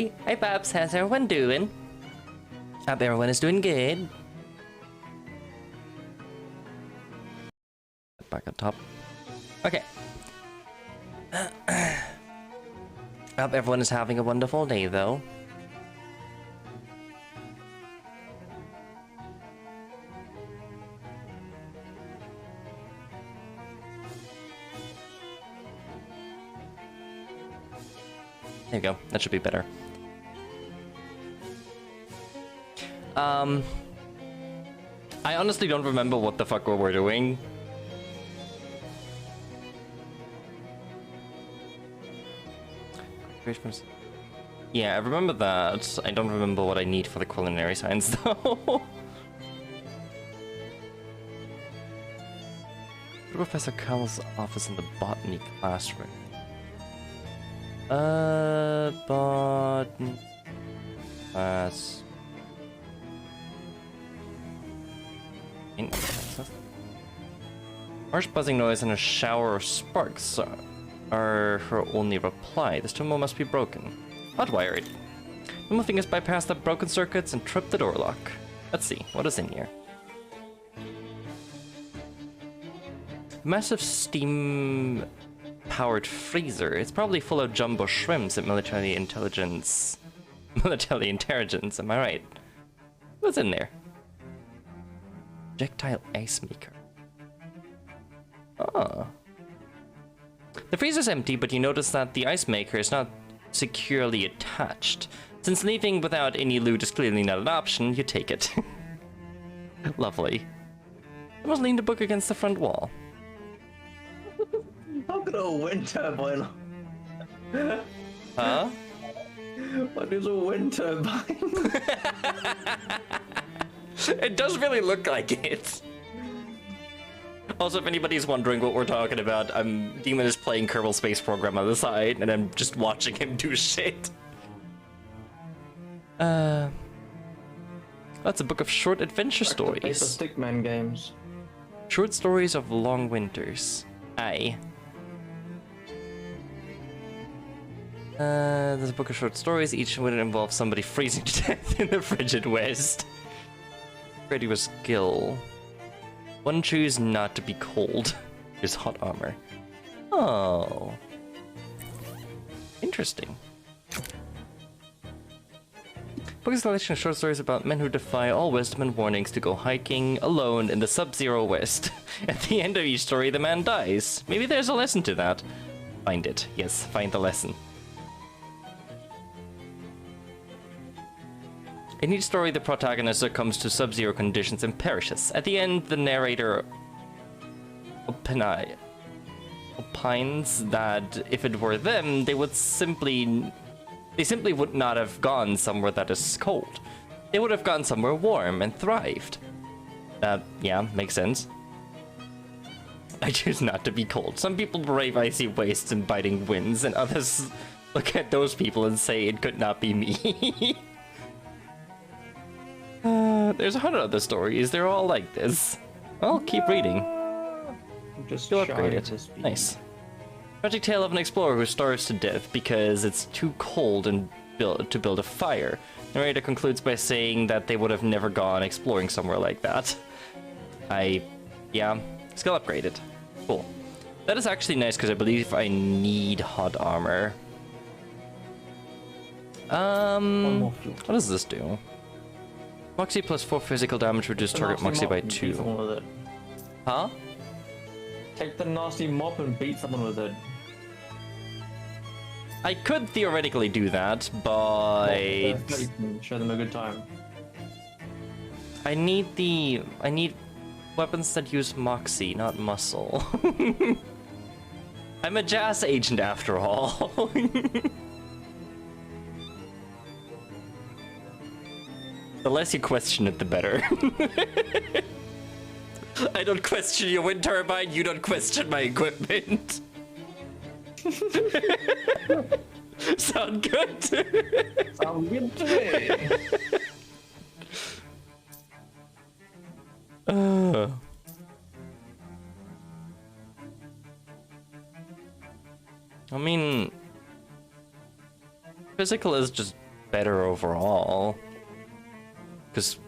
Hi! Hi, Babs. How's everyone doing? Hope everyone is doing good. Back on top. Okay. Hope everyone is having a wonderful day, though. There you go. That should be better. I honestly don't remember what the fuck we were doing. Yeah, I remember that. I don't remember what I need for the culinary science, though. Professor Cowell's office in the botany classroom. Botany class. Harsh buzzing noise and a shower of sparks are her only reply. This tumble must be broken. Hotwired. Normal fingers bypass the broken circuits and trip the door lock. Let's see, what is in here? Massive steam powered freezer. It's probably full of jumbo shrimps and military intelligence. Military intelligence, am I right? What's in there? Projectile ice maker. Oh. The freezer's empty, but you notice that the ice maker is not securely attached. Since leaving without any loot is clearly not an option, you take it. Lovely. Someone's leaned a book against the front wall. How could a wind turbine? Huh? What is a wind turbine? It does really look like it. Also, if anybody's wondering what we're talking about, Demon is playing Kerbal Space Program on the side, and I'm just watching him do shit. That's a book of short adventure stories. Stickman games. Short stories of long winters. Aye. There's a book of short stories. Each would involve somebody freezing to death in the frigid west. Ready with skill. One choose not to be cold. Here's hot armor. Oh. Interesting. Book is a collection of short stories about men who defy all wisdom and warnings to go hiking alone in the sub-zero west. At the end of each story, the man dies. Maybe there's a lesson to that. Find it. Yes, find the lesson. In each story, the protagonist succumbs to sub-zero conditions and perishes. At the end, the narrator opines that if it were them, they simply would not have gone somewhere that is cold. They would have gone somewhere warm and thrived. Yeah, makes sense. I choose not to be cold. Some people brave icy wastes and biting winds, and others look at those people and say it could not be me. There's 100 other stories. They're all like this. Well, keep reading. Just You'll upgrade it. Nice. Tragic tale of an explorer who starves to death because it's too cold and to build a fire. Narrator concludes by saying that they would have never gone exploring somewhere like that. Yeah, skill upgraded. Cool. That is actually nice because I believe I need hot armor. What does this do? Moxie plus 4 physical damage, reduce target Moxie by 2. Huh? Take the nasty mop and beat someone with it. I could theoretically do that, but show them a good time. I need weapons that use Moxie, not muscle. I'm a jazz agent after all. The less you question it, the better. I don't question your wind turbine, you don't question my equipment. Sound good? Sound good to me. I mean, physical is just better overall. Because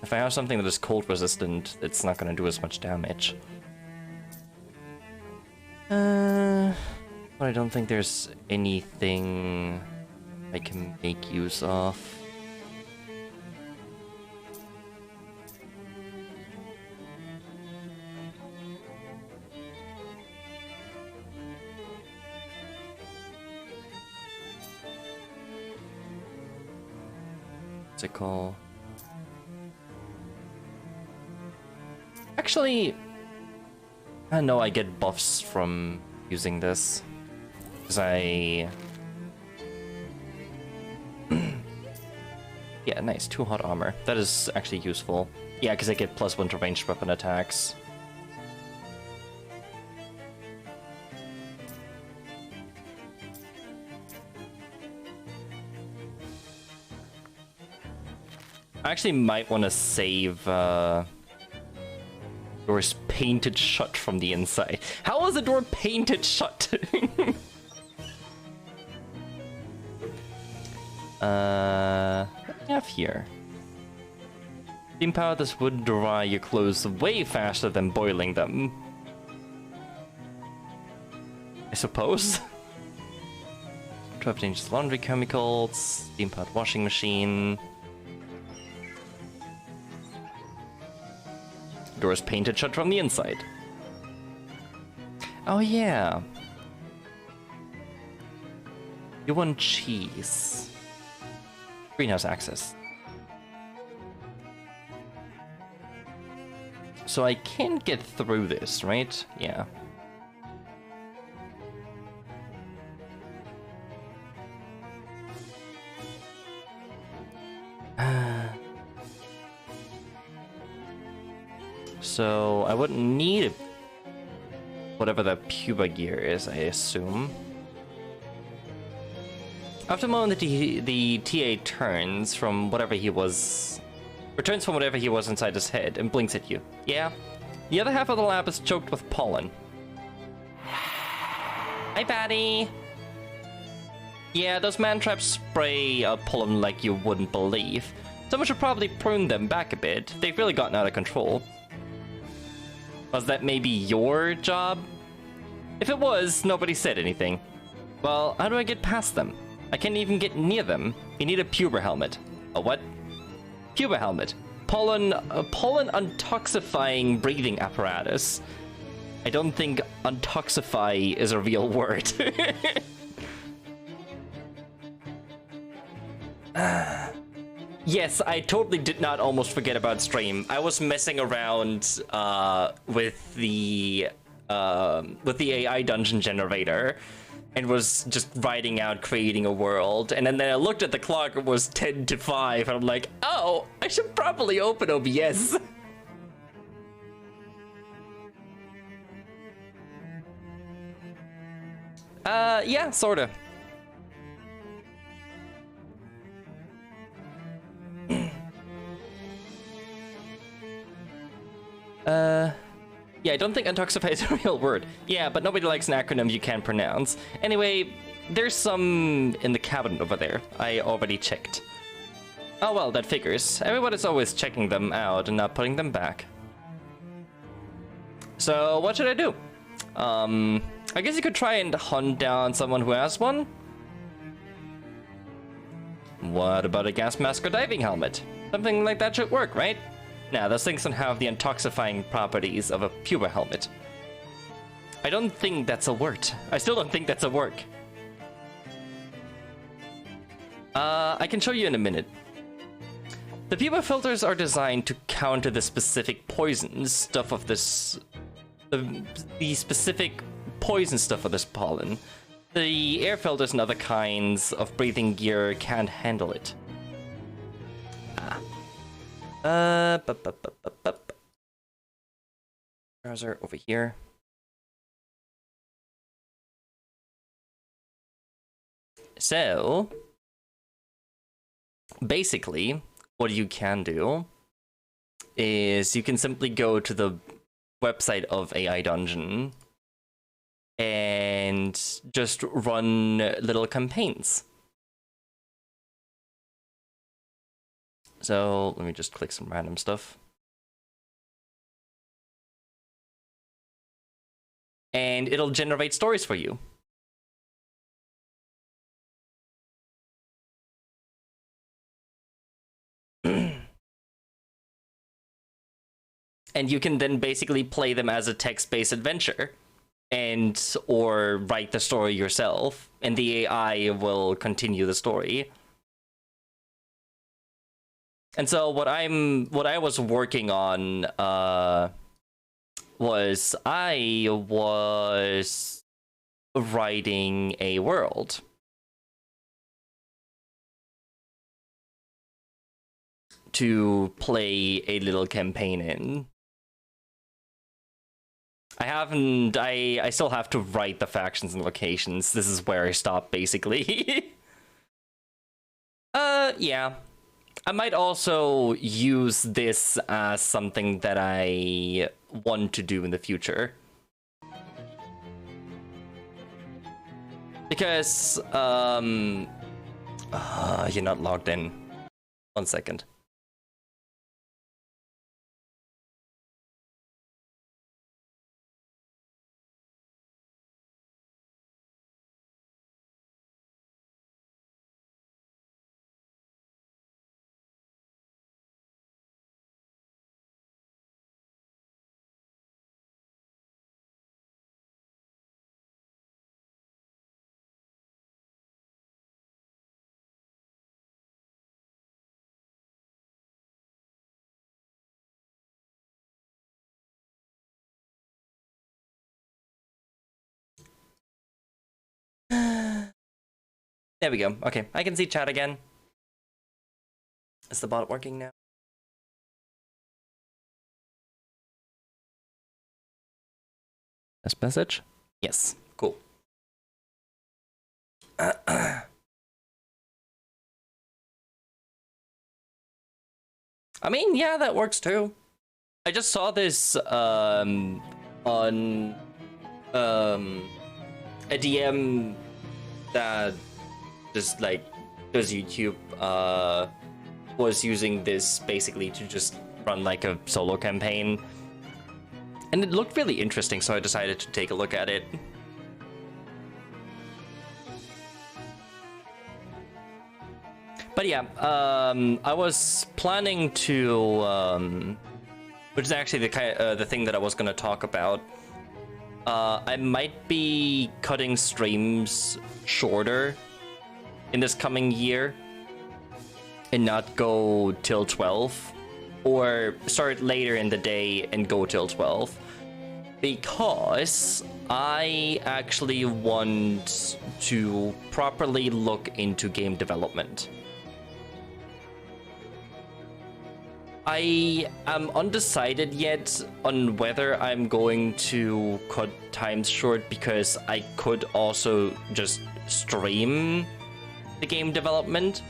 if I have something that is cold resistant, it's not going to do as much damage. But I don't think there's anything I can make use of. What's it called? Actually, I know I get buffs from using this. Because I... yeah, nice. 2 hot armor. That is actually useful. Yeah, because I get +1 to ranged weapon attacks. I actually might want to save doors painted shut from the inside. How is a door painted shut? What do we have here? Steam power, this would dry your clothes way faster than boiling them. I suppose. 12 dangerous laundry chemicals, steam powered washing machine. Doors painted shut from the inside. Oh yeah. You want cheese. Greenhouse access. So I can get through this, right? Yeah. So I wouldn't need whatever the puba gear is, I assume. After a moment, the TA returns from whatever he was inside his head and blinks at you. Yeah? The other half of the lab is choked with pollen. Hi, Patty! Yeah, those man traps spray pollen like you wouldn't believe. Someone should probably prune them back a bit. They've really gotten out of control. Was that maybe your job? If it was, nobody said anything. Well, how do I get past them? I can't even get near them. You need a puber helmet. A what? Puber helmet. Pollen untoxifying breathing apparatus. I don't think untoxify is a real word. Yes, I totally did not almost forget about stream. I was messing around with the AI dungeon generator and was just writing out creating a world, and then I looked at the clock, it was 10 to 5, and I'm like, oh, I should probably open OBS. Yeah, sorta. Yeah, I don't think untoxify is a real word. Yeah, but nobody likes an acronym you can't pronounce. Anyway, there's some in the cabinet over there. I already checked. Oh well, that figures. Everyone is always checking them out and not putting them back. So, what should I do? I guess you could try and hunt down someone who has one. What about a gas mask or diving helmet? Something like that should work, right? Now, those things don't have the intoxifying properties of a puber helmet. I don't think that's a word. I still don't think that's a work. I can show you in a minute. The puber filters are designed to counter the specific poison stuff of this... The specific poison stuff of this pollen. The air filters and other kinds of breathing gear can't handle it. Browser over here. So, basically, what you can do is you can simply go to the website of AI Dungeon and just run little campaigns. So let me just click some random stuff. And it'll generate stories for you. And you can then basically play them as a text-based adventure, or write the story yourself, and the AI will continue the story. And so what I was working on was I was writing a world. To play a little campaign in. I still have to write the factions and locations. This is where I stop, basically. Yeah. I might also use this as something that I want to do in the future. Because, you're not logged in. 1 second. There we go. Okay, I can see chat again. Is the bot working now? This message? Yes, cool. I mean, yeah, that works too. I just saw this on a DM that just like does YouTube was using this basically to just run like a solo campaign, and it looked really interesting, so I decided to take a look at it. But yeah, I was planning to, which is actually the thing that I was gonna talk about. I might be cutting streams shorter in this coming year and not go till 12, or start later in the day and go till 12, because I actually want to properly look into game development. I am undecided yet on whether I'm going to cut times short, because I could also just stream the game development,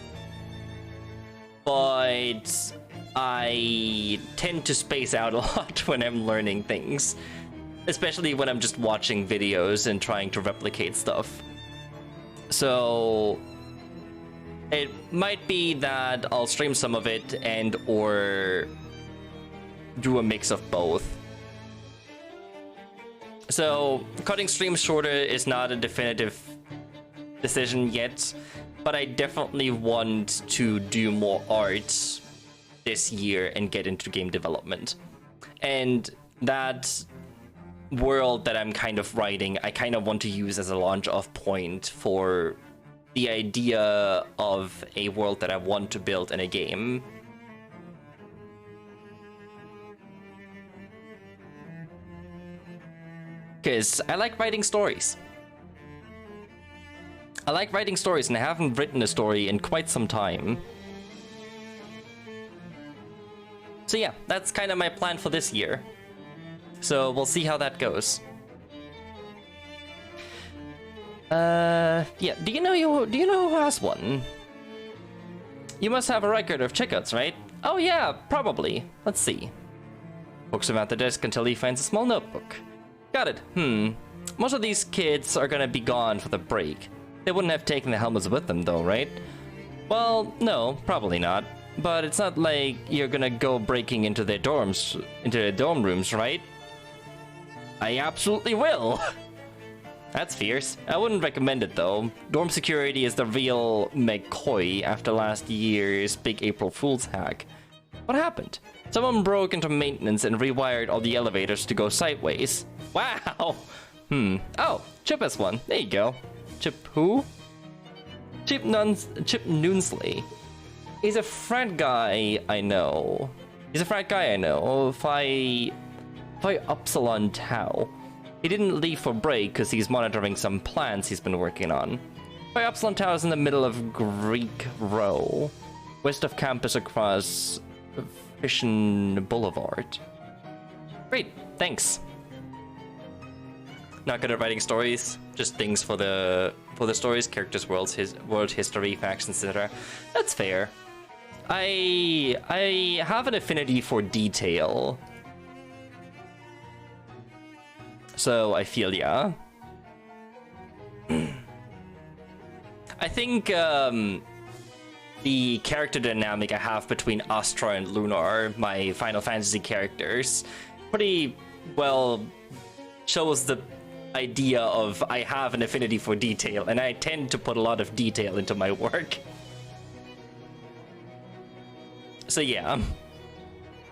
but I tend to space out a lot when I'm learning things, especially when I'm just watching videos and trying to replicate stuff. So it might be that I'll stream some of it and or do a mix of both. So cutting streams shorter is not a definitive decision yet, but I definitely want to do more art this year and get into game development. And that world that I'm kind of writing, I kind of want to use as a launch off point for the idea of a world that I want to build in a game. Because I like writing stories. I like writing stories, and I haven't written a story in quite some time. So yeah, that's kind of my plan for this year. So we'll see how that goes. Yeah, do you know who has one? You must have a record of checkouts, right? Oh yeah, probably. Let's see. Pokes him at the desk until he finds a small notebook. Got it. Most of these kids are gonna be gone for the break. They wouldn't have taken the helmets with them though, right? Well, no, probably not. But it's not like you're gonna go breaking into their dorms, into their dorm rooms, right? I absolutely will. That's fierce. I wouldn't recommend it though. Dorm security is the real McCoy after last year's big April Fool's hack. What happened? Someone broke into maintenance and rewired all the elevators to go sideways. Wow! Oh, Chip has one. There you go. Chip who? Chip Noonsley. He's a frat guy I know. Phi Upsilon Tau. He didn't leave for break because he's monitoring some plans he's been working on. Phi Upsilon Tau is in the middle of Greek Row, west of campus across Fission Boulevard. Great, thanks. Not good at writing stories, just things for the stories, characters, world history, facts, etc. That's fair. I have an affinity for detail, so I feel ya. I think the character dynamic I have between Astra and Lunar, my Final Fantasy characters, pretty well shows the idea of I have an affinity for detail, and I tend to put a lot of detail into my work. So yeah.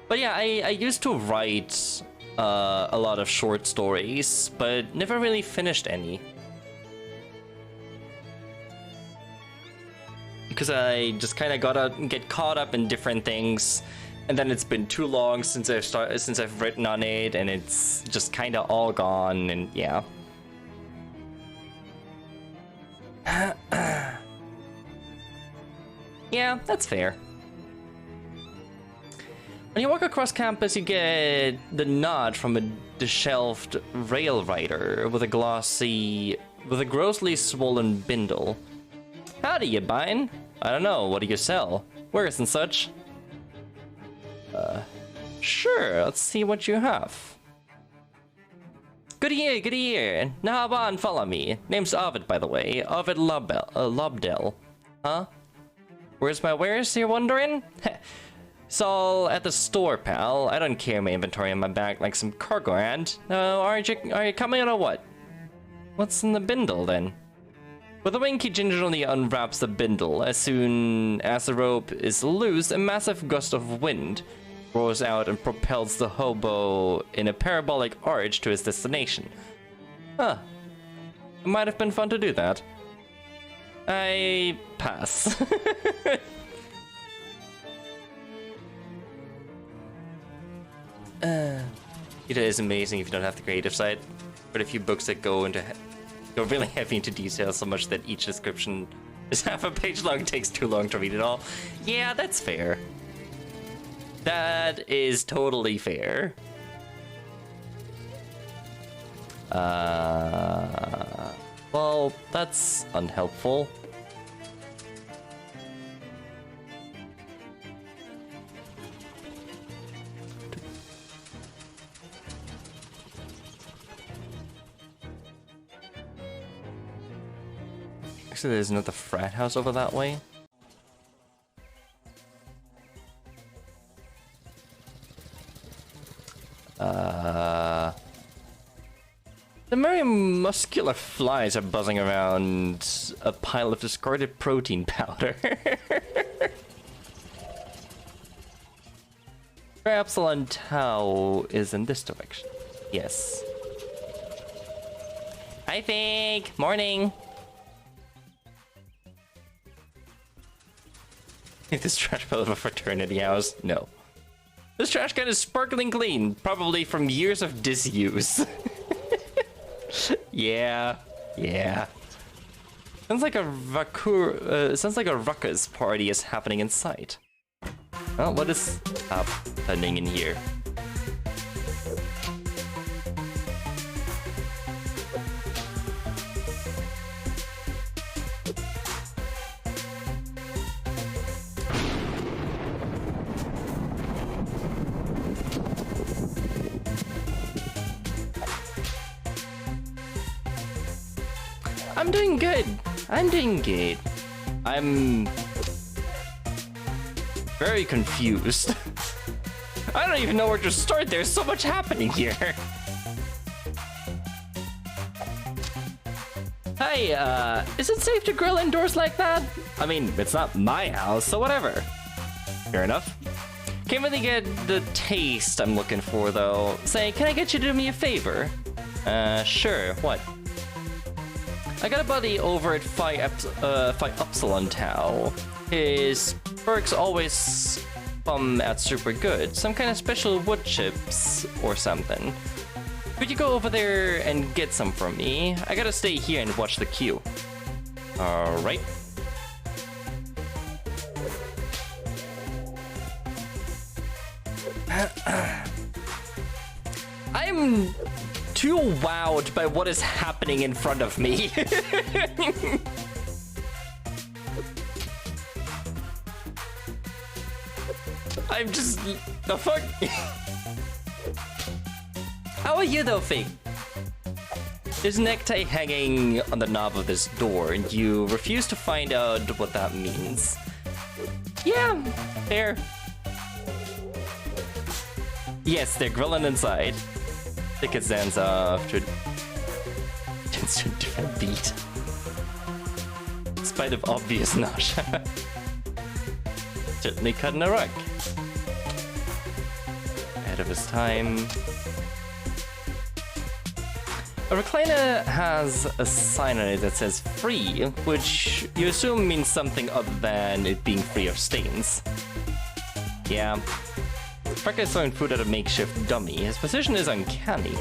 But yeah, I used to write a lot of short stories, but never really finished any. Because I just kind of get caught up in different things, and then it's been too long since I've written on it, and it's just kind of all gone, and yeah. Yeah, that's fair. When you walk across campus, you get the nod from a disheveled rail rider with a grossly swollen bindle. Howdy, you buying? I don't know, what do you sell? Wares and such? Sure, let's see what you have. Good year. Now on, follow me. Name's Ovid, by the way. Ovid Lobdell. Huh? Where's my wares, you're wondering? It's all at the store, pal. I don't carry my inventory on my back like some cargo ant. Are you coming or what? What's in the bindle, then? With a wink, he gingerly unwraps the bindle. As soon as the rope is loose, a massive gust of wind roars out and propels the hobo in a parabolic arch to his destination. Huh. It might have been fun to do that. I pass. It is amazing if you don't have the creative side, but a few books that go really heavy into detail so much that each description is half a page long, takes too long to read it all. Yeah, that's fair. That is totally fair. Well, that's unhelpful. Actually, there's another frat house over that way. The merry muscular flies are buzzing around a pile of discarded protein powder. Epsilon Tau is in this direction. Yes. Hi, Fig. Morning. This trash pile of a fraternity house? No. This trash can is sparkling clean, probably from years of disuse. Yeah. Sounds like a ruckus party is happening inside. Well, what is happening in here? I'm doing good. very confused. I don't even know where to start. There's so much happening here. Hey, is it safe to grill indoors like that? I mean, it's not my house, so whatever. Fair enough. Can't really get the taste I'm looking for, though. Say, can I get you to do me a favor? Sure. What? I got a buddy over at Phi Upsilon Tau. His perks always come out super good. Some kind of special wood chips or something. Could you go over there and get some from me? I gotta stay here and watch the queue. Alright. I'm too wowed by what is happening in front of me. I'm just... the fuck? How are you though, Fig? There's a necktie hanging on the knob of this door, and you refuse to find out what that means. Yeah, fair. Yes, they're grilling inside. Think it stands off to a different beat. In spite of obvious nausea. Certainly cutting a rug. Ahead of his time. A recliner has a sign on it that says free, which you assume means something other than it being free of stains. Yeah. Parker is throwing food at a makeshift dummy. His position is uncanny.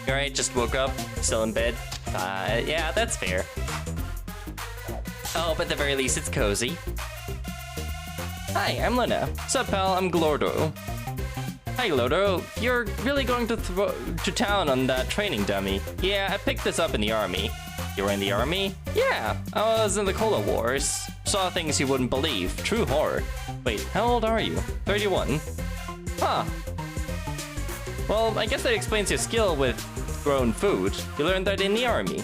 Alright, just woke up, still in bed. Yeah, that's fair. Oh, but at the very least, it's cozy. Hi, I'm Luna. Sup, pal? I'm Glordo. Hi, Glordo. You're really going to town on that training dummy. Yeah, I picked this up in the army. You were in the army? Yeah, I was in the Cola Wars. Saw things you wouldn't believe. True horror. Wait, how old are you? 31? Huh. Well, I guess that explains your skill with grown food. You learned that in the army.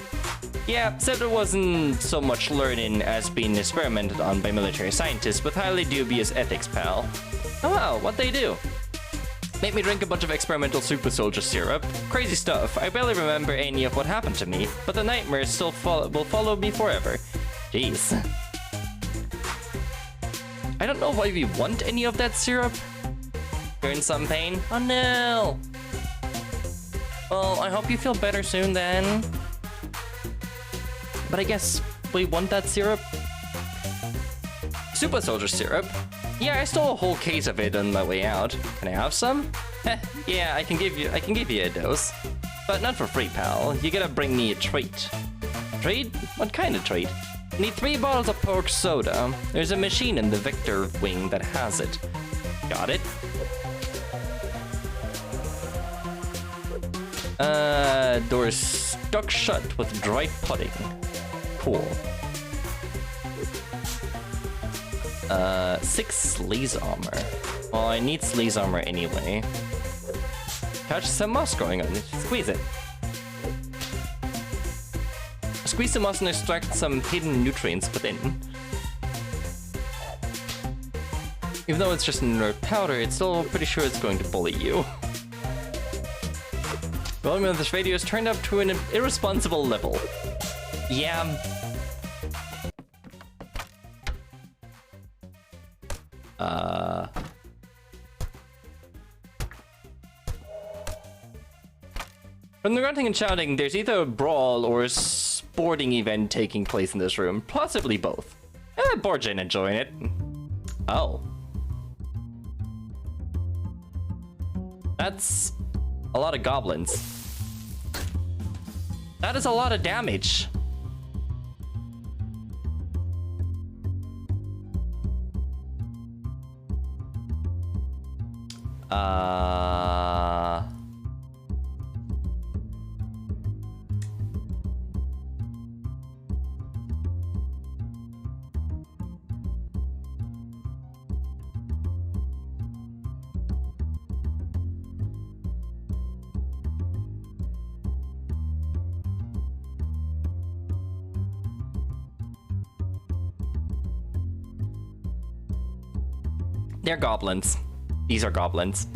Yeah, except it wasn't so much learning as being experimented on by military scientists with highly dubious ethics, pal. Oh wow, what'd they do? Made me drink a bunch of experimental super soldier syrup. Crazy stuff. I barely remember any of what happened to me, but the nightmares still will follow me forever. Jeez. I don't know why we want any of that syrup. You're in some pain? Oh no! Well, I hope you feel better soon then. But I guess we want that syrup. Super soldier syrup? Yeah, I stole a whole case of it on my way out. Can I have some? Yeah, I can give you a dose. But not for free, pal. You gotta bring me a treat. Treat? What kind of treat? Need 3 bottles of pork soda. There's a machine in the Victor wing that has it. Got it? Door's stuck shut with dry pudding. Cool. 6 sleaze armor. Well, I need sleaze armor anyway. Catch some moss growing on it. Squeeze it. Squeeze the moss and extract some hidden nutrients within. Even though it's just inert powder, it's still pretty sure it's going to bully you. Volume of this radio is turned up to an irresponsible level. Yeah. From the grunting and shouting, there's either a brawl or a sporting event taking place in this room. Possibly both. Borjin enjoying it. Oh. That's a lot of goblins. That is a lot of damage. They're goblins. These are goblins.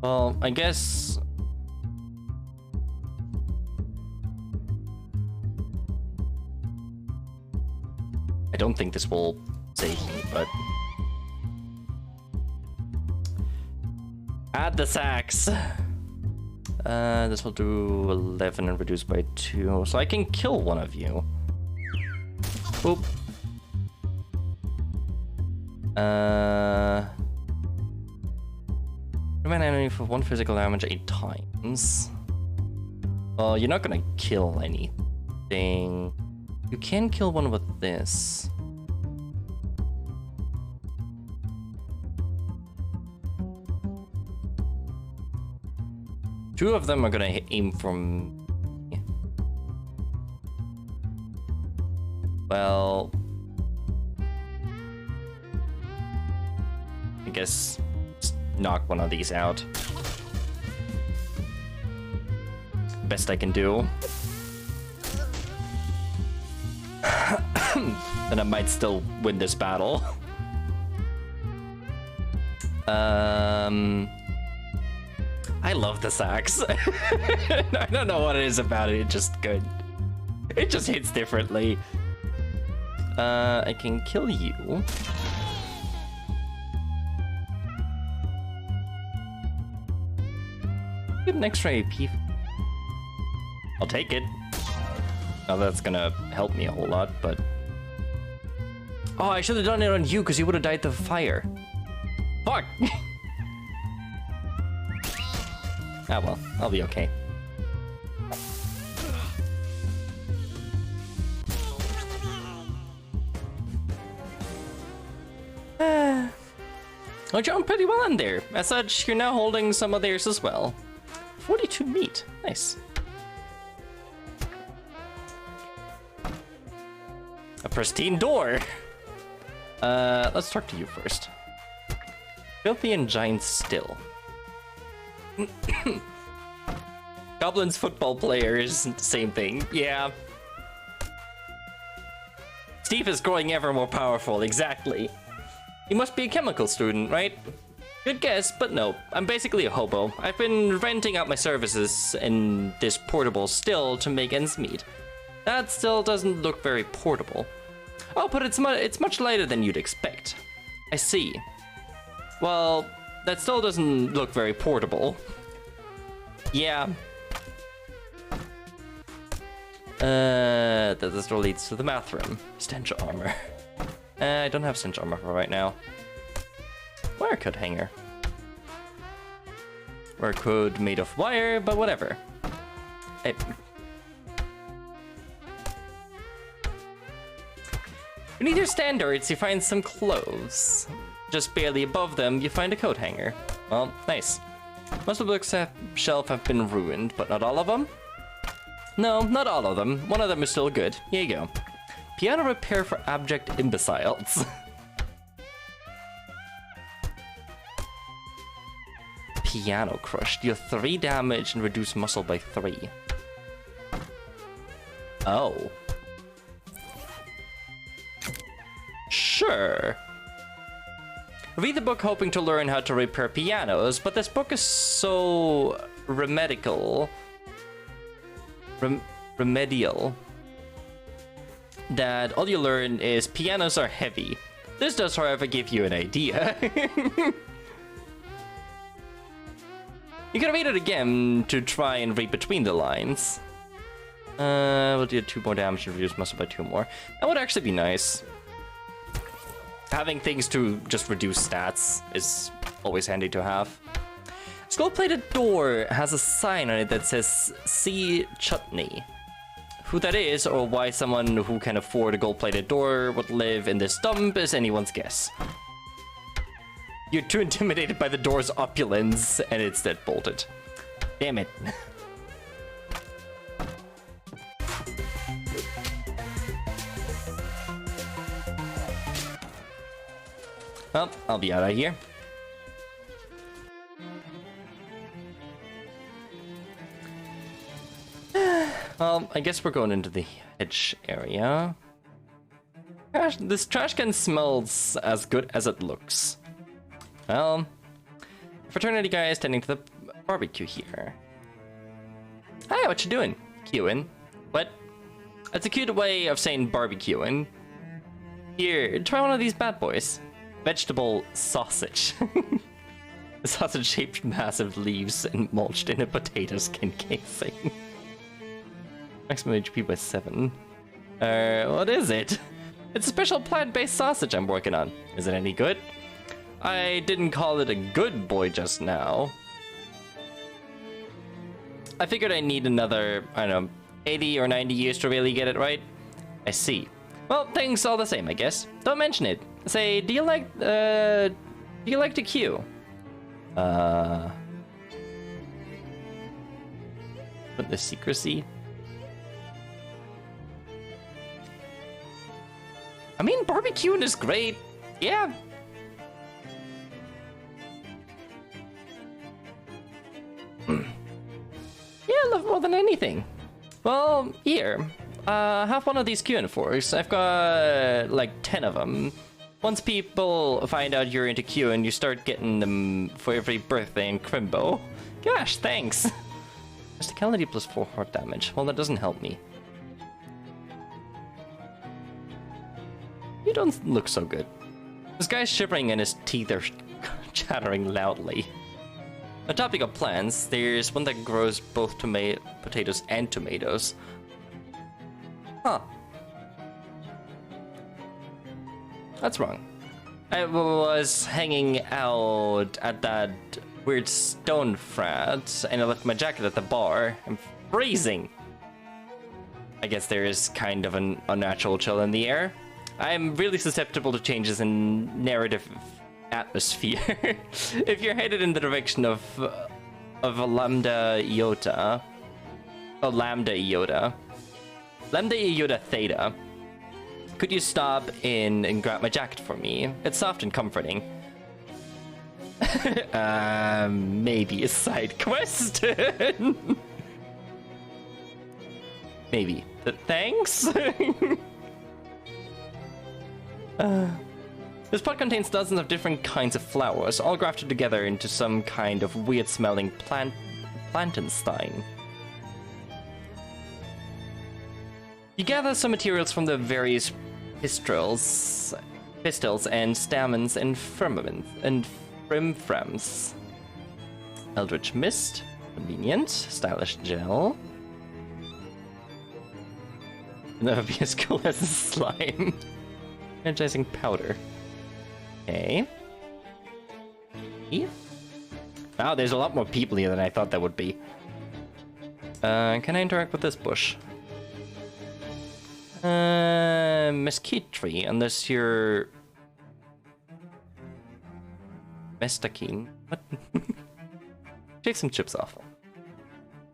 Well, I guess... I don't think this will save me, but... Add the sacks! This will do 11 and reduce by 2, so I can kill one of you. Oop. Prevent enemy for 1 physical damage 8 times. Well, you're not gonna kill anything. You can kill one with this. Two of them are gonna aim from... Well... I guess... knock one of these out. Best I can do. And I might still win this battle. I love this axe. I don't know what it is about it, it's just good. It just hits differently. I can kill you. Get an extra AP. I'll take it. Now that's gonna help me a whole lot, but... Oh, I should have done it on you, because you would have died to fire. Fuck! Ah well, I'll be okay. Well, jumped pretty well in there. As such, you're now holding some of theirs as well. 42 meat. Nice. A pristine door. Let's talk to you first. Filthy and giant still. Goblins football players, same thing. Yeah. Steve is growing ever more powerful, exactly. You must be a chemical student, right? Good guess, but no. I'm basically a hobo. I've been renting out my services in this portable still to make ends meet. That still doesn't look very portable. Oh, but it's much lighter than you'd expect. I see. Well, that still doesn't look very portable. Yeah. That still leads to the math room. Stench armor. I don't have stench armor for right now. Wire coat hanger. Wire coat made of wire, but whatever. Hey. Beneath your standards, you find some clothes. Just barely above them, you find a coat hanger. Well, nice. Most of the books shelf have been ruined, but not all of them? No, not all of them. One of them is still good. Here you go. Piano repair for abject imbeciles. Piano crush. Deal 3 damage and reduce muscle by 3. Oh. Sure. Read the book hoping to learn how to repair pianos, but this book is so remedial that all you learn is pianos are heavy. This does, however, give you an idea. You can read it again to try and read between the lines. We'll do 2 more damage and reduce muscle by 2 more. That would actually be nice. Having things to just reduce stats is always handy to have. Skull-plated door has a sign on it that says "See Chutney." Who that is, or why someone who can afford a gold-plated door would live in this dump is anyone's guess. You're too intimidated by the door's opulence, and it's dead bolted. Damn it. Well, I'll be out of here. Well, I guess we're going into the hedge area. Gosh, this trash can smells as good as it looks. Well, fraternity guy is tending to the barbecue here. Hi, what you doing? Queuing. What? That's a cute way of saying barbecuing. Here, try one of these bad boys. Vegetable sausage. The sausage-shaped massive leaves and mulched in a potato skin casing. Maximum HP by 7. What is it? It's a special plant-based sausage I'm working on. Is it any good? I didn't call it a good boy just now. I figured I need another, I don't know, 80 or 90 years to really get it right. I see. Well, thanks all the same, I guess. Don't mention it. Say, do you like to queue? Put the secrecy. I mean, barbecuing is great. Yeah. Yeah, I love more than anything. Well, here. Have one of these queuing forks. I've got like 10 of them. Once people find out you're into queuing, you start getting them for every birthday in Crimbo. Gosh, thanks. Mysticality plus 4 heart damage. Well, that doesn't help me. You don't look so good. This guy's shivering and his teeth are chattering loudly. On topic of plants, there's one that grows both potatoes and tomatoes. Huh. That's wrong. I was hanging out at that weird stone frat, and I left my jacket at the bar. I'm freezing. I guess there is kind of an unnatural chill in the air. I'm really susceptible to changes in narrative atmosphere. If you're headed in the direction of a Lambda Iota, Lambda Iota Theta, could you stop in and grab my jacket for me? It's soft and comforting. Maybe a side quest. Maybe. Thanks. This pot contains dozens of different kinds of flowers, all grafted together into some kind of weird-smelling plantenstein. You gather some materials from the various pistils and stamens and frimframs. Eldritch Mist, convenient. Stylish Gel. Never be as cool as a slime. Energizing Powder. Okay. Wow, there's a lot more people here than I thought there would be. Can I interact with this bush? Mesquite tree, unless you're... Mestacine? What? Take some chips off.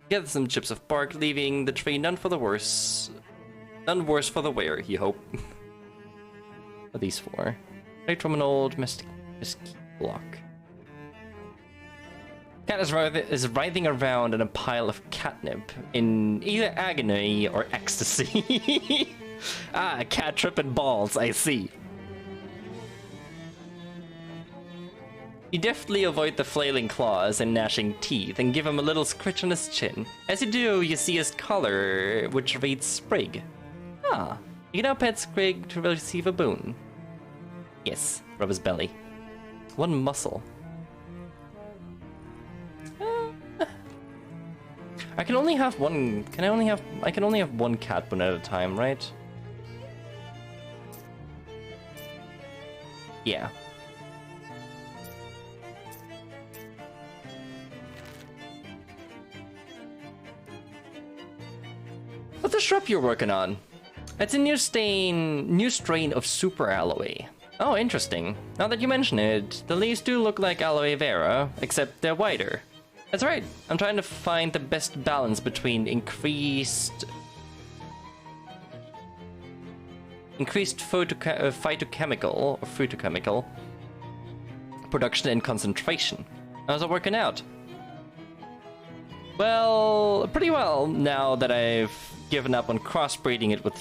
Get some chips of bark, leaving the tree none worse for the wearer, you hope. What are these for? Right from an old mesquite block. Cat is writhing around in a pile of catnip in either agony or ecstasy. Ah, cat tripping balls, I see. You deftly avoid the flailing claws and gnashing teeth and give him a little scritch on his chin. As you do, you see his collar, which reads Sprig. Ah, you can now pet Sprig to receive a boon. Yes, rub his belly. One muscle. I can only have one. I can only have one cat boon at a time, right? Yeah. What's the shrub you're working on? It's a new strain of super aloe. Oh, interesting. Now that you mention it, the leaves do look like aloe vera, except they're wider. That's right. I'm trying to find the best balance between increased phytochemical or phytochemical production and concentration. How's it working out? Well, pretty well now that I've given up on crossbreeding it with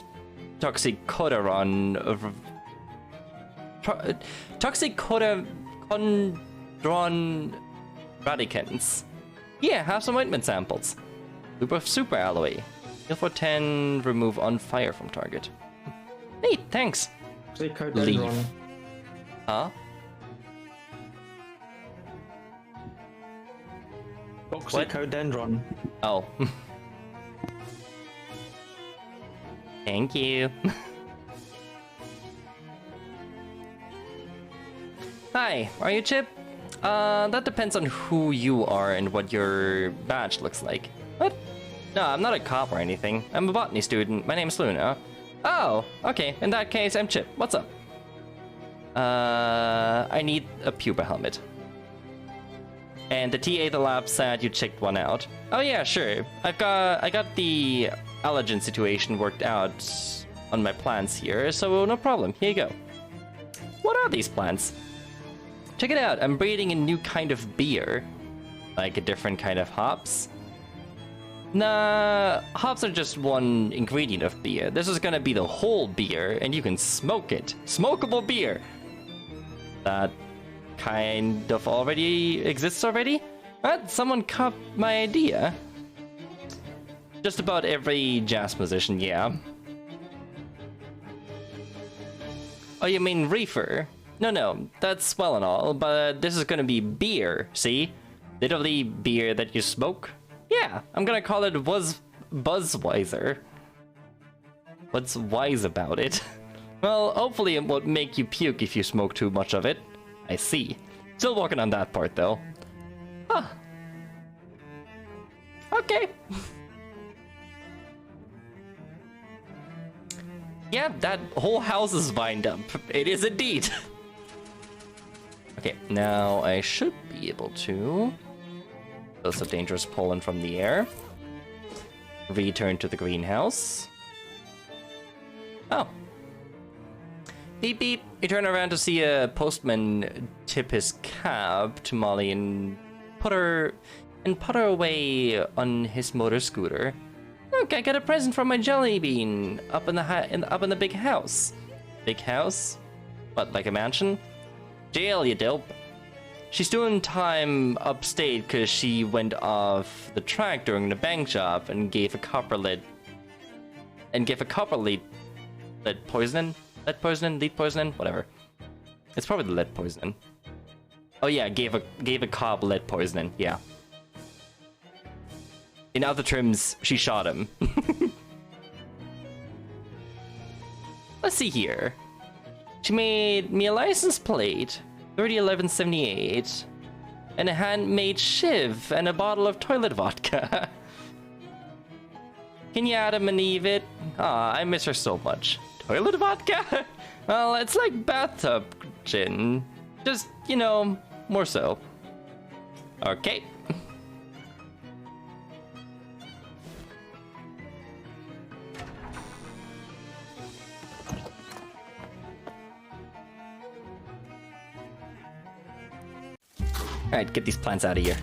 toxicodendron radicans. Yeah, have some ointment samples. Super aloe. Heal for 10, remove on fire from target. Neat, thanks. Toxicodendron. Huh? Toxicodendron. Oh. Thank you. Hi, are you Chip? That depends on who you are and what your badge looks like. What? No, I'm not a cop or anything. I'm a botany student. My name's Luna. Oh, okay. In that case, I'm Chip. What's up? I need a pupa helmet. And the TA at the lab said you checked one out. Oh yeah, sure. I got the allergen situation worked out on my plants here, so no problem. Here you go. What are these plants? Check it out. I'm breeding a new kind of beer. Like a different kind of hops. Nah, hops are just one ingredient of beer. This is gonna be the whole beer, and you can smoke it. Smokable beer. That kind of already exists already? What? Someone copied my idea. Just about every jazz musician, yeah. Oh, you mean reefer? No, that's well and all, but this is gonna be beer, see? Literally beer that you smoke. Yeah, I'm gonna call it Buzzweiser. What's wise about it? Well, hopefully it won't make you puke if you smoke too much of it. I see. Still working on that part, though. Huh. Okay. Yeah, that whole house is vined up. It is indeed. Okay, now I should be able to... Those are dangerous pollen from the air. Return to the greenhouse. Oh. Beep beep. You turn around to see a postman tip his cab to Molly and putter away on his motor scooter. Look, I got a present from my jelly bean up in the big house. Big house? What, like a mansion? Jail, you dope. She's doing time upstate because she went off the track during the bank job and gave a copper lead poisoning, lead poisoning, whatever. It's probably the lead poisoning. Oh yeah, gave a cop lead poisoning. Yeah. In other terms, she shot him. Let's see here. She made me a license plate, 301178, and a handmade shiv and a bottle of toilet vodka. Can you Adam and Eve it? Aw, I miss her so much. Toilet vodka? Well, it's like bathtub gin. Just, you know, more so. Okay. Alright, get these plants out of here.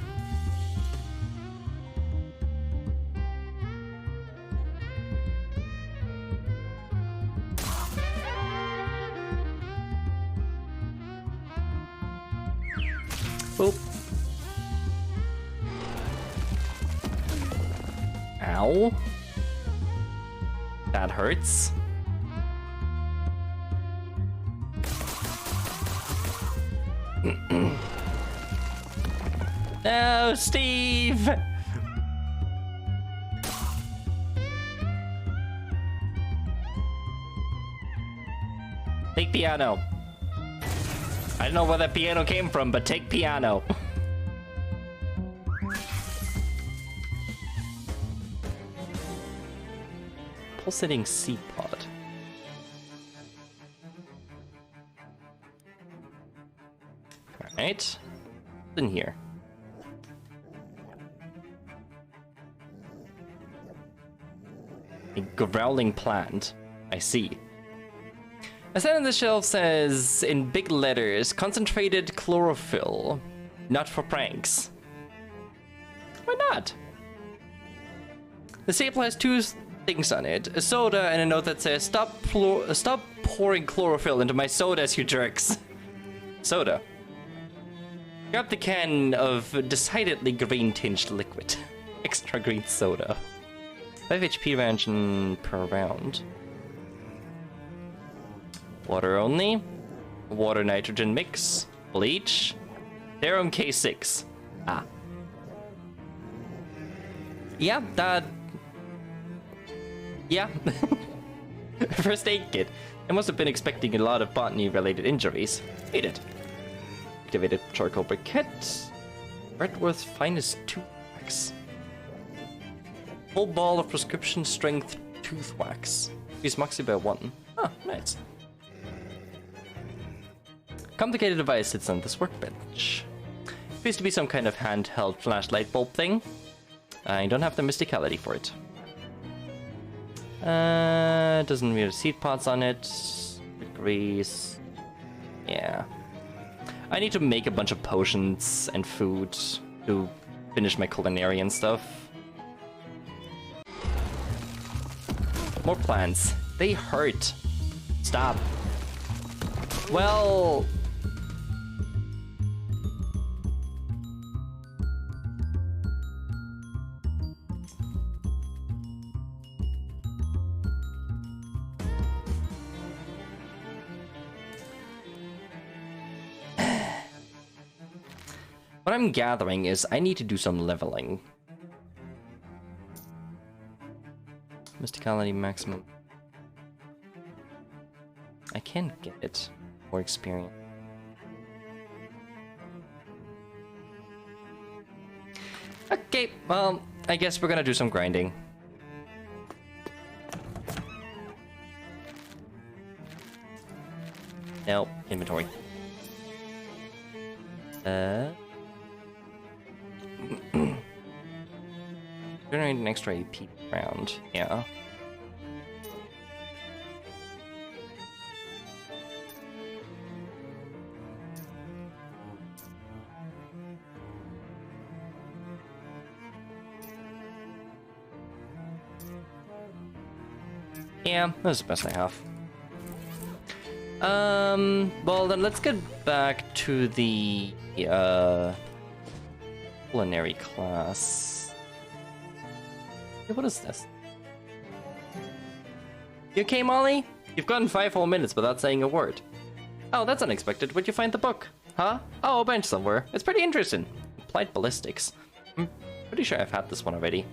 Boop. Ow. That hurts. No, Steve! Take piano. I don't know where that piano came from, but take piano. Pulsating seed pod. right? What's in here? A growling plant. I see. A sign on the shelf says, in big letters, concentrated chlorophyll. Not for pranks. Why not? The staple has two things on it. A soda and a note that says, stop pouring chlorophyll into my sodas, you jerks. Soda. Grab the can of decidedly green-tinged liquid. Extra green soda. 5 HP range per round. Water only. Water nitrogen mix. Bleach. Serum K6. Ah. Yeah, that... Yeah. First aid kit. I must have been expecting a lot of botany-related injuries. Ate it. Activated charcoal briquette. Redworth's finest tooth wax. Whole ball of prescription strength tooth wax. Increase maxi by 1. Ah, nice. Complicated device sits on this workbench. Appears to be some kind of handheld flashlight bulb thing. I don't have the mysticality for it. Doesn't really have seed pods on it. Grease. Yeah. I need to make a bunch of potions and food to finish my culinary and stuff. More plants. They hurt. Stop. Well... What I'm gathering is I need to do some leveling. Mysticality maximum. I can get it. More experience. Okay, well, I guess we're gonna do some grinding. Nope, inventory. Generate an extra AP round, yeah. Yeah, that's the best I have. Well then let's get back to the, culinary class. Hey, what is this? You okay, Molly? You've gone 5 whole minutes without saying a word. Oh, that's unexpected. Where'd you find the book? Huh? Oh, a bench somewhere. It's pretty interesting. Applied ballistics. I'm pretty sure I've had this one already.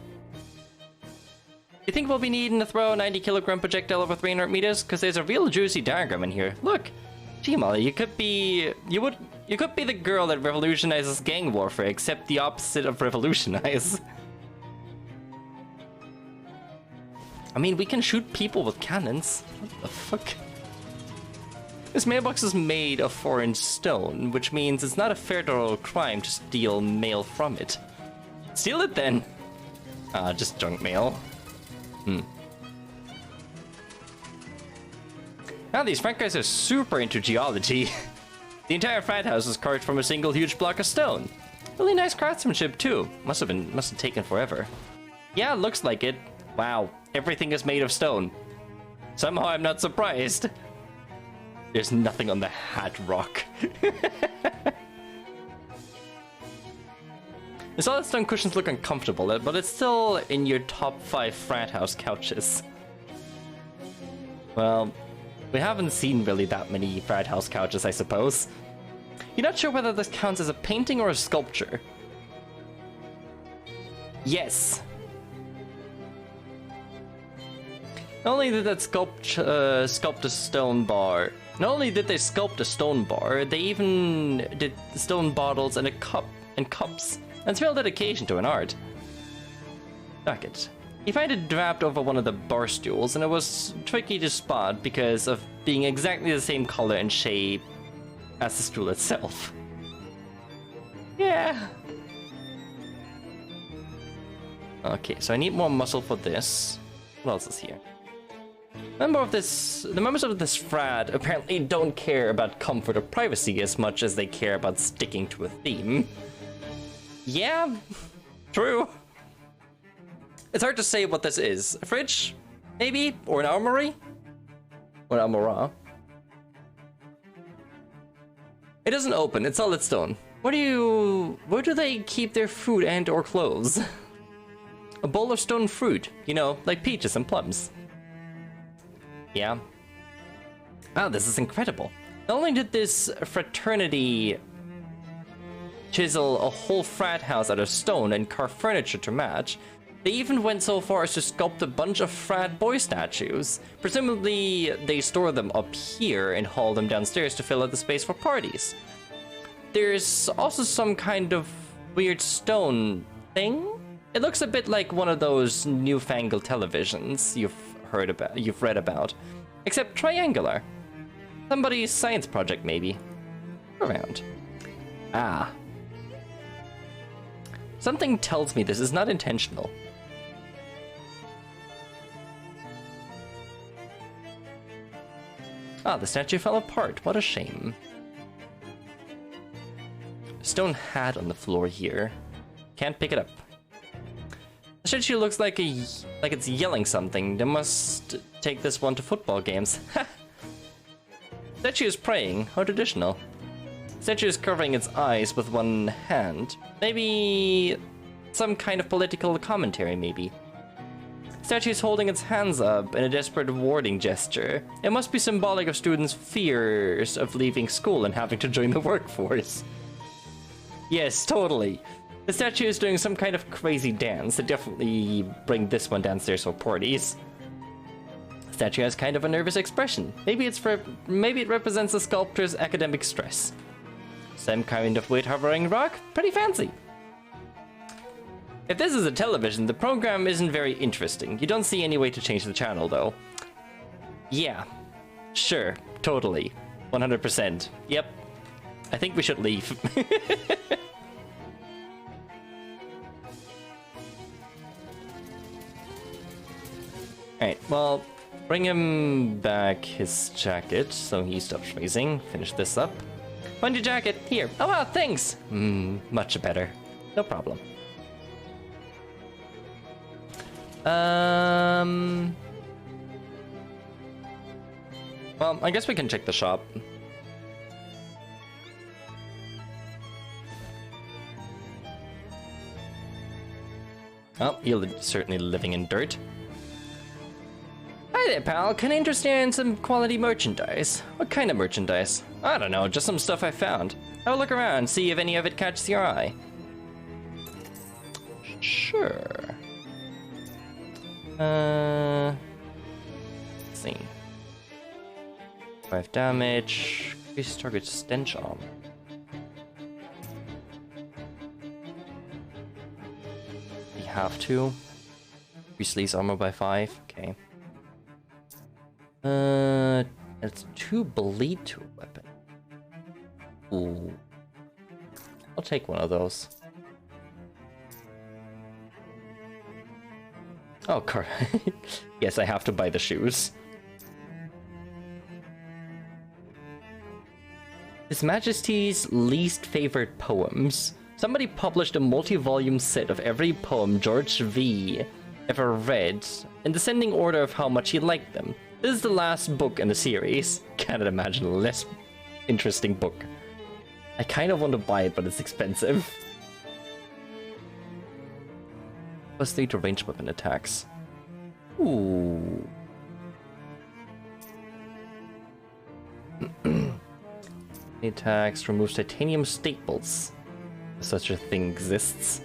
You think we'll be needing to throw a 90-kilogram projectile over 300 meters? Because there's a real juicy diagram in here. Look! Gee, Molly, you could be the girl that revolutionizes gang warfare, except the opposite of revolutionize. I mean, we can shoot people with cannons. What the fuck? This mailbox is made of foreign stone, which means it's not a federal crime to steal mail from it. Steal it then! Ah, just junk mail. Now these frat guys are super into geology. The entire frat house is carved from a single huge block of stone. Really nice craftsmanship too. Must have taken forever. Yeah, looks like it. Wow, everything is made of stone. Somehow I'm not surprised. There's nothing on the hat rock. The solid stone cushions look uncomfortable, but it's still in your top 5 frat house couches. Well, we haven't seen really that many frat house couches, I suppose. You're not sure whether this counts as a painting or a sculpture. Yes. Not only did that sculpt a stone bar. Not only did they sculpt a stone bar, they even did stone bottles and cups. That's real dedication to an art. Bucket. You find it draped over one of the bar stools, and it was tricky to spot because of being exactly the same color and shape as the stool itself. Yeah. Okay, so I need more muscle for this. What else is here? The members of this frat apparently don't care about comfort or privacy as much as they care about sticking to a theme. Yeah, true. It's hard to say what this is. A fridge? Maybe? Or an armory? Or an armora? It doesn't open, it's solid stone. Where do they keep their food and or clothes? A bowl of stone fruit, you know, like peaches and plums. Yeah. Wow, this is incredible. Not only did this fraternity chisel a whole frat house out of stone and carve furniture to match, they even went so far as to sculpt a bunch of frat boy statues. Presumably, they store them up here and haul them downstairs to fill out the space for parties. There's also some kind of weird stone thing. It looks a bit like one of those newfangled televisions you've read about, except triangular. Somebody's science project, maybe. Around. Ah. Something tells me this is not intentional. Ah, the statue fell apart. What a shame. Stone hat on the floor here. Can't pick it up. The statue looks like it's yelling something. They must take this one to football games. Statue is praying. How traditional. Statue is covering its eyes with one hand. Maybe some kind of political commentary, maybe. Statue is holding its hands up in a desperate warding gesture. It must be symbolic of students' fears of leaving school and having to join the workforce. Yes, totally. The statue is doing some kind of crazy dance. They definitely bring this one downstairs for parties. The statue has kind of a nervous expression. Maybe it represents the sculptor's academic stress. Some kind of weight hovering rock? Pretty fancy. If this is a television, the program isn't very interesting. You don't see any way to change the channel, though. Yeah. Sure. Totally. 100%. Yep. I think we should leave. Alright, well, bring him back his jacket so he stops freezing. Finish this up. Find your jacket. Here. Oh, wow, thanks. Much better. No problem. Well, I guess we can check the shop. Oh, you're certainly living in dirt. Hi there, pal. Can I interest you in some quality merchandise? What kind of merchandise? I don't know, just some stuff I found. Have a look around, see if any of it catches your eye. Sure. Let's see. 5 damage. Increase target stench armor. We have to. Increase armor by 5. Okay. It's 2 bleed to a weapon. Ooh. I'll take one of those. Oh, yes, I have to buy the shoes. His Majesty's least favorite poems. Somebody published a multi-volume set of every poem George V ever read in descending order of how much he liked them. This is the last book in the series. Can't imagine a less interesting book. I kind of want to buy it, but it's expensive. Plus 3 to ranged weapon attacks. Ooh. Attacks removes titanium staples. If such a thing exists.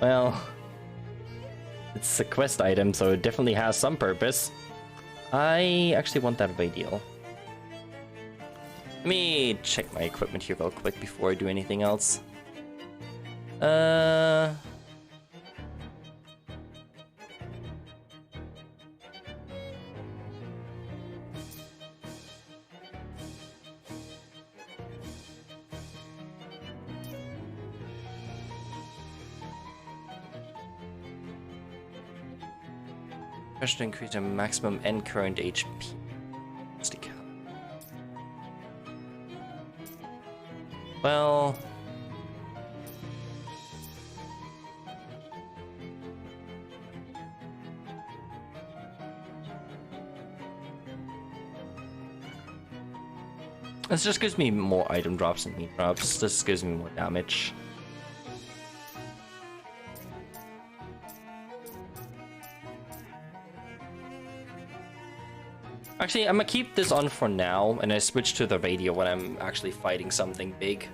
Well, it's a quest item, so it definitely has some purpose. I actually want that radial. Let me check my equipment here real quick before I do anything else. Pressure to increase your maximum and current HP. Well... This just gives me more item drops and meat drops. This gives me more damage. Actually, I'm gonna keep this on for now, and I switch to the radio when I'm actually fighting something big.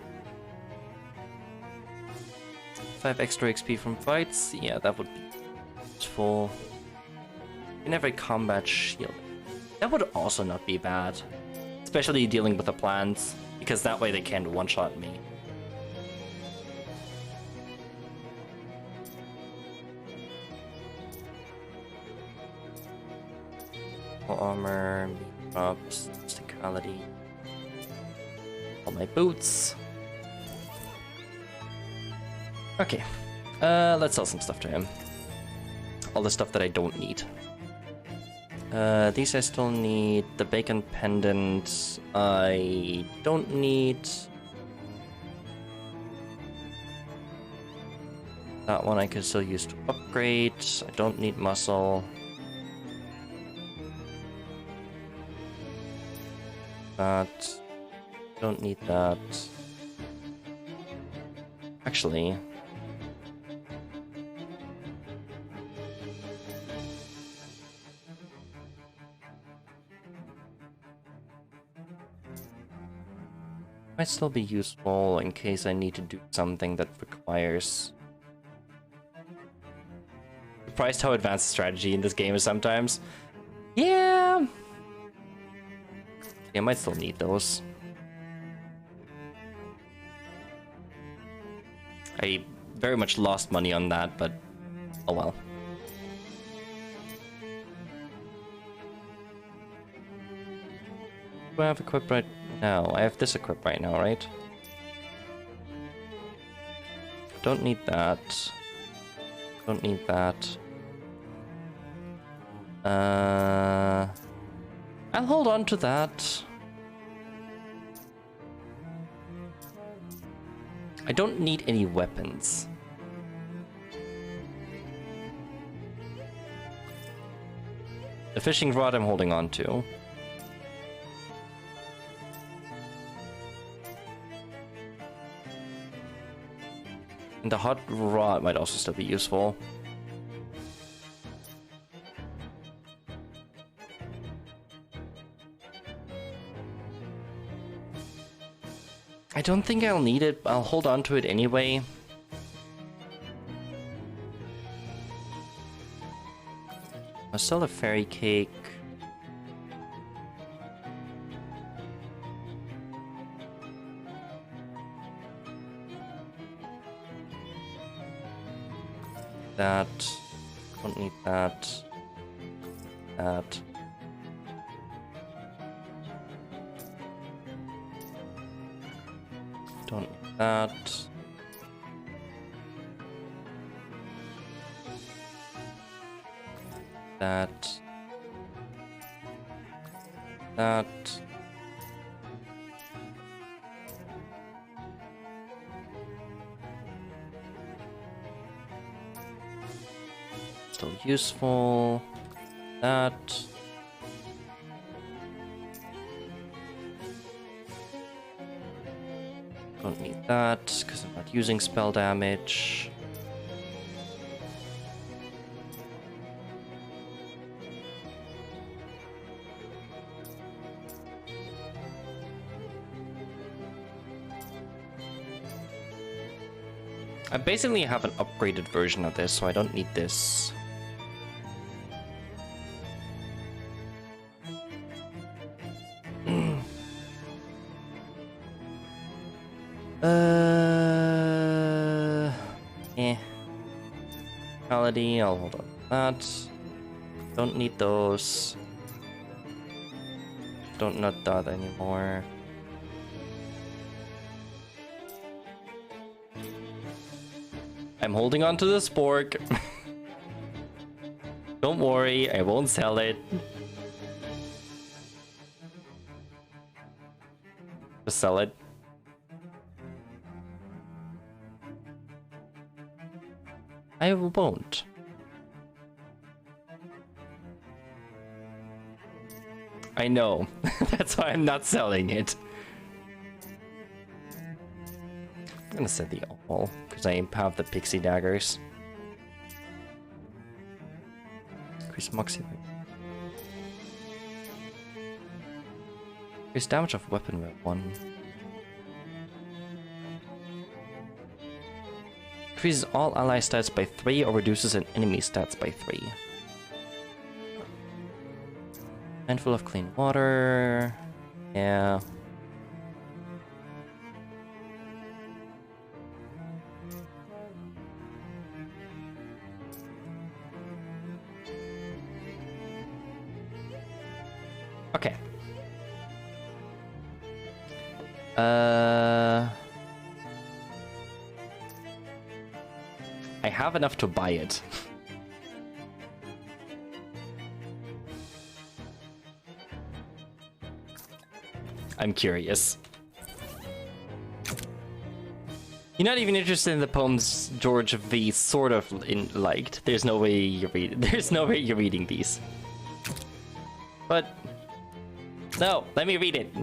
5 extra XP from fights? Yeah, that would be useful. You can have a combat shield. That would also not be bad. Especially dealing with the plants, because that way they can't one-shot me. Full armor, meat drops, sticality. All my boots. Okay, let's sell some stuff to him. All the stuff that I don't need. These I still need. The bacon pendant I don't need. That one I could still use to upgrade. I don't need muscle. That. Don't need that. Actually. Might still be useful in case I need to do something that requires... Surprised how advanced the strategy in this game is sometimes. Yeah! I might still need those. I very much lost money on that, but oh well. Do I have equipped right now? I have this equipped right now, right? Don't need that. Don't need that. I'll hold on to that. I don't need any weapons. The fishing rod I'm holding on to. And the hot rod might also still be useful. I don't think I'll need it, but I'll hold on to it anyway. I'll sell a fairy cake. That. Don't need that. That. Don't need that. That. That. Still useful. That. Don't need that, because I'm not using spell damage. I basically have an upgraded version of this, so I don't need this. Melody, I'll hold on to that. Don't need those. Don't need that anymore. I'm holding on to the spork. Don't worry, I won't sell it. Just sell it. I won't. I know. That's why I'm not selling it. I'm gonna set the all, because I have the pixie daggers. Increase moxie. Increase damage of weapon by 1. Increases all ally stats by 3 or reduces an enemy stats by 3. Handful of clean water. Yeah. Okay. I have enough to buy it. I'm curious. You're not even interested in the poems George V sort of liked. There's no way you're reading. There's no way you're reading these. But no, let me read it.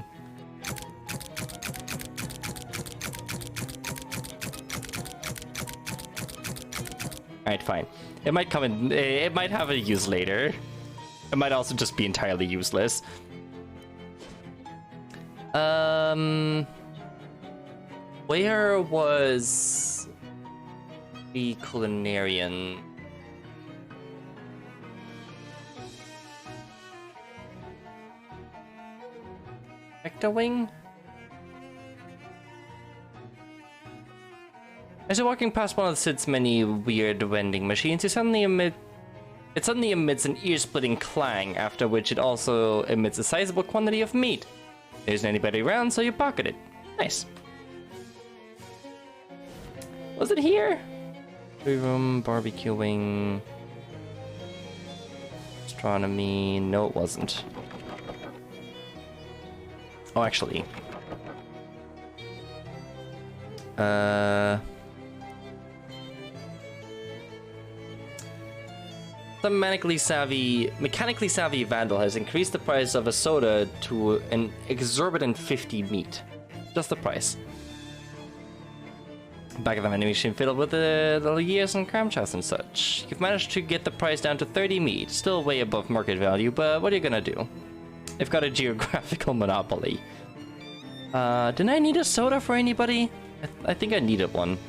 Alright, fine. It might come in. It might have a use later. It might also just be entirely useless. Where was the culinarian? Vector wing? As you're walking past one of Sid's many weird vending machines, it suddenly emits an ear-splitting clang, after which it also emits a sizable quantity of meat. There isn't anybody around, so you pocket it. Nice. Was it here? Free room, barbecuing, astronomy. No, it wasn't. Oh, actually. Some mechanically savvy vandal has increased the price of a soda to an exorbitant 50 meat. Just the price. Back of the vending machine filled with the little years and cram chests and such. You've managed to get the price down to 30 meat, still way above market value, but what are you gonna do? They've got a geographical monopoly. Didn't I need a soda for anybody? I think I needed one.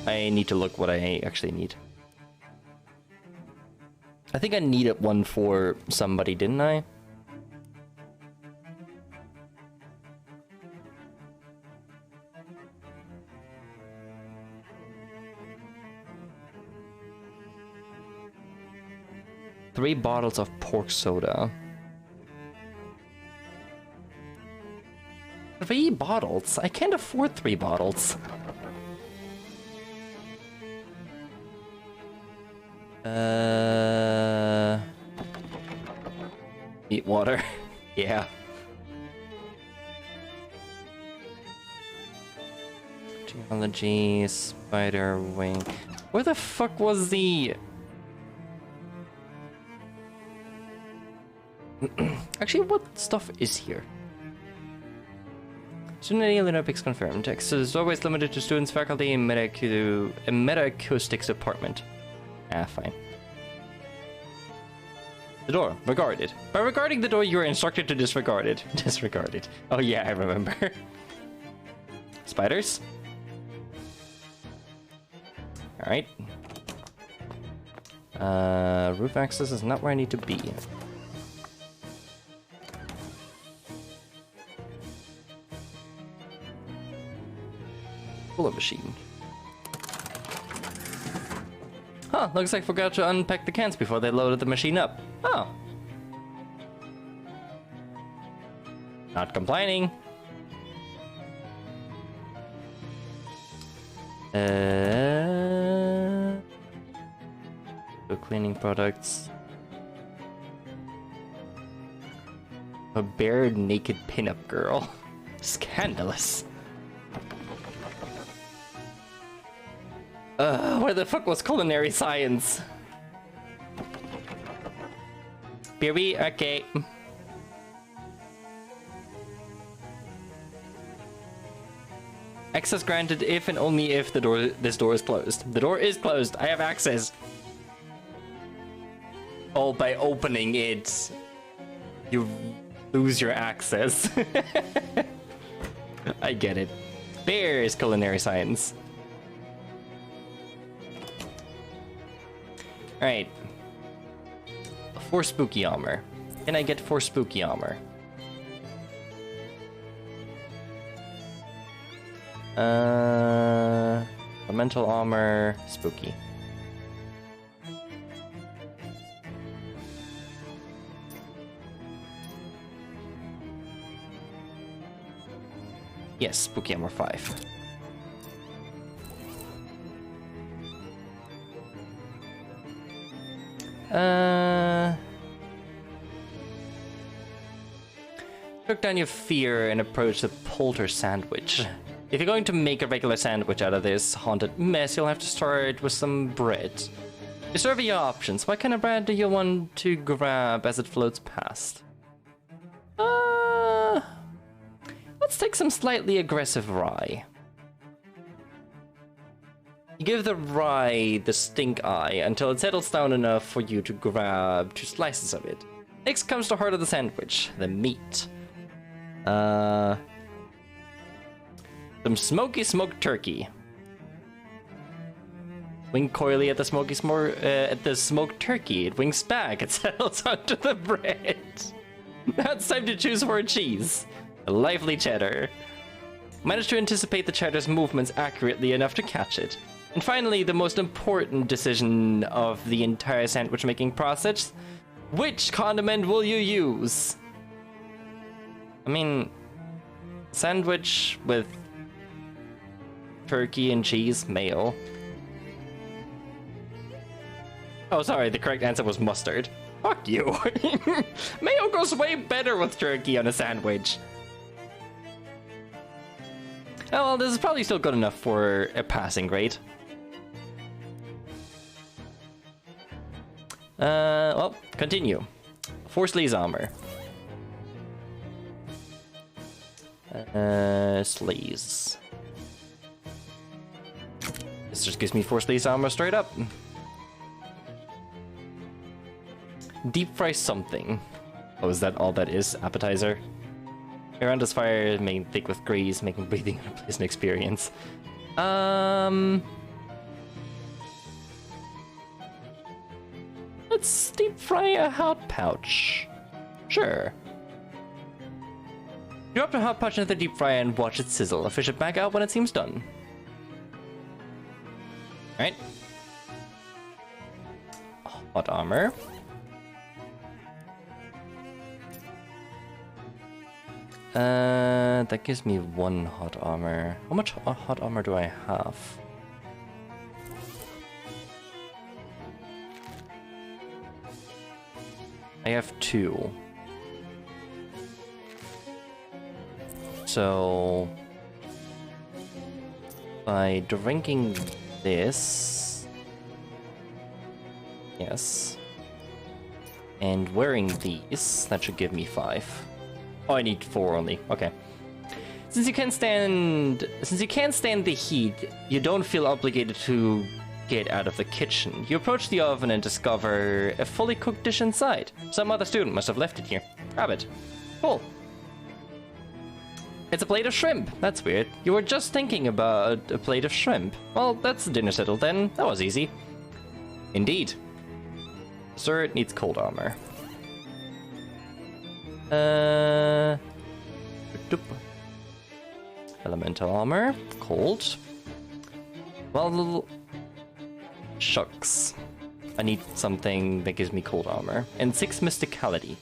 I need to look what I actually need. I think I needed one for somebody, didn't I? Three bottles of pork soda. 3 bottles? I can't afford 3 bottles. Eat water. Yeah. Geology, spider wing. Where the fuck was the... Actually, what stuff is here? Student Lunasulpix confirmed. Text is always limited to students, faculty, and meta-acoustics department. Ah, fine. The door. Regard it. By regarding the door, you are instructed to disregard it. Disregard it. Oh yeah, I remember. Spiders? Alright. Roof access is not where I need to be. Cooler machine. Huh, looks like I forgot to unpack the cans before they loaded the machine up. Oh. Not complaining. So cleaning products. A bare naked pinup girl. Scandalous. Where the fuck was culinary science? Beery, okay. Access granted if and only if this door is closed. The door is closed. I have access. Oh, by opening it, you lose your access. I get it. There's culinary science. Alright. 4 spooky armor. Can I get 4 spooky armor? Elemental armor, spooky. Yes, spooky armor 5. Took down your fear and approach the polter sandwich. If you're going to make a regular sandwich out of this haunted mess, you'll have to start with some bread. You survey your options. What kind of bread do you want to grab as it floats past? Let's take some slightly aggressive rye. You give the rye the stink eye until it settles down enough for you to grab 2 slices of it. Next comes the heart of the sandwich, the meat. Some smoky smoked turkey. Wink coyly at the smoked turkey. It winks back. It settles onto the bread. Now it's time to choose for a cheese. A lively cheddar. Manage to anticipate the cheddar's movements accurately enough to catch it. And finally, the most important decision of the entire sandwich making process. Which condiment will you use? I mean, sandwich with turkey and cheese, mayo. Oh, sorry, the correct answer was mustard. Fuck you. Mayo goes way better with turkey on a sandwich. Oh, well, this is probably still good enough for a passing grade. Well, continue. 4 sleaze armor. Sleaze. This just gives me 4 sleaze armor straight up. Deep fry something. Oh, is that all that is? Appetizer? Around this fire, making thick with grease, making breathing a pleasant experience. Let's deep fry a hot pouch. Sure. Drop the hot pouch into the deep fryer and watch it sizzle. Fish it back out when it seems done. Alright. Hot armor. That gives me 1 hot armor. How much hot armor do I have? I have 2. So by drinking this, yes, and wearing these, that should give me 5. Oh, I need 4 only. Okay. Since you can't stand the heat, you don't feel obligated to get out of the kitchen. You approach the oven and discover a fully cooked dish inside. Some other student must have left it here. Grab it. Cool. It's a plate of shrimp. That's weird. You were just thinking about a plate of shrimp. Well, that's the dinner settled then. That was easy. Indeed. Sir, it needs cold armor. Elemental armor. Cold. Well, shucks. I need something that gives me cold armor. And 6 mysticality.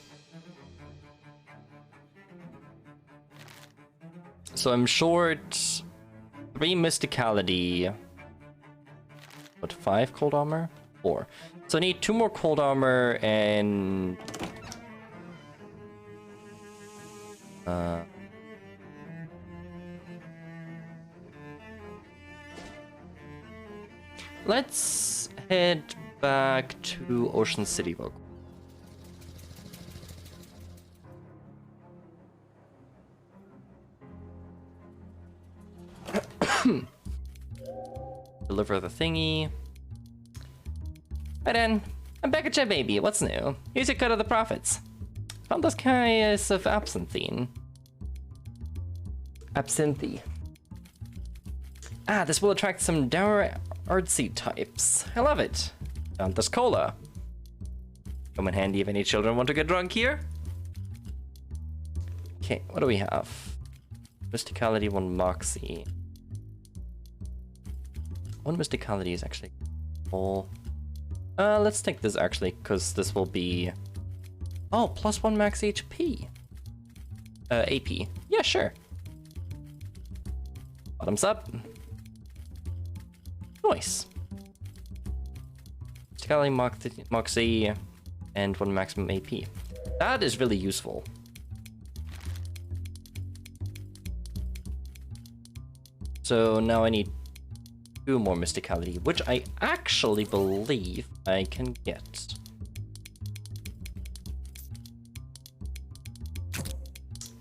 So I'm short 3 mysticality. What, 5 cold armor? 4. So I need 2 more cold armor and... Let's head back to Ocean City real quick. Deliver the thingy. Right then, I'm back at you, baby. What's new? Here's your cut of the profits. Found this case of absinthe. Ah, this will attract some dour artsy types. I love it. Found this cola. Come in handy if any children want to get drunk here. Okay, what do we have? Mysticality, 1 Moxie. 1 Mysticality is actually full. Let's take this actually, because this will be... Oh, +1 max HP. AP. Yeah, sure. Bottoms up. Nice. Mysticality, Moxie, and 1 maximum AP. That is really useful. So now I need 2 more Mysticality, which I actually believe I can get.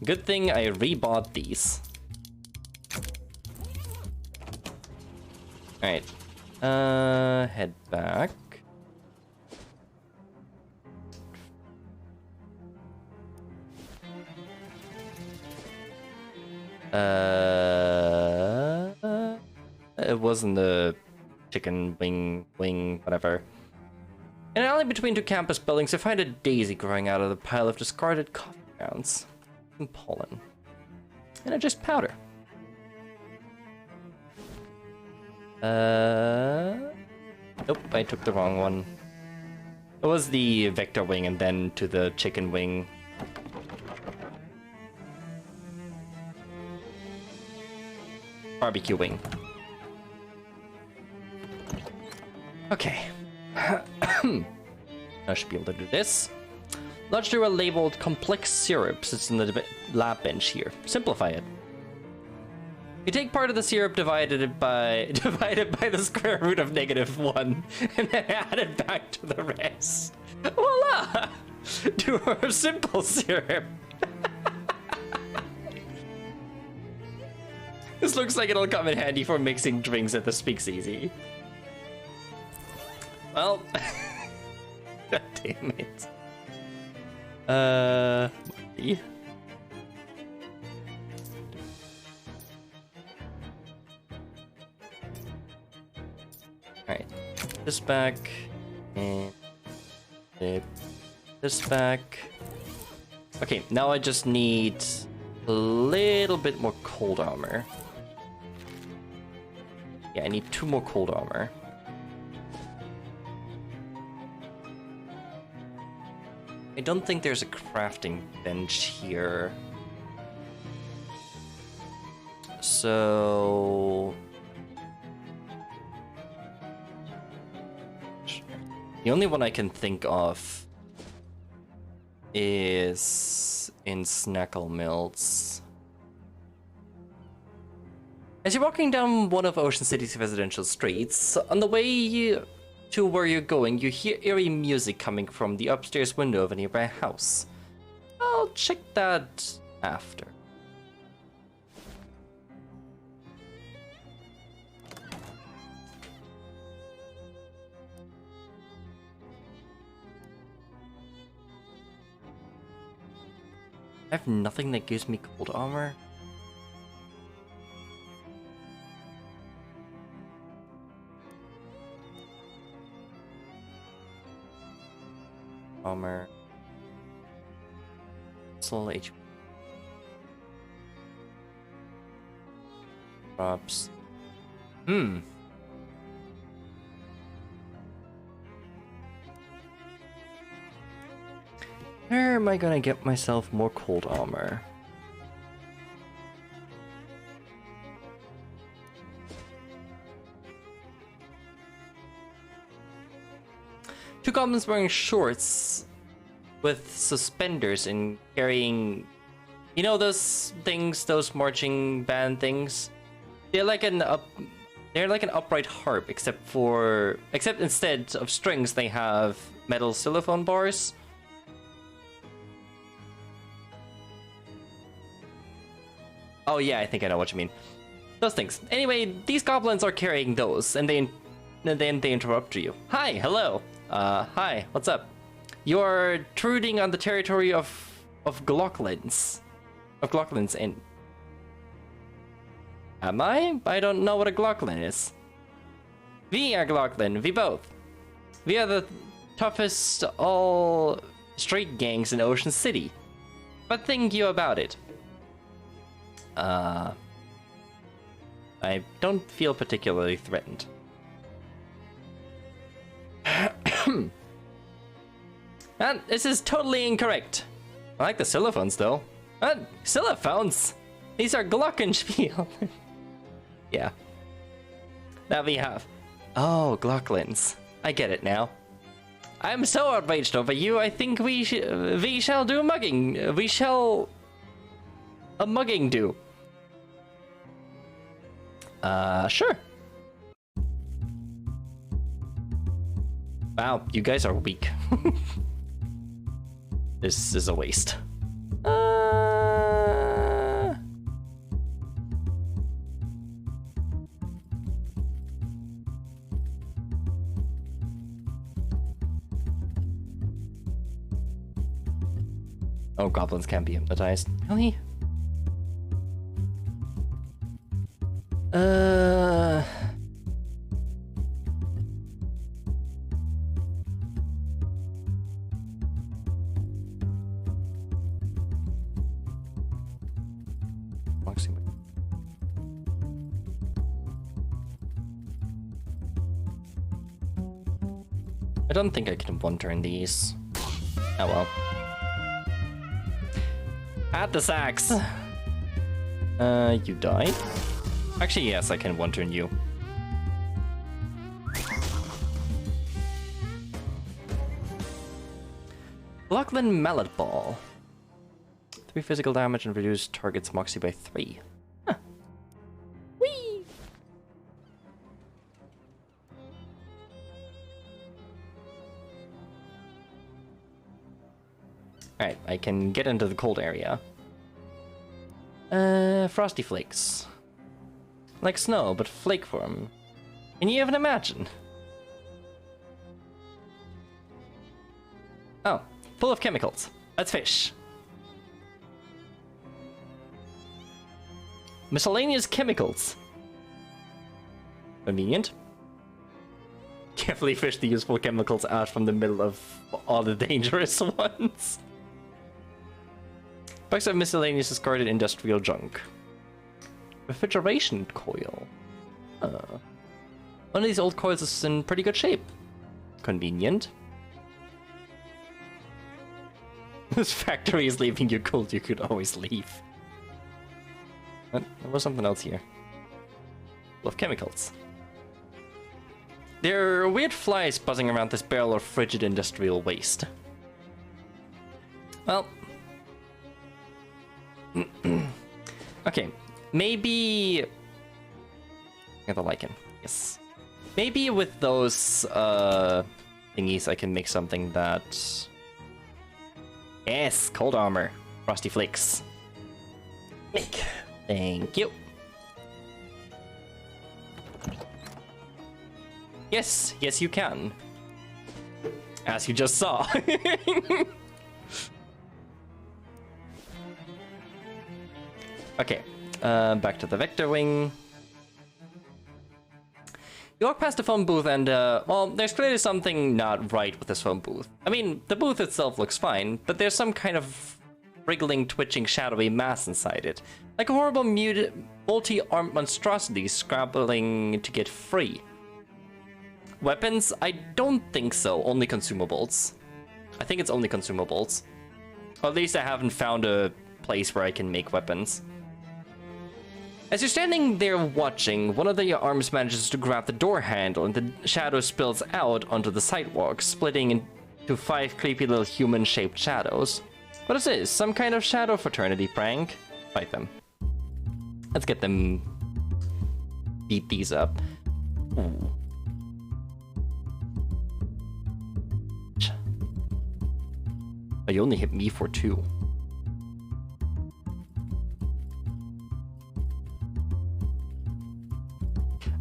Good thing I rebought these. Alright. Head back. It wasn't the chicken wing, whatever. In an alley between 2 campus buildings, I find a daisy growing out of the pile of discarded coffee grounds. Some pollen. And just powder. Nope, I took the wrong one. It was the vector wing and then to the chicken wing. Barbecue wing. Okay. I should be able to do this. Lodge through a labeled complex syrup sits in the lab bench here. Simplify it. You take part of the syrup divided by the square root of -1 and then add it back to the rest. Voila! Do a simple syrup. This looks like it'll come in handy for mixing drinks at the speakeasy. Well, god damn it. Yeah. Alright, this back, and this back. Okay, now I just need a little bit more cold armor. Yeah, I need 2 more cold armor. I don't think there's a crafting bench here. So... the only one I can think of is in Snackle Mills. As you're walking down one of Ocean City's residential streets, on the way to where you're going, you hear eerie music coming from the upstairs window of a nearby house. I'll check that after. I have nothing that gives me cold armor. Armor. Soul HP. Drops. Where am I gonna get myself more cold armor? two goblins wearing shorts with suspenders and carrying, you know, those things, those marching band things. They're like an upright harp, except instead of strings, they have metal xylophone bars. Oh yeah, I think I know what you mean. Those things. Anyway, these goblins are carrying those, and then they interrupt you. Hi, hello. Hi, what's up? You're intruding on the territory of Glocklin's Inn. Am I? I don't know what a Glocklin is. We are Glocklin, we both. We are the toughest all street gangs in Ocean City. What think you about it? I don't feel particularly threatened. And this is totally incorrect. I like the xylophones though. Xylophones? These are glockenspiel. Yeah. That we have. Oh, Glocklins. I get it now. I'm so outraged over you. I think we shall do mugging. We shall a mugging do. Sure. Wow, you guys are weak. This is a waste. Oh, goblins can't be hypnotized. Really? I don't think I can one-turn these. Oh well. At the sacks! You died? Actually, yes, I can one-turn you. Glocklin Mallet Ball. 3 physical damage and reduce target's moxie by 3. Huh. Whee! Alright, I can get into the cold area. Frosty Flakes. Like snow, but flake form. Can you even imagine? Oh, full of chemicals. Let's fish. Miscellaneous chemicals. Convenient. Carefully fish the useful chemicals out from the middle of all the dangerous ones. Box of miscellaneous discarded industrial junk. Refrigeration coil. One of these old coils is in pretty good shape. Convenient. This factory is leaving you cold, you could always leave. But there was something else here. Full of chemicals. There are weird flies buzzing around this barrel of frigid industrial waste. Well. Okay, maybe... Got the lichen, yes. Maybe with those thingies I can make something that... Yes, cold armor. Frosty Flakes. Make. Thank you. Yes, yes you can. As you just saw. Okay, back to the vector wing. You walk past the phone booth and, well, there's clearly something not right with this phone booth. I mean, the booth itself looks fine, but there's some kind of wriggling, twitching, shadowy mass inside it. Like a horrible, multi-armed monstrosity scrabbling to get free. Weapons? I don't think so, only consumables. I think it's only consumables. Or at least I haven't found a place where I can make weapons. As you're standing there watching, one of the arms manages to grab the door handle and the shadow spills out onto the sidewalk, splitting into 5 creepy little human-shaped shadows. What is this? Some kind of shadow fraternity prank? Fight them. Let's get them... beat these up. Ooh. Oh, you only hit me for 2.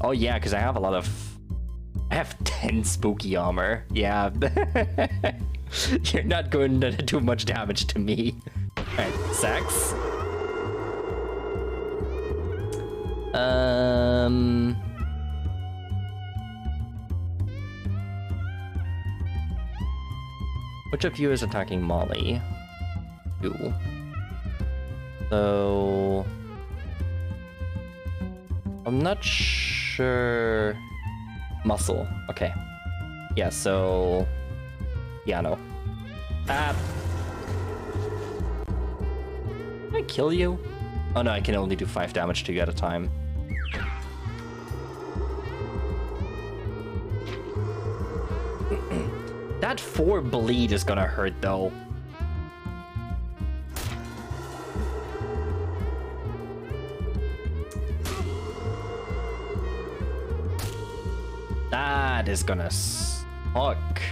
Oh yeah, because I have a lot of... I have 10 spooky armor. Yeah. You're not going to do much damage to me. Alright, sex. Which of you is attacking Molly? You. So... I'm not sure... Muscle. Okay. Yeah, so... Yeah, no. Ah! Can I kill you? Oh no, I can only do 5 damage to you at a time. That 4 bleed is gonna hurt though. That is gonna suck.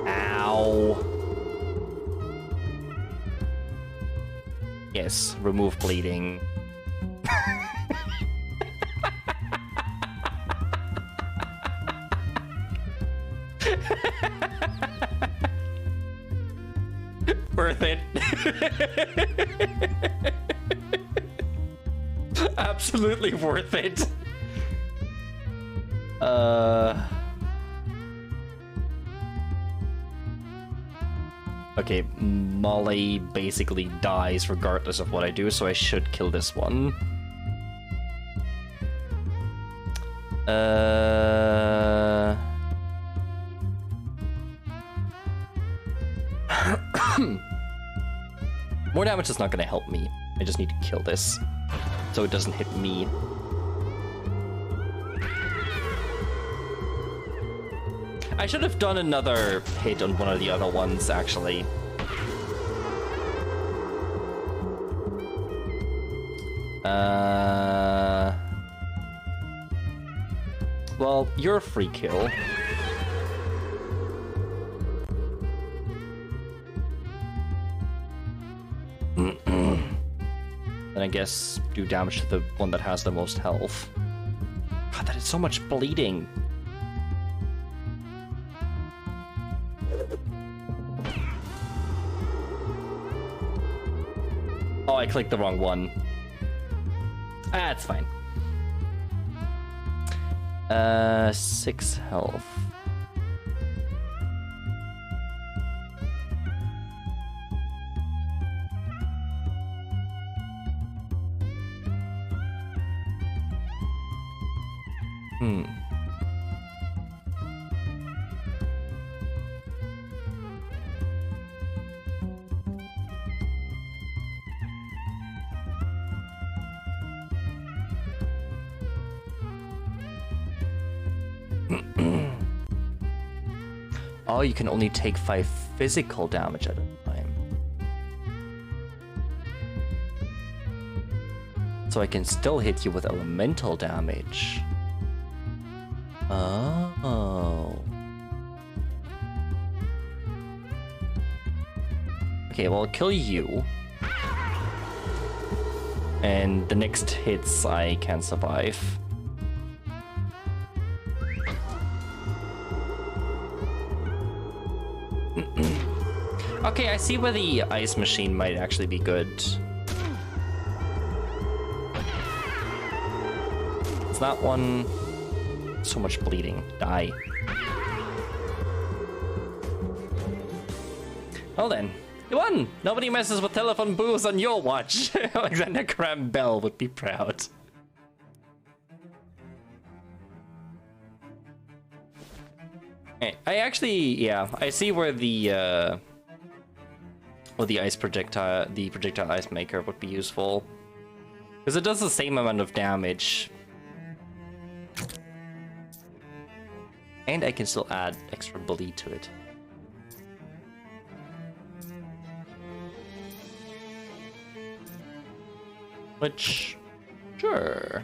Ow. Yes, remove bleeding. Worth it. Absolutely worth it. Okay, Molly basically dies regardless of what I do, so I should kill this one. More damage is not gonna help me. I just need to kill this so it doesn't hit me. I should have done another hit on one of the other ones, actually. Well, you're a free kill. Then I guess do damage to the one that has the most health. God, that is so much bleeding. Oh, I clicked the wrong one. That's fine. 6 health. Oh, you can only take 5 physical damage at a time. So I can still hit you with elemental damage. Oh. Okay, well, I'll kill you. And the next hits I can survive. Okay, I see where the ice machine might actually be good. It's not one... So much bleeding. Die. Well then, you won! Nobody messes with telephone booths on your watch. Alexander Graham Bell would be proud. I actually, yeah, I see where the ice projectile, the projectile ice maker would be useful. Because it does the same amount of damage. And I can still add extra bully to it. Which, sure.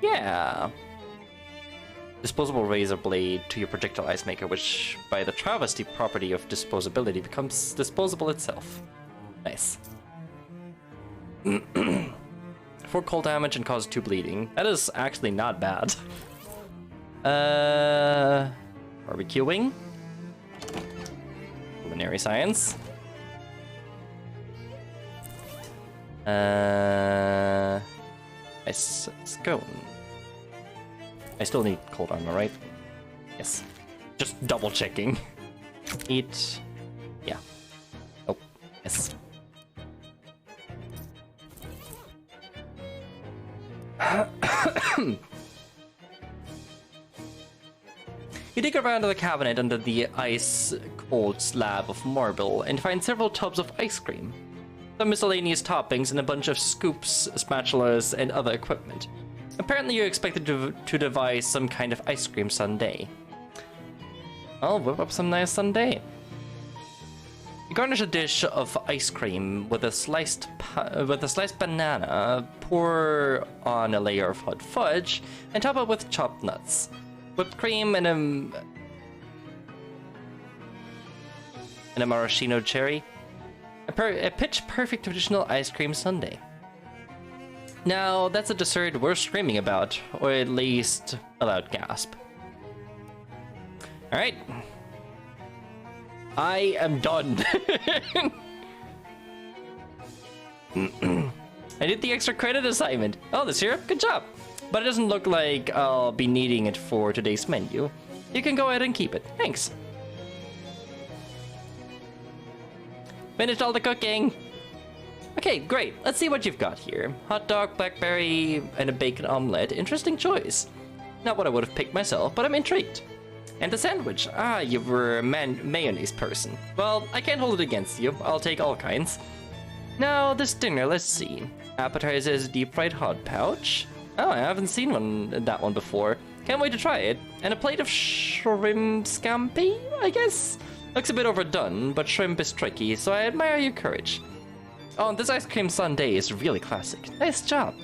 Yeah. Disposable razor blade to your projectile ice maker, which by the travesty property of disposability becomes disposable itself. Nice. 4 cold damage and cause 2 bleeding. That is actually not bad. Barbecuing. Culinary science. Nice scone. I still need cold armor, right? Yes. Just double checking. Eat. Yeah. Oh, yes. You dig around the cabinet under the ice-cold slab of marble and find several tubs of ice cream. Some miscellaneous toppings and a bunch of scoops, spatulas, and other equipment. Apparently you're expected to devise some kind of ice cream sundae. I'll whip up some nice sundae. You garnish a dish of ice cream with a sliced banana, pour on a layer of hot fudge, and top it with chopped nuts, whipped cream, and a maraschino cherry. A pitch-perfect traditional ice cream sundae. Now, that's a dessert worth screaming about, or at least a loud gasp. Alright. I am done. I did the extra credit assignment. Oh, the syrup? Good job. But it doesn't look like I'll be needing it for today's menu. You can go ahead and keep it. Thanks. Finished all the cooking. Okay, great. Let's see what you've got here. Hot dog, blackberry, and a bacon omelet. Interesting choice. Not what I would have picked myself, but I'm intrigued. And the sandwich. Ah, you were a mayonnaise person. Well, I can't hold it against you. I'll take all kinds. Now, this dinner, let's see. Appetizers, deep fried hot pouch. Oh, I haven't seen that one before. Can't wait to try it. And a plate of shrimp scampi, I guess? Looks a bit overdone, but shrimp is tricky, so I admire your courage. Oh, and this ice cream sundae is really classic. Nice job.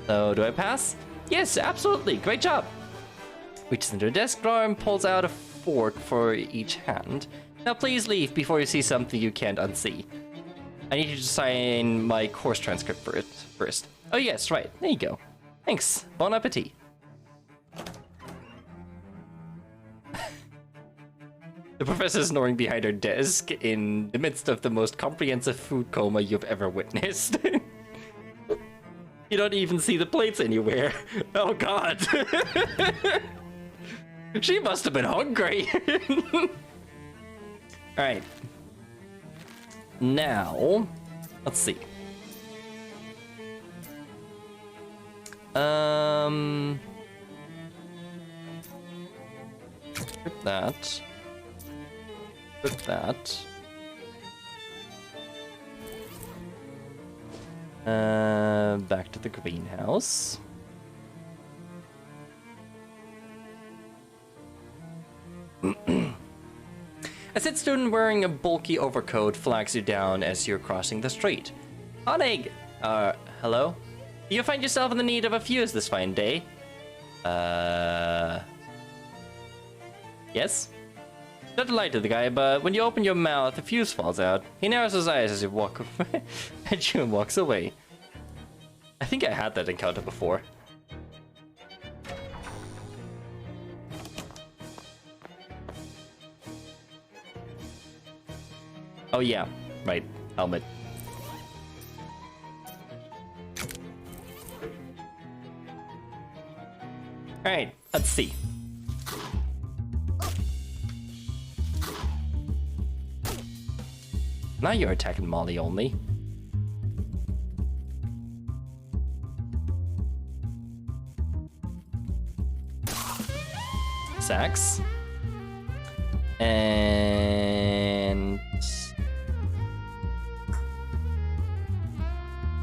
So, do I pass? Yes, absolutely. Great job. Reaches into a desk drawer and pulls out a fork for each hand. Now please leave before you see something you can't unsee. I need you to sign my course transcript first. Oh yes, right. There you go. Thanks. Bon appetit. The professor's snoring behind her desk in the midst of the most comprehensive food coma you've ever witnessed. You don't even see the plates anywhere. Oh god. She must have been hungry. Alright. Now, let's see. Strip that. Put that. Back to the greenhouse. A sit student wearing a bulky overcoat flags you down as you're crossing the street. Onig! Hello? Do you find yourself in the need of a fuse this fine day? Yes? Not to lie to the guy, but when you open your mouth, a fuse falls out. He narrows his eyes as you walk at you and walks away. I think I had that encounter before. Oh yeah, right. Helmet. Alright, let's see. Now you're attacking Molly only. sacks. And...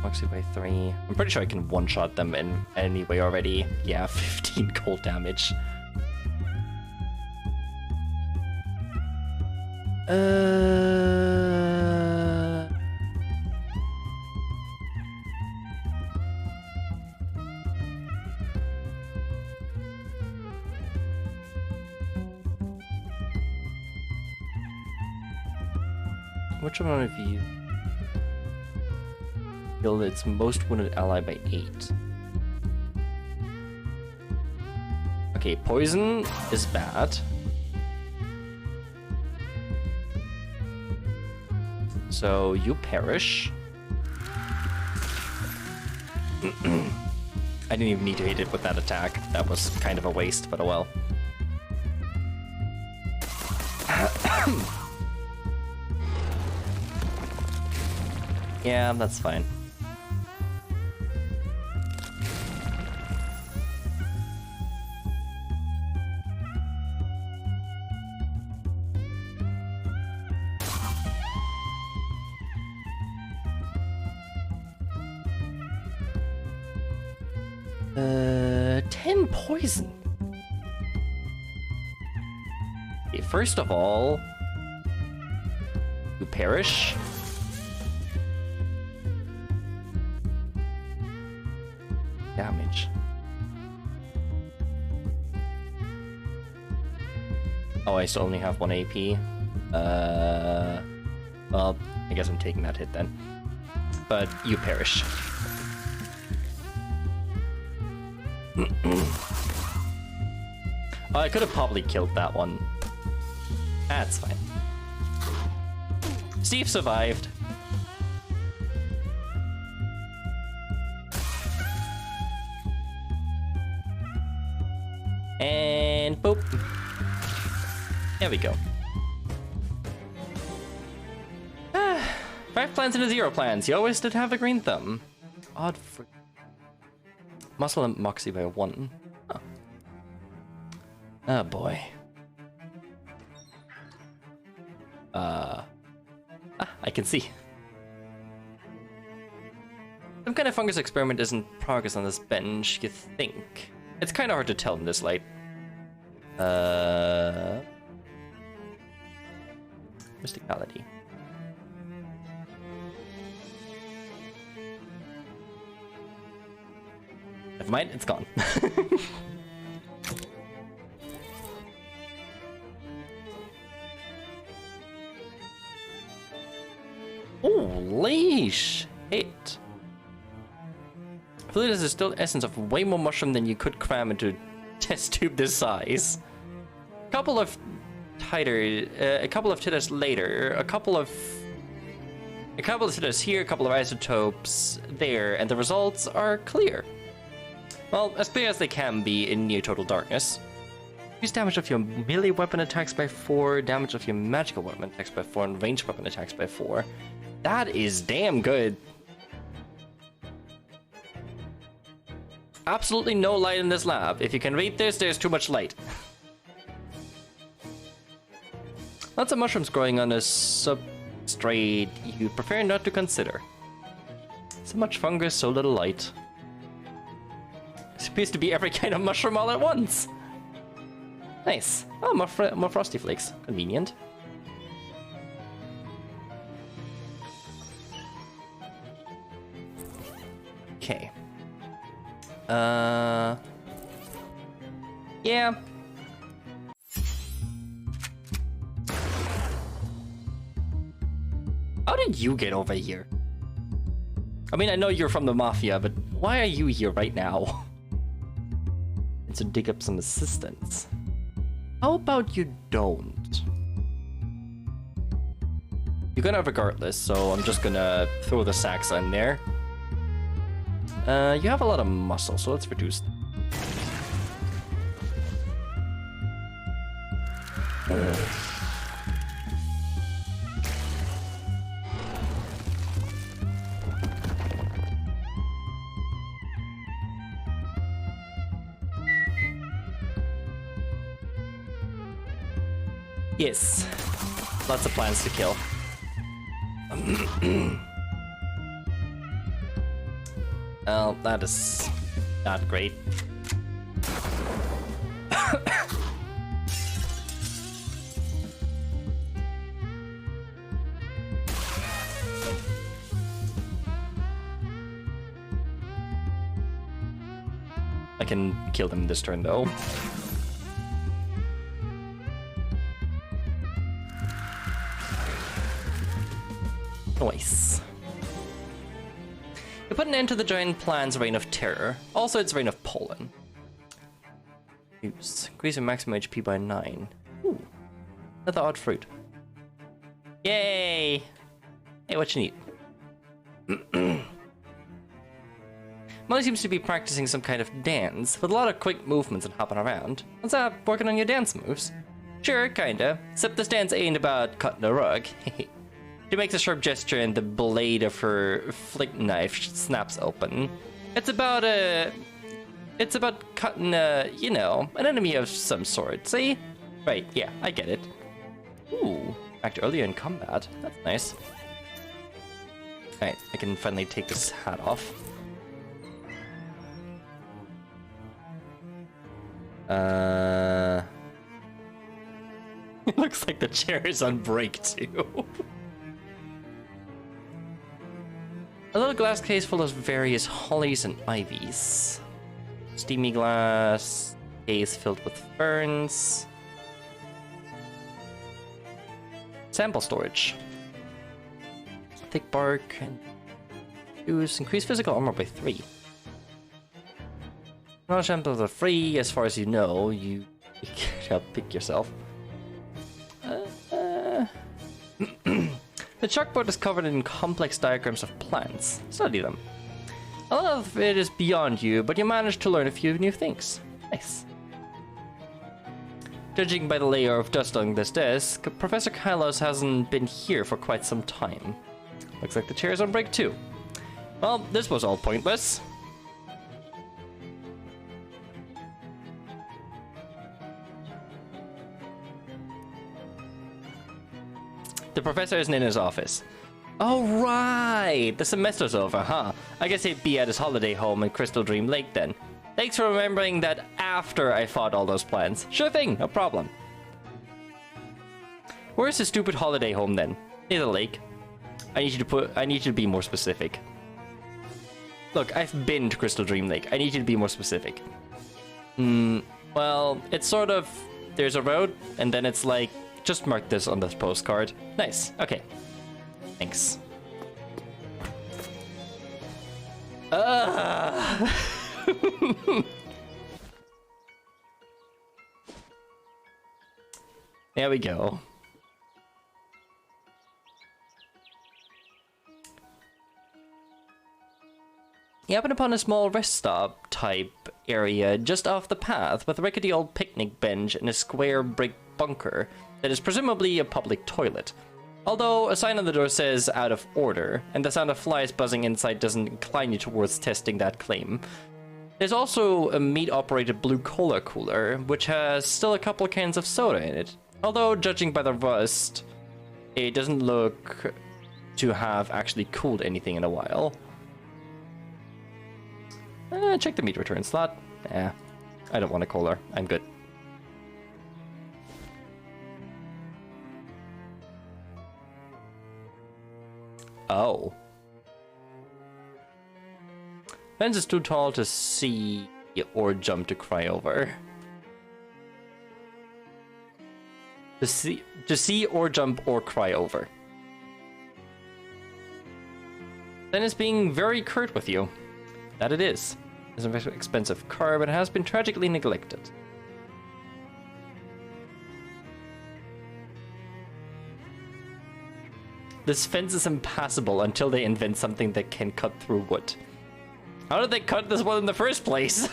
Moxie by 3. I'm pretty sure I can one-shot them in any way already. Yeah, 15 cold damage. Which one of you killed its most wounded ally by 8? Okay, poison is bad. So you perish. I didn't even need to hit it with that attack. That was kind of a waste, but oh well. Yeah, that's fine. Uh, 10 poison. Okay, first of all, you perish. Damage. Oh, I still only have 1 AP. Well, I guess I'm taking that hit then. But you perish. Oh, I could have probably killed that one. That's fine. Steve survived. And boop. There we go. 5 plans into 0 plans. You always did have a green thumb. Odd for muscle and moxie by 1. Oh. Oh boy. I can see. Some kind of fungus experiment is in progress on this bench, you think? It's kind of hard to tell in this light. Mysticality. Never mind, it's gone. Holy shit. I feel this is still the essence of way more mushroom than you could cram into a test tube this size. A couple of titters later, a couple of titters here, a couple of isotopes there, and the results are clear. Well, as clear as they can be in near total darkness. Increase damage of your melee weapon attacks by 4, damage of your magical weapon attacks by 4, and ranged weapon attacks by 4. That is damn good. Absolutely no light in this lab. If you can read this, there's too much light. Lots of mushrooms growing on a substrate you prefer not to consider. So much fungus, so little light. It appears to be every kind of mushroom all at once. Nice. Oh, more frosty flakes. Convenient. Okay. Yeah. How did you get over here? I mean, I know you're from the Mafia, but why are you here right now? And to dig up some assistance. How about you don't? You're gonna regardless, so I'm just gonna throw the sacks in there. You have a lot of muscle, so let's reduce them. Yes. Lots of plans to kill. Well, that is not great. I can kill them this turn though. Nice. You put an end to the giant plan's reign of terror. Also its reign of pollen. Use. Increase your maximum HP by 9. Ooh. Another odd fruit. Yay! Hey, what you need? Molly seems to be practicing some kind of dance, with a lot of quick movements and hopping around. What's that, working on your dance moves? Sure, kinda. Except this dance ain't about cutting a rug. She makes a sharp gesture and the blade of her flick knife snaps open. It's about cutting you know, an enemy of some sort, see? Right, yeah, I get it. Ooh, act earlier in combat. That's nice. Alright, I can finally take this hat off. It looks like the chair is on break too. A little glass case full of various hollies and ivies. Steamy glass case filled with ferns. Sample storage. Thick bark and juice. Increase physical armor by 3. All samples are free, as far as you know. You shall pick yourself. The chalkboard is covered in complex diagrams of plants. Study them. A lot of it is beyond you, but you managed to learn a few new things. Nice. Judging by the layer of dust on this desk, Professor Kylos hasn't been here for quite some time. Looks like the chair is on break too. Well, this was all pointless. The professor isn't in his office. Oh, right! The semester's over, huh? I guess he'd be at his holiday home in Crystal Dream Lake then. Thanks for remembering that after I fought all those plans. Sure thing, no problem. Where's his stupid holiday home then? Near the lake. I need you to be more specific. Look, I've been to Crystal Dream Lake. I need you to be more specific. Well, it's sort of... There's a road, and then it's like... Just mark this on this postcard. Nice. Okay. Thanks. There we go. You happen upon a small rest stop type area just off the path with a rickety old picnic bench and a square brick bunker that is presumably a public toilet. Although a sign on the door says out of order, and the sound of flies buzzing inside doesn't incline you towards testing that claim. There's also a meat-operated blue cola cooler, which has still a couple cans of soda in it. Although, judging by the rust, it doesn't look to have actually cooled anything in a while. Check the meat return slot. I don't want a cooler. I'm good. Oh. Fence is too tall to see or jump to cry over. To see or jump or cry over. Then it's being very curt with you. That it is. It's a very expensive car, but it has been tragically neglected. This fence is impassable until they invent something that can cut through wood. How did they cut this one in the first place?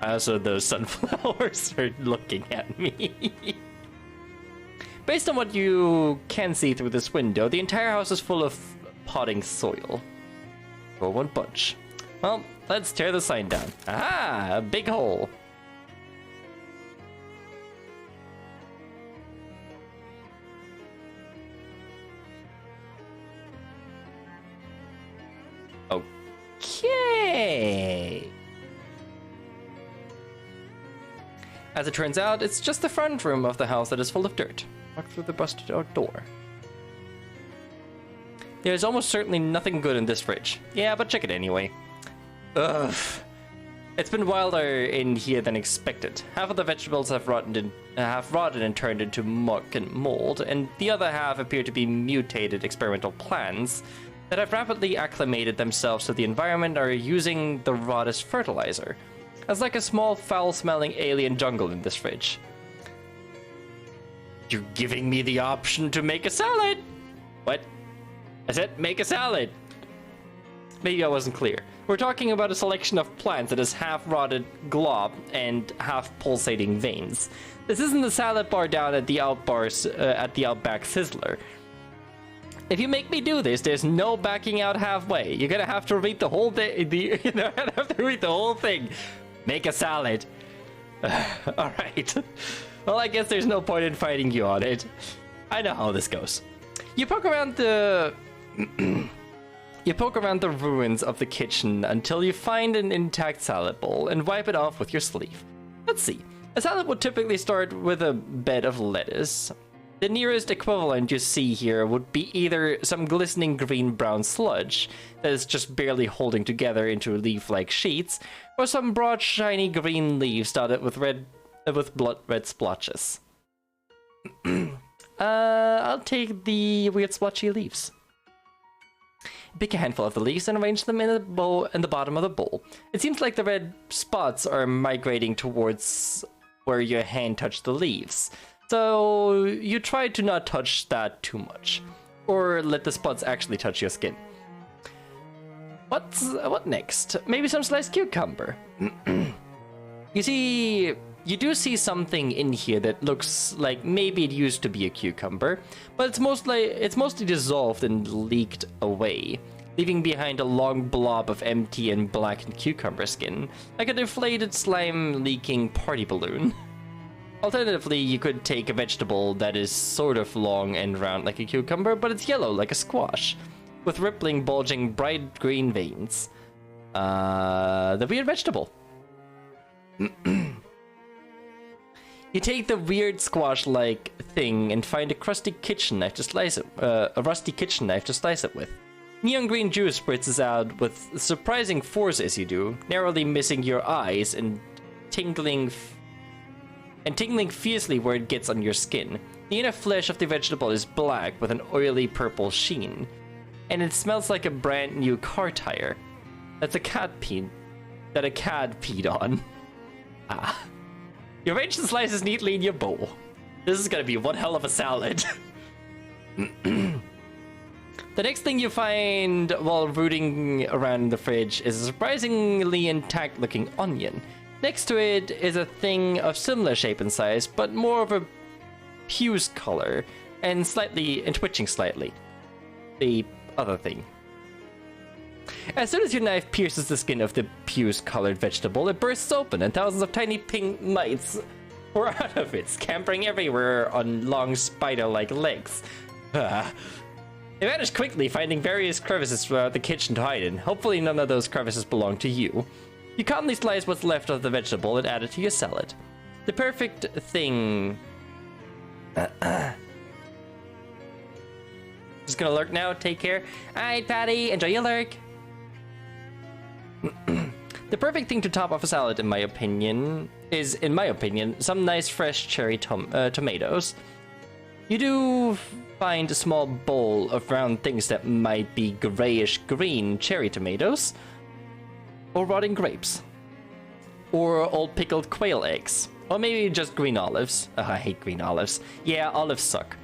Also, those sunflowers are looking at me. Based on what you can see through this window, the entire house is full of potting soil. For one bunch. Well, let's tear the sign down. Aha! A big hole. Okay. As it turns out, it's just the front room of the house that is full of dirt. Walk through the busted out door. There's almost certainly nothing good in this fridge. Yeah, but check it anyway. Ugh. It's been wilder in here than expected. Half of the vegetables have rotted and turned into muck and mold, and the other half appear to be mutated experimental plants that have rapidly acclimated themselves to the environment and are using the rot as fertilizer. It's like a small, foul-smelling alien jungle in this fridge. You're giving me the option to make a salad! What? I said make a salad! Maybe I wasn't clear. We're talking about a selection of plants that is half-rotted glob and half-pulsating veins. This isn't the salad bar down at the Outback Sizzler. If you make me do this, there's no backing out halfway. You're gonna have to read the whole thing. Read the whole thing. Make a salad. All right. Well, I guess there's no point in fighting you on it. I know how this goes. You poke around the ruins of the kitchen until you find an intact salad bowl and wipe it off with your sleeve. Let's see. A salad would typically start with a bed of lettuce. The nearest equivalent you see here would be either some glistening green-brown sludge that is just barely holding together into leaf-like sheets, or some broad, shiny green leaves dotted with blood red splotches. I'll take the weird splotchy leaves. Pick a handful of the leaves and arrange them in the bottom of the bowl. It seems like the red spots are migrating towards where your hand touched the leaves. So you try to not touch that too much, or let the spots actually touch your skin. What next? Maybe some sliced cucumber. You do see something in here that looks like maybe it used to be a cucumber, but it's mostly dissolved and leaked away, leaving behind a long blob of empty and blackened cucumber skin, like a deflated slime-leaking party balloon. Alternatively, you could take a vegetable that is sort of long and round like a cucumber, but it's yellow like a squash, with rippling, bulging, bright green veins. The weird vegetable. You take the weird squash-like thing and find a rusty kitchen knife to slice it with. Neon green juice spritzes out with surprising force as you do, narrowly missing your eyes and tingling fiercely where it gets on your skin. The inner flesh of the vegetable is black with an oily purple sheen, and it smells like a brand new car tire that a cat peed on. You arrange the slices neatly in your bowl. This is gonna be one hell of a salad. The next thing you find while rooting around the fridge is a surprisingly intact looking onion. Next to it is a thing of similar shape and size, but more of a puce color and twitching slightly. The other thing. As soon as your knife pierces the skin of the puce-colored vegetable, it bursts open and thousands of tiny pink mites pour out of it, scampering everywhere on long spider-like legs. They vanish quickly, finding various crevices throughout the kitchen to hide in. Hopefully none of those crevices belong to you. You calmly slice what's left of the vegetable and add it to your salad. The perfect thing... Just gonna lurk now, take care. Alright, Patty, enjoy your lurk. The perfect thing to top off a salad, in my opinion, some nice fresh cherry tomatoes. You do find a small bowl of round things that might be grayish-green cherry tomatoes, or rotting grapes, or old pickled quail eggs, or maybe just green olives. I hate green olives. Yeah, olives suck.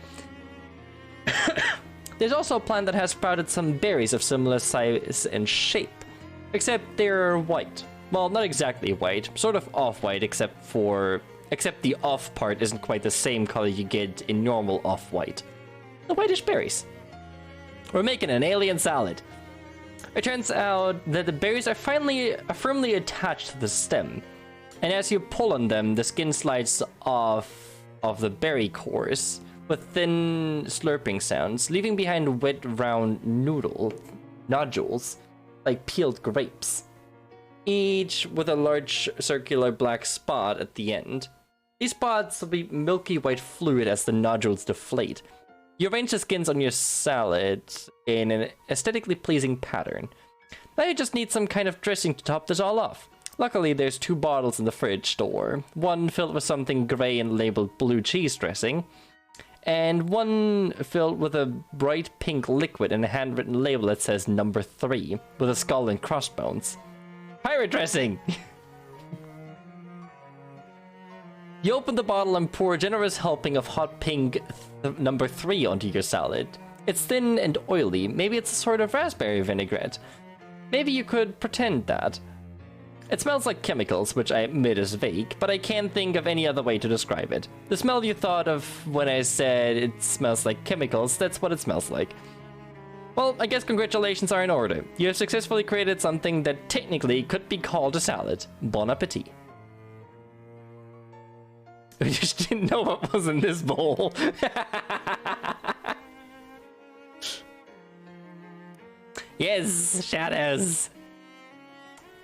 There's also a plant that has sprouted some berries of similar size and shape, except they're white. Well, not exactly white, sort of off-white, except the off part isn't quite the same color you get in normal off-white. The whitish berries. We're making an alien salad. It turns out that the berries are firmly attached to the stem, and as you pull on them, the skin slides off of the berry cores with thin slurping sounds, leaving behind wet round nodules. like peeled grapes, each with a large circular black spot at the end. These spots will be milky white fluid as the nodules deflate. You arrange the skins on your salad in an aesthetically pleasing pattern. Now you just need some kind of dressing to top this all off. Luckily, there's 2 bottles in the fridge door. One filled with something grey and labeled blue cheese dressing, and one filled with a bright pink liquid and a handwritten label that says number 3, with a skull and crossbones. Pirate dressing! You open the bottle and pour a generous helping of hot pink number 3 onto your salad. It's thin and oily. Maybe it's a sort of raspberry vinaigrette. Maybe you could pretend that. It smells like chemicals, which I admit is vague, but I can't think of any other way to describe it. The smell you thought of when I said it smells like chemicals, that's what it smells like. Well, I guess congratulations are in order. You have successfully created something that technically could be called a salad. Bon appetit. I just didn't know what was in this bowl. Yes, shadows.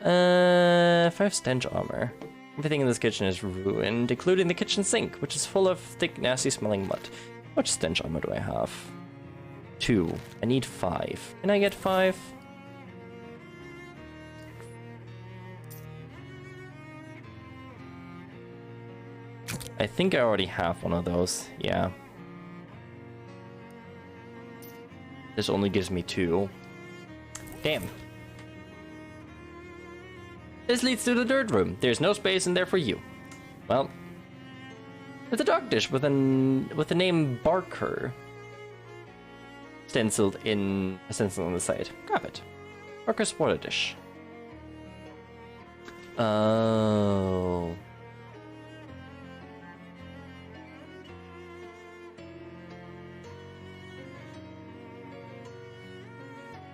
5 stench armor. Everything in this kitchen is ruined, including the kitchen sink, which is full of thick, nasty smelling mud. How much stench armor do I have? 2. I need 5. Can I get 5? I think I already have one of those. Yeah. This only gives me 2. Damn. This leads to the dirt room. There's no space in there for you. Well, there's a dog dish with the name Barker stenciled on the side. Grab it. Barker's water dish. Oh.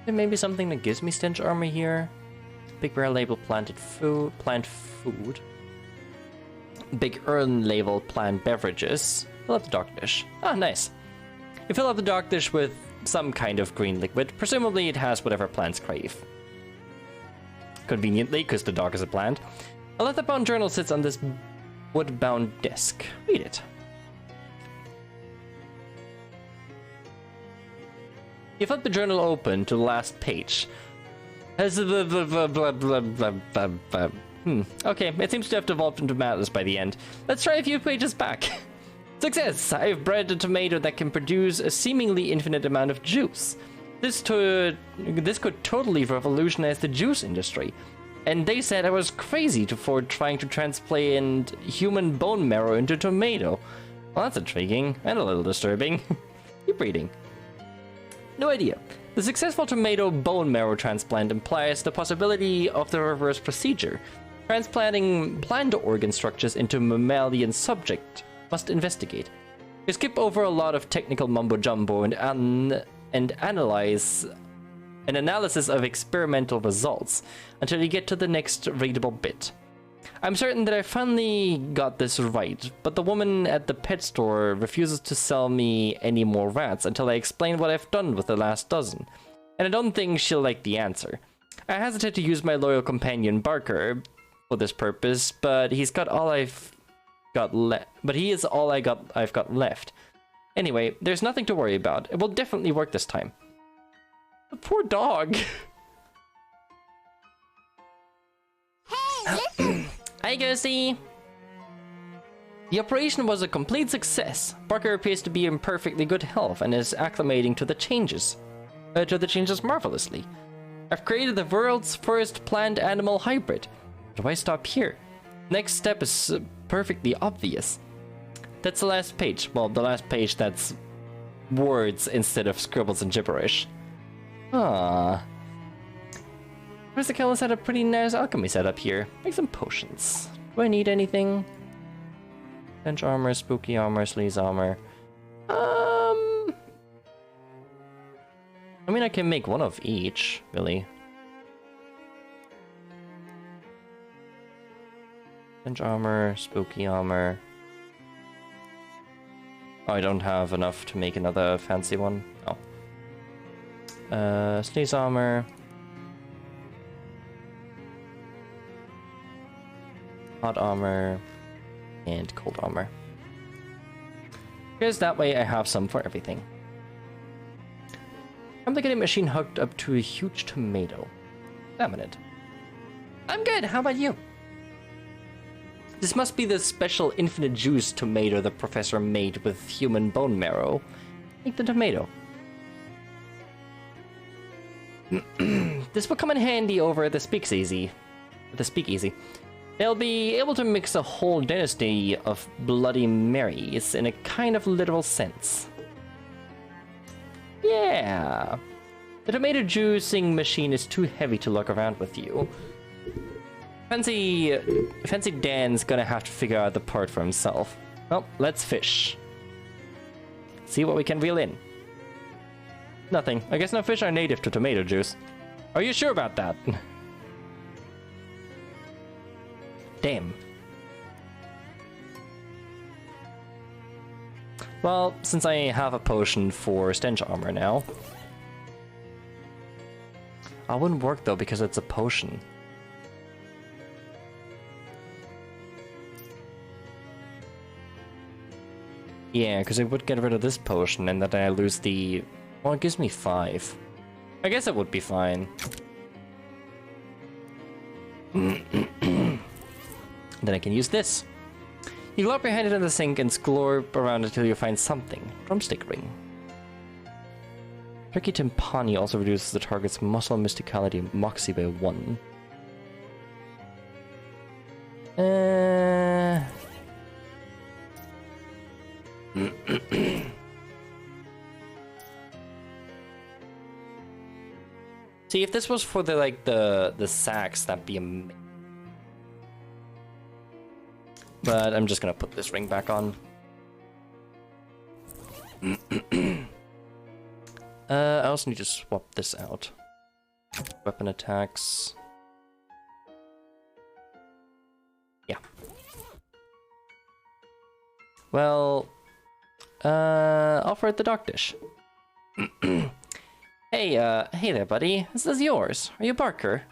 There may be something that gives me stench armor here. Big bear label plant food. Big urn label plant beverages. Fill up the dog dish. Ah, nice. You fill up the dog dish with some kind of green liquid. Presumably it has whatever plants crave. Conveniently, because the dog is a plant. A leather-bound journal sits on this wood-bound desk. Read it. You flip the journal open to the last page. Okay, it seems to have devolved into madness by the end. Let's try a few pages back. Success! I've bred a tomato that can produce a seemingly infinite amount of juice. This could totally revolutionize the juice industry. And they said I was crazy for trying to transplant human bone marrow into tomato. Well, that's intriguing and a little disturbing. Keep reading. No idea. The successful tomato bone marrow transplant implies the possibility of the reverse procedure. Transplanting plant organ structures into mammalian subject must investigate. You skip over a lot of technical mumbo-jumbo and analysis of experimental results until you get to the next readable bit. I'm certain that I finally got this right, but the woman at the pet store refuses to sell me any more rats until I explain what I've done with the last dozen. And I don't think she'll like the answer. I hesitate to use my loyal companion Barker for this purpose, but he is all I've got left. Anyway, there's nothing to worry about. It will definitely work this time. The poor dog. Hey, Hi, Gussie. The operation was a complete success. Barker appears to be in perfectly good health and is acclimating to the changes. Marvelously. I've created the world's first plant-animal hybrid. Do I stop here? Next step is perfectly obvious. That's the last page. Well, the last page that's words instead of scribbles and gibberish. Ah. Mr. Kellis had a pretty nice alchemy setup here. Make some potions. Do I need anything? Bench armor, spooky armor, sleaze armor. I mean, I can make one of each, really. Bench armor, spooky armor. Oh, I don't have enough to make another fancy one. Oh. Sleaze armor. hot armor, and cold armor. Because that way I have some for everything. I'm getting a machine hooked up to a huge tomato. Examine it. I'm good, how about you? This must be the special infinite juice tomato the professor made with human bone marrow. Eat the tomato. This will come in handy over at the speakeasy. They'll be able to mix a whole dynasty of Bloody Marys in a kind of literal sense. Yeah. The tomato juicing machine is too heavy to lug around with you. Fancy Dan's gonna have to figure out the part for himself. Well, let's fish. See what we can reel in. Nothing. I guess no fish are native to tomato juice. Are you sure about that? Damn. Well, since I have a potion for stench armor now. I wouldn't work though because it's a potion. Yeah, because it would get rid of this potion and then I lose the... Well, it gives me 5. I guess it would be fine. Then I can use this. You glop your hand into the sink and splorp around until you find something. Drumstick ring. Turkey Timpani also reduces the target's muscle, mysticality, and moxie by 1. See, if this was for the sacks, that'd be amazing. But I'm just gonna put this ring back on. I also need to swap this out. Weapon attacks. Yeah. Well, offer it the dog dish. Hey there, buddy. This is yours. Are you a Barker?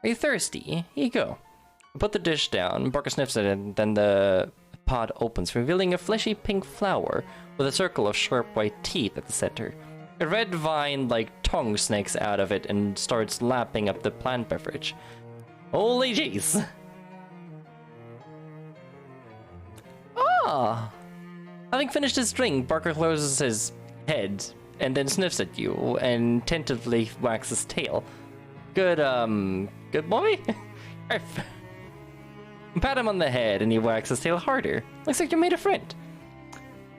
Are you thirsty? Here you go. Put the dish down. Barker sniffs at it, and then the pod opens, revealing a fleshy pink flower with a circle of sharp white teeth at the center. A red vine-like tongue snakes out of it and starts lapping up the plant beverage. Holy jeez! Ah! Having finished his drink, Barker closes his head and then sniffs at you and tentatively wags his tail. Good boy? Pat him on the head and he wags his tail harder. Looks like you made a friend.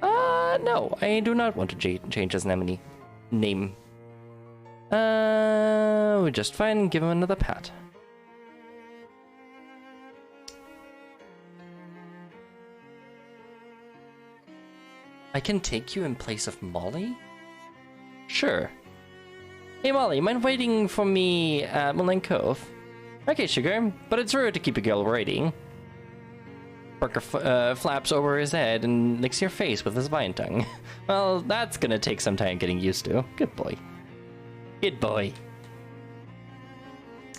No, I do not want to change his name. We just fine, give him another pat. I can take you in place of Molly? Sure. Hey Molly, mind waiting for me at Moonlight Cove? Okay, sugar, but it's rude to keep a girl waiting. Barker flaps over his head and licks your face with his vine tongue. Well, that's gonna take some time getting used to. Good boy. Good boy.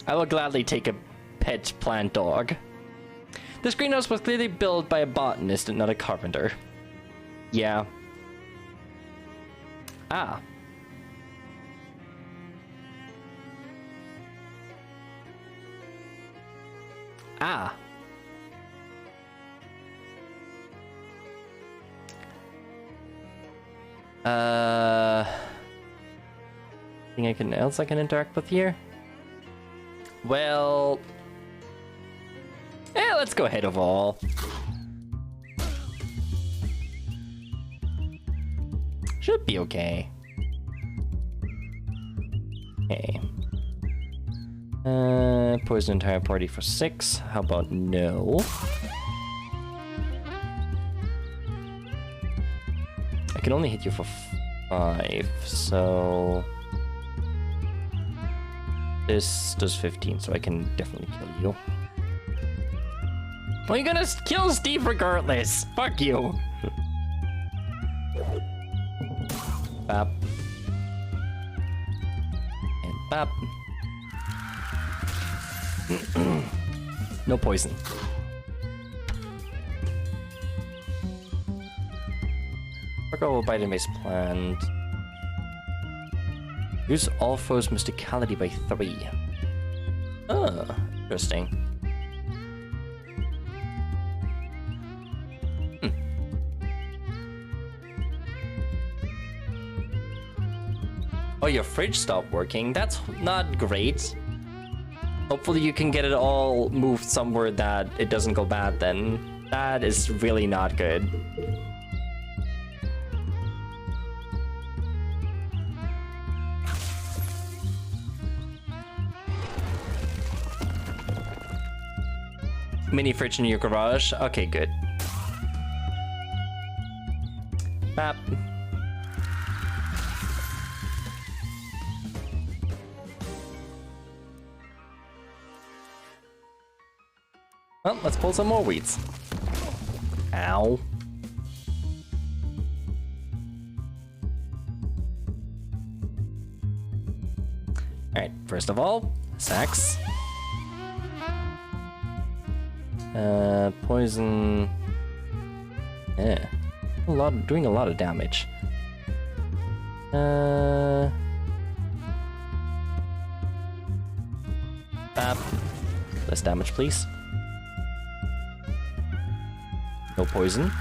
I will gladly take a pet plant dog. This greenhouse was clearly built by a botanist and not a carpenter. Yeah. Ah. Ah. Anything else I can interact with here? Well, let's go ahead of all. Should be okay. Okay. Poison entire party for 6. How about no? I can only hit you for 5, so... This does 15, so I can definitely kill you. Well, you're gonna kill Steve regardless! Fuck you! Bap. And bap. No poison. Cargo by the mace plant. Use all foes' mysticality by 3. Oh, interesting. Oh, your fridge stopped working. That's not great. Hopefully you can get it all moved somewhere that it doesn't go bad then. That is really not good. Mini fridge in your garage? Okay, good. Map. Well, let's pull some more weeds. Ow. Alright, first of all, sacks. Poison. Yeah. Doing a lot of damage. Less damage, please. No poison.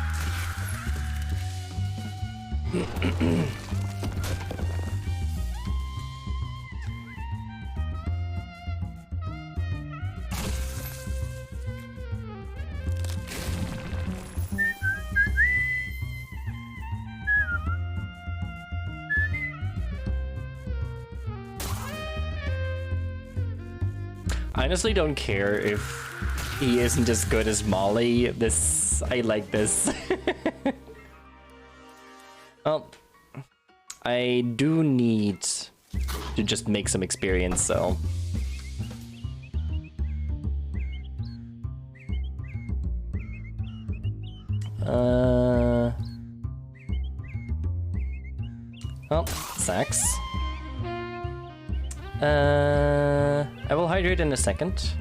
I honestly don't care if he isn't as good as Molly. I like this. Well, I do need to just make some experience, so. Well, sacks. I will hydrate in a second.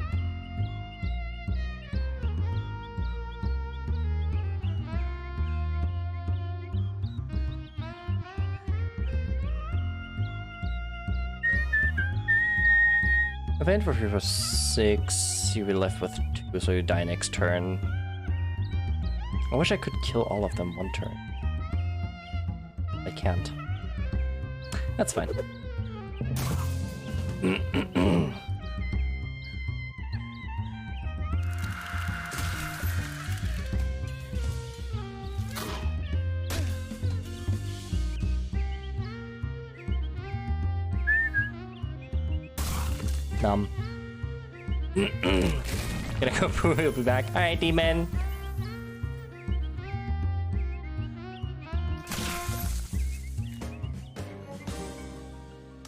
Event for 3 for 6. You'll be left with 2, so you die next turn. I wish I could kill all of them one turn. I can't. That's fine. Gonna go poo, he'll be back. Alright, demon.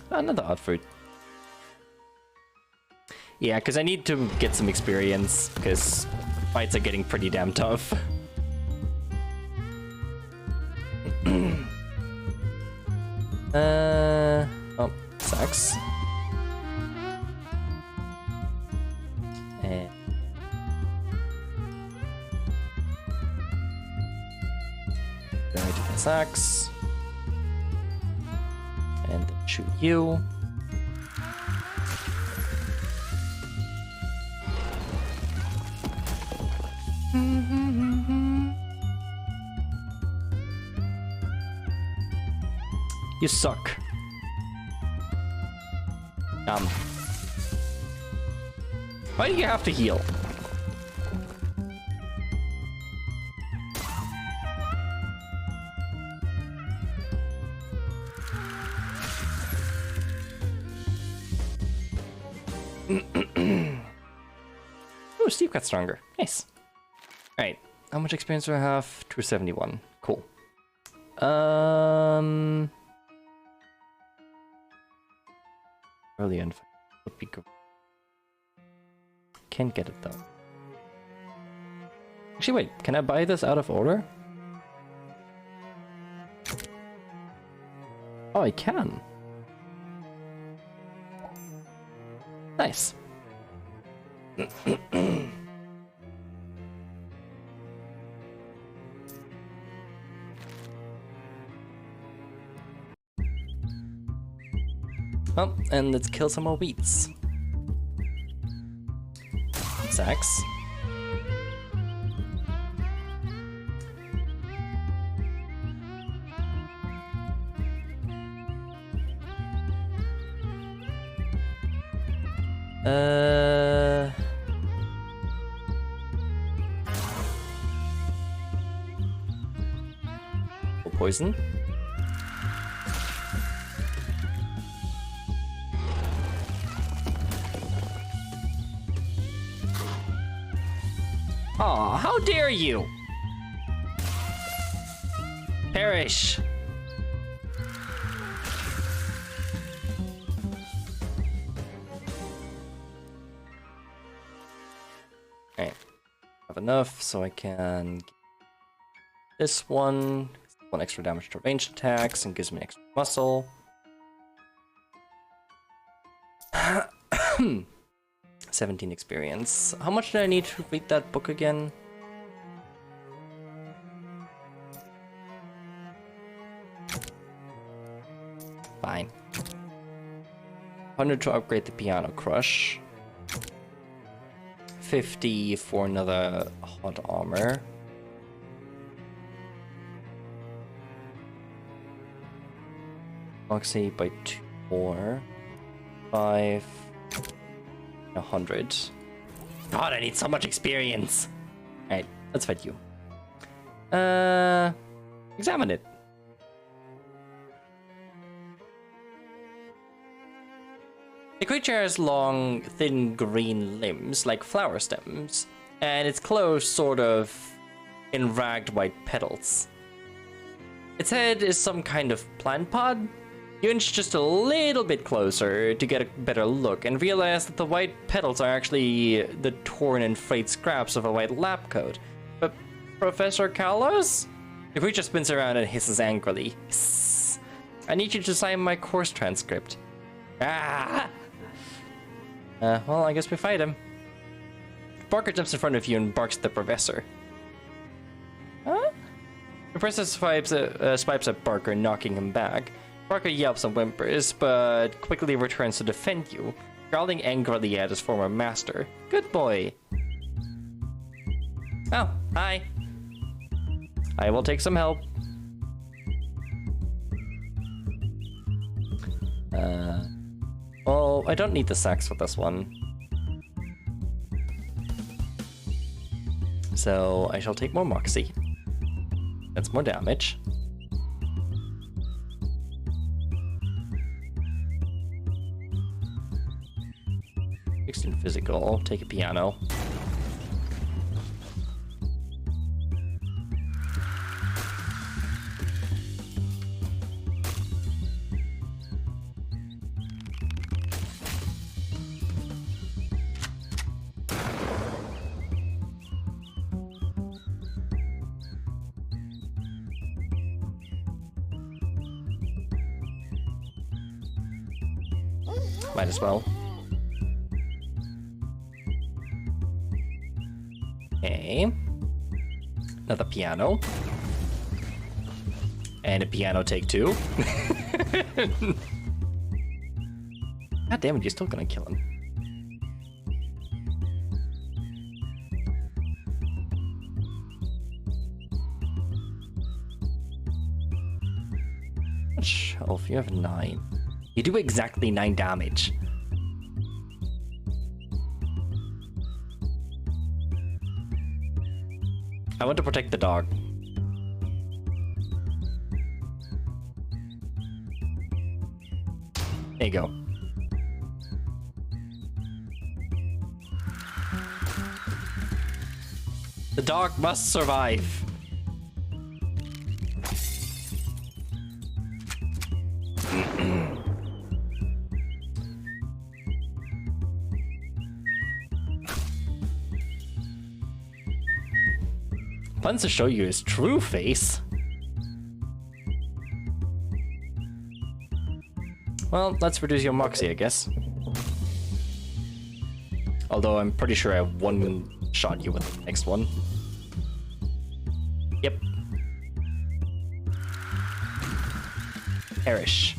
Another odd fruit. Yeah, because I need to get some experience, because fights are getting pretty damn tough. Oh, sucks. Sucks. And then shoot you. You suck. Why do you have to heal? Oh, Steve got stronger. Nice. Alright. How much experience do I have? 271. Cool. Early info would be good. Can't get it though. Actually, wait. Can I buy this out of order? Oh, I can. Nice. Oh, and let's kill some more wheats. Sacks. Poison. Aw, how dare you! Perish! Alright. Have enough so I can get this one. 1 extra damage to ranged attacks and gives me extra muscle. 17 experience. How much did I need to read that book again? Fine. 100 to upgrade the Piano Crush. 50 for another hot armor. Moxie by 2 more. 5. 100. God, I need so much experience! Alright, let's fight you. Examine it. The creature has long, thin green limbs, like flower stems, and its clothes sort of in ragged white petals. Its head is some kind of plant pod. You inch just a little bit closer to get a better look and realize that the white petals are actually the torn and frayed scraps of a white lab coat. But Professor Carlos? The creature spins around and hisses angrily. Hiss. I need you to sign my course transcript. Ah! Well, I guess we fight him. Barker jumps in front of you and barks at the professor. Huh? The professor swipes at Barker, knocking him back. Barker yelps and whimpers, but quickly returns to defend you, growling angrily at his former master. Good boy. Oh, hi. I will take some help. Well, I don't need the sacks for this one. So I shall take more Moxie. That's more damage. In physical, take a piano. Might as well. Okay. Another piano. And a piano take 2. God damn it, you're still gonna kill him. Much health? You have 9. You do exactly 9 damage. I want to protect the dog. There you go. The dog must survive. Wants to show you his true face. Well, let's reduce your Moxie, I guess. Although I'm pretty sure I one-shot you with the next one. Yep. Perish.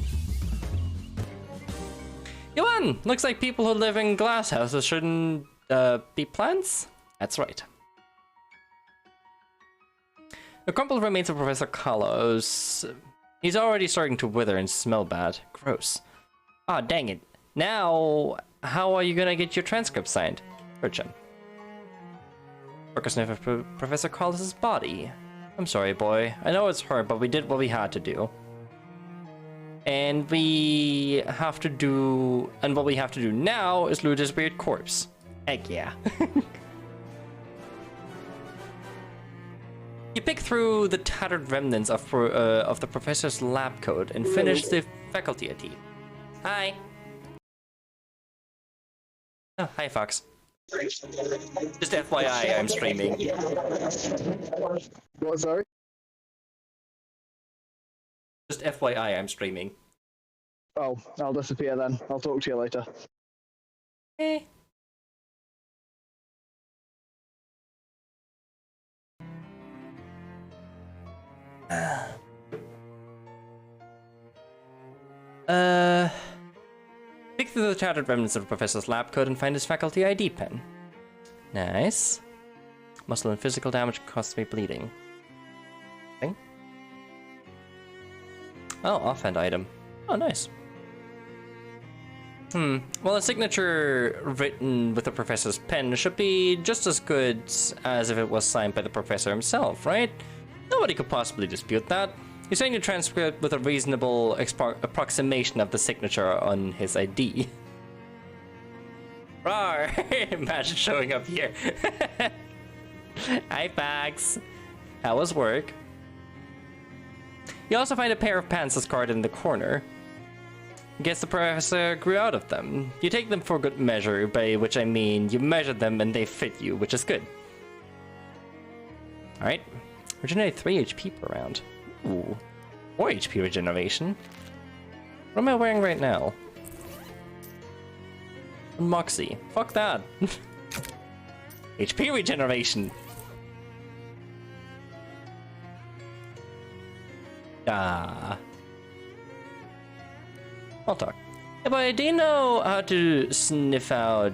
Yuan! Looks like people who live in glass houses shouldn't be plants? That's right. The crumpled remains of Professor Carlos. He's already starting to wither and smell bad. Gross. Ah, dang it. Now, how are you gonna get your transcript signed? Urchin. Worker sniff of Professor Carlos's body. I'm sorry, boy. I know it's hurt, but we did what we had to do. And what we have to do now is loot his weird corpse. Heck yeah. You pick through the tattered remnants of the professor's lab coat and finish the faculty ID. Hi. Oh, hi, Fox. Just FYI, I'm streaming. What, sorry? Just FYI, I'm streaming. Oh, I'll disappear then. I'll talk to you later. Hey. Pick through the tattered remnants of the professor's lab coat and find his faculty ID pen. Nice. Muscle and physical damage causes me bleeding. Thing? Oh, offhand item. Oh, nice. Well, a signature written with the professor's pen should be just as good as if it was signed by the professor himself, right? Nobody could possibly dispute that. You signed your transcript with a reasonable approximation of the signature on his ID. Rawr! Imagine showing up here. Hi, Pax. How was work? You also find a pair of pants discarded in the corner. Guess the professor grew out of them. You take them for good measure, by which I mean you measure them and they fit you, which is good. Alright. Regenerate 3 HP per round. Ooh. 4 HP regeneration. What am I wearing right now? Moxie. Fuck that. HP regeneration. Ah. I'll talk. Yeah, but do you know how to sniff out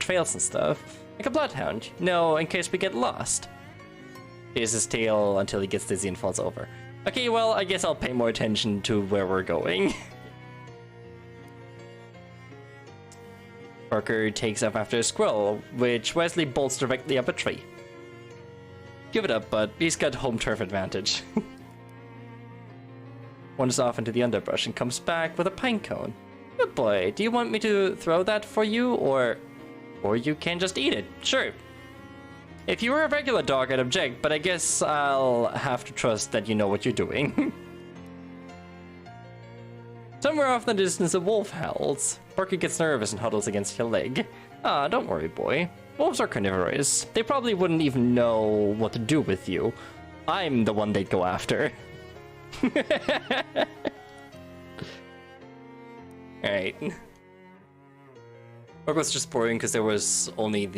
trails and stuff? Like a bloodhound. No, in case we get lost. Chases his tail until he gets dizzy and falls over. Okay, well, I guess I'll pay more attention to where we're going. Parker takes off after a squirrel, which Wesley bolts directly up a tree. Give it up, but he's got home turf advantage. Wanders off into the underbrush and comes back with a pine cone. Good boy, do you want me to throw that for you, or you can just eat it? Sure. If you were a regular dog, I'd object, but I guess I'll have to trust that you know what you're doing. Somewhere off in the distance, a wolf howls. Parker gets nervous and huddles against your leg. Ah, don't worry, boy. Wolves are carnivorous. They probably wouldn't even know what to do with you. I'm the one they'd go after. Alright. Parker was just boring because there was only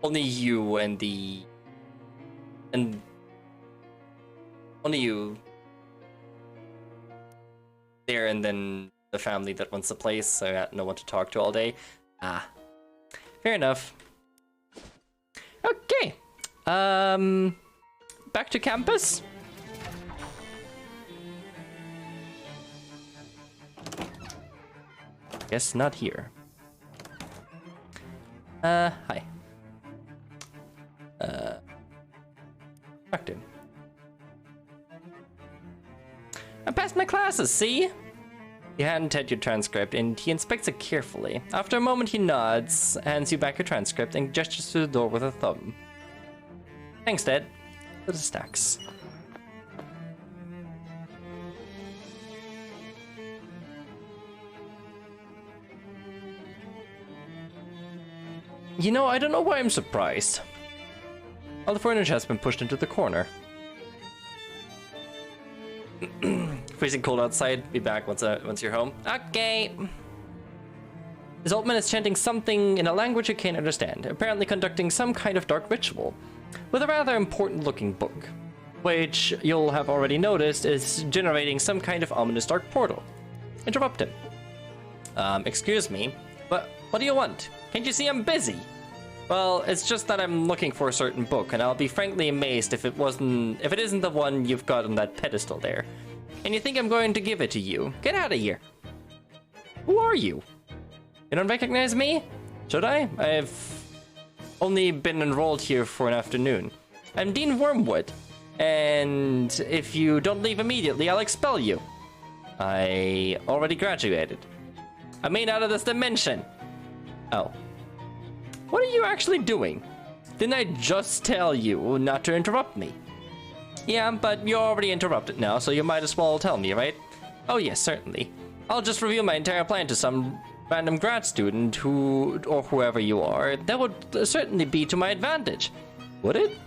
you and only you there, and then the family that runs the place, so I had no one to talk to all day. Ah, fair enough. Okay, back to campus. Guess not here. Hi. Talk to him. I passed my classes, see? You hadn't had your transcript, and he inspects it carefully. After a moment, he nods, hands you back your transcript, and gestures to the door with a thumb. Thanks, Dad. To the stacks. You know, I don't know why I'm surprised. All the furniture has been pushed into the corner. Freezing cold outside. Be back once you're home. Okay. This old man is chanting something in a language you can't understand, apparently conducting some kind of dark ritual, with a rather important looking book, which you'll have already noticed is generating some kind of ominous dark portal. Interrupt him. Excuse me, but what do you want? Can't you see I'm busy? Well, it's just that I'm looking for a certain book, and I'll be frankly amazed if it isn't the one you've got on that pedestal there. And you think I'm going to give it to you? Get out of here. Who are you? You don't recognize me? Should I? I've only been enrolled here for an afternoon. I'm Dean Wormwood, and if you don't leave immediately, I'll expel you. I already graduated. I'm made out of this dimension. Oh. What are you actually doing? Didn't I just tell you not to interrupt me? Yeah, but you're already interrupted now, so you might as well tell me, right? Oh yes, certainly. I'll just reveal my entire plan to some random grad student or whoever you are. That would certainly be to my advantage. Would it?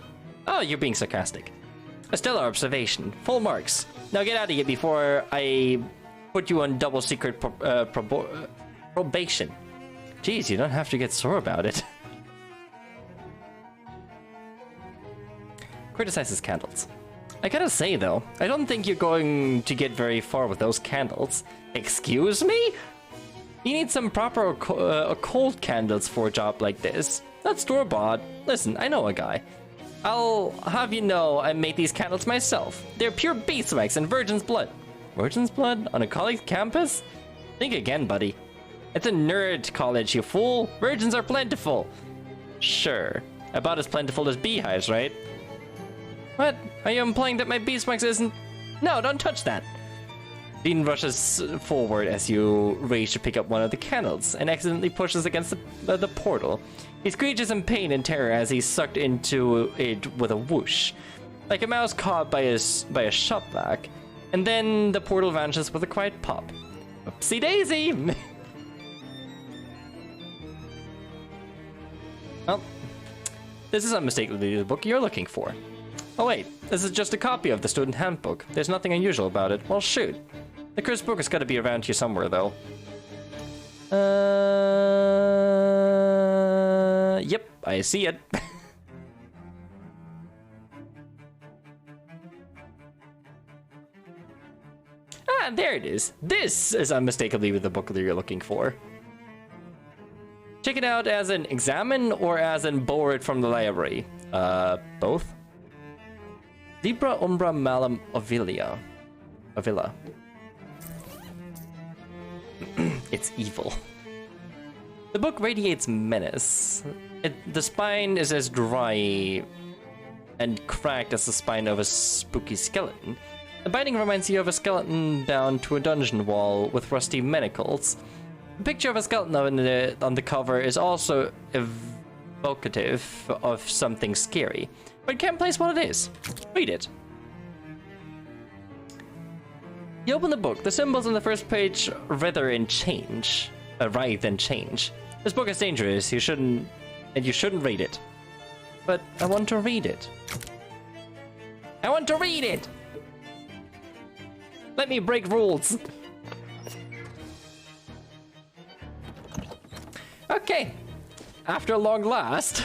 Oh, you're being sarcastic. A stellar observation. Full marks. Now get out of here before I put you on double secret probation. Jeez, you don't have to get sore about it. Criticizes candles. I gotta say though, I don't think you're going to get very far with those candles. Excuse me? You need some proper occult candles for a job like this. That's store-bought. Listen, I know a guy. I'll have you know I made these candles myself. They're pure beeswax and virgin's blood. Virgin's blood? On a college campus? Think again, buddy. It's a nerd college, you fool. Virgins are plentiful. Sure. About as plentiful as beehives, right? What? Are you implying that my beeswax isn't... No, don't touch that. Dean rushes forward as you reach to pick up one of the candles and accidentally pushes against the portal. He screeches in pain and terror as he's sucked into it with a whoosh, like a mouse caught by a shop vac, and then the portal vanishes with a quiet pop. Oopsie daisy! Well, this is unmistakably the book you're looking for. Oh wait, this is just a copy of the student handbook. There's nothing unusual about it. Well, shoot. The cursed book has got to be around here somewhere, though. Yep, I see it. Ah, there it is. This is unmistakably the book that you're looking for. Check it out as an examine or as in borrow it from the library. Both? Libra Umbra Malum Avila. It's evil. The book radiates menace. The spine is as dry and cracked as the spine of a spooky skeleton. The binding reminds you of a skeleton bound to a dungeon wall with rusty manacles. The picture of a skeleton on the cover is also evocative of something scary, but can't place what it is. Read it. You open the book. The symbols on the first page writhe and change. This book is dangerous. You shouldn't read it. But I want to read it. I want to read it! Let me break rules. Okay. After long last.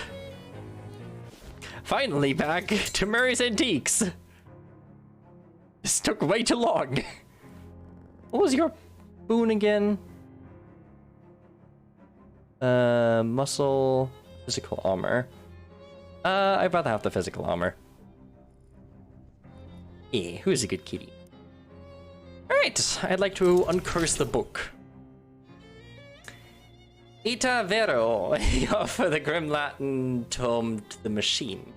Finally back to Murray's Antiques. This took way too long. What was your boon again? Muscle, physical armor. I'd rather have the physical armor. Yeah, who's a good kitty? Alright, I'd like to uncurse the book. Ita vero, for the grim Latin tome to the machine.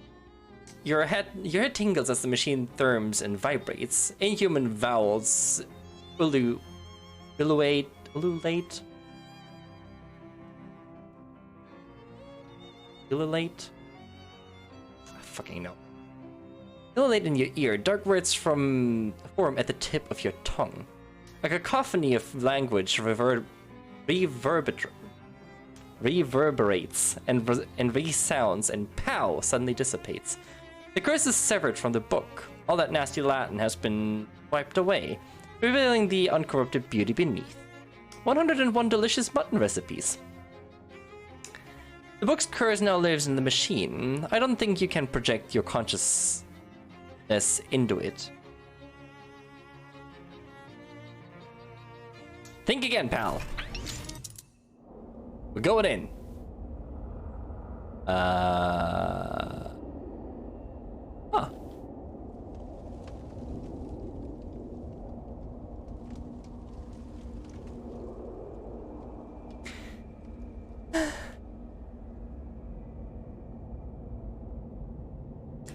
Your head tingles as the machine thrums and vibrates. Inhuman vowels ululate. I fucking know. Ululate in your ear. Dark words form at the tip of your tongue. A cacophony of language reverberates and resounds, and pow, suddenly dissipates. The curse is severed from the book. All that nasty Latin has been wiped away, revealing the uncorrupted beauty beneath. 101 delicious mutton recipes. The book's curse now lives in the machine. I don't think you can project your consciousness into it. Think again, pal. We're going in. Huh.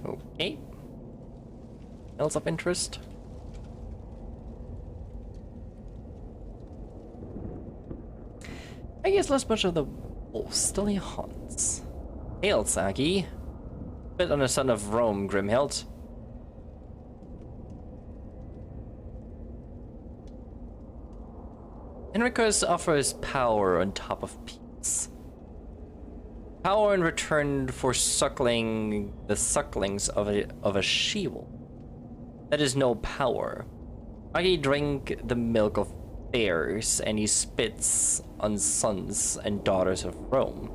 Okay. Else of interest? I guess less much of the wolf still he haunts. Hail, Saki. Bit on the son of Rome, Grimhild. Henricus offers power on top of peace. Power in return for suckling the sucklings of a she-wolf. That is no power. Agi drank the milk of bears, and he spits on sons and daughters of Rome.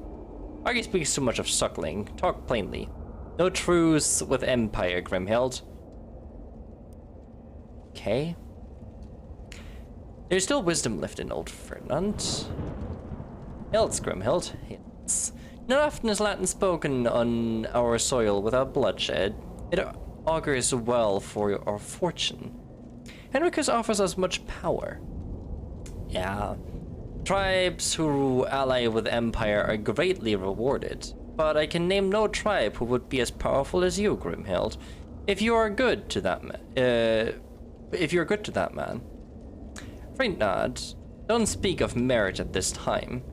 Agi speaks too much of suckling. Talk plainly. No truce with Empire, Grimhild. Okay. There's still wisdom left in old Ferdinand. Hilts, Grimhild. Hilts. Not often is Latin spoken on our soil without bloodshed. It augurs well for our fortune. Henricus offers us much power. Yeah. Tribes who ally with Empire are greatly rewarded, but I can name no tribe who would be as powerful as you, Grimhild. If you are good to that man. Freyntnad, don't speak of marriage at this time.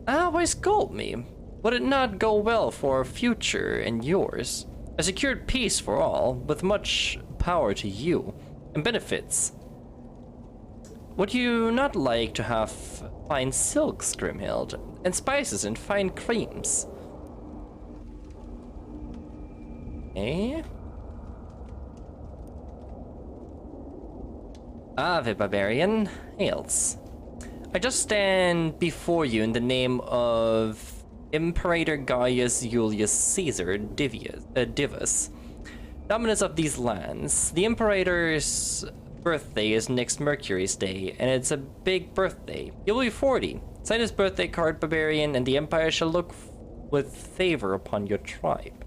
Why scold me? Would it not go well for our future and yours? A secured peace for all, with much power to you, and benefits. Would you not like to have fine silks, Grimhild, and spices and fine creams? Eh? Ave, barbarian. Hails. I just stand before you in the name of Imperator Gaius Julius Caesar Divus, dominus of these lands. The Imperator's birthday is next Mercury's Day, and it's a big birthday. He will be 40. Sign his birthday card, barbarian, and the Empire shall look with favor upon your tribe.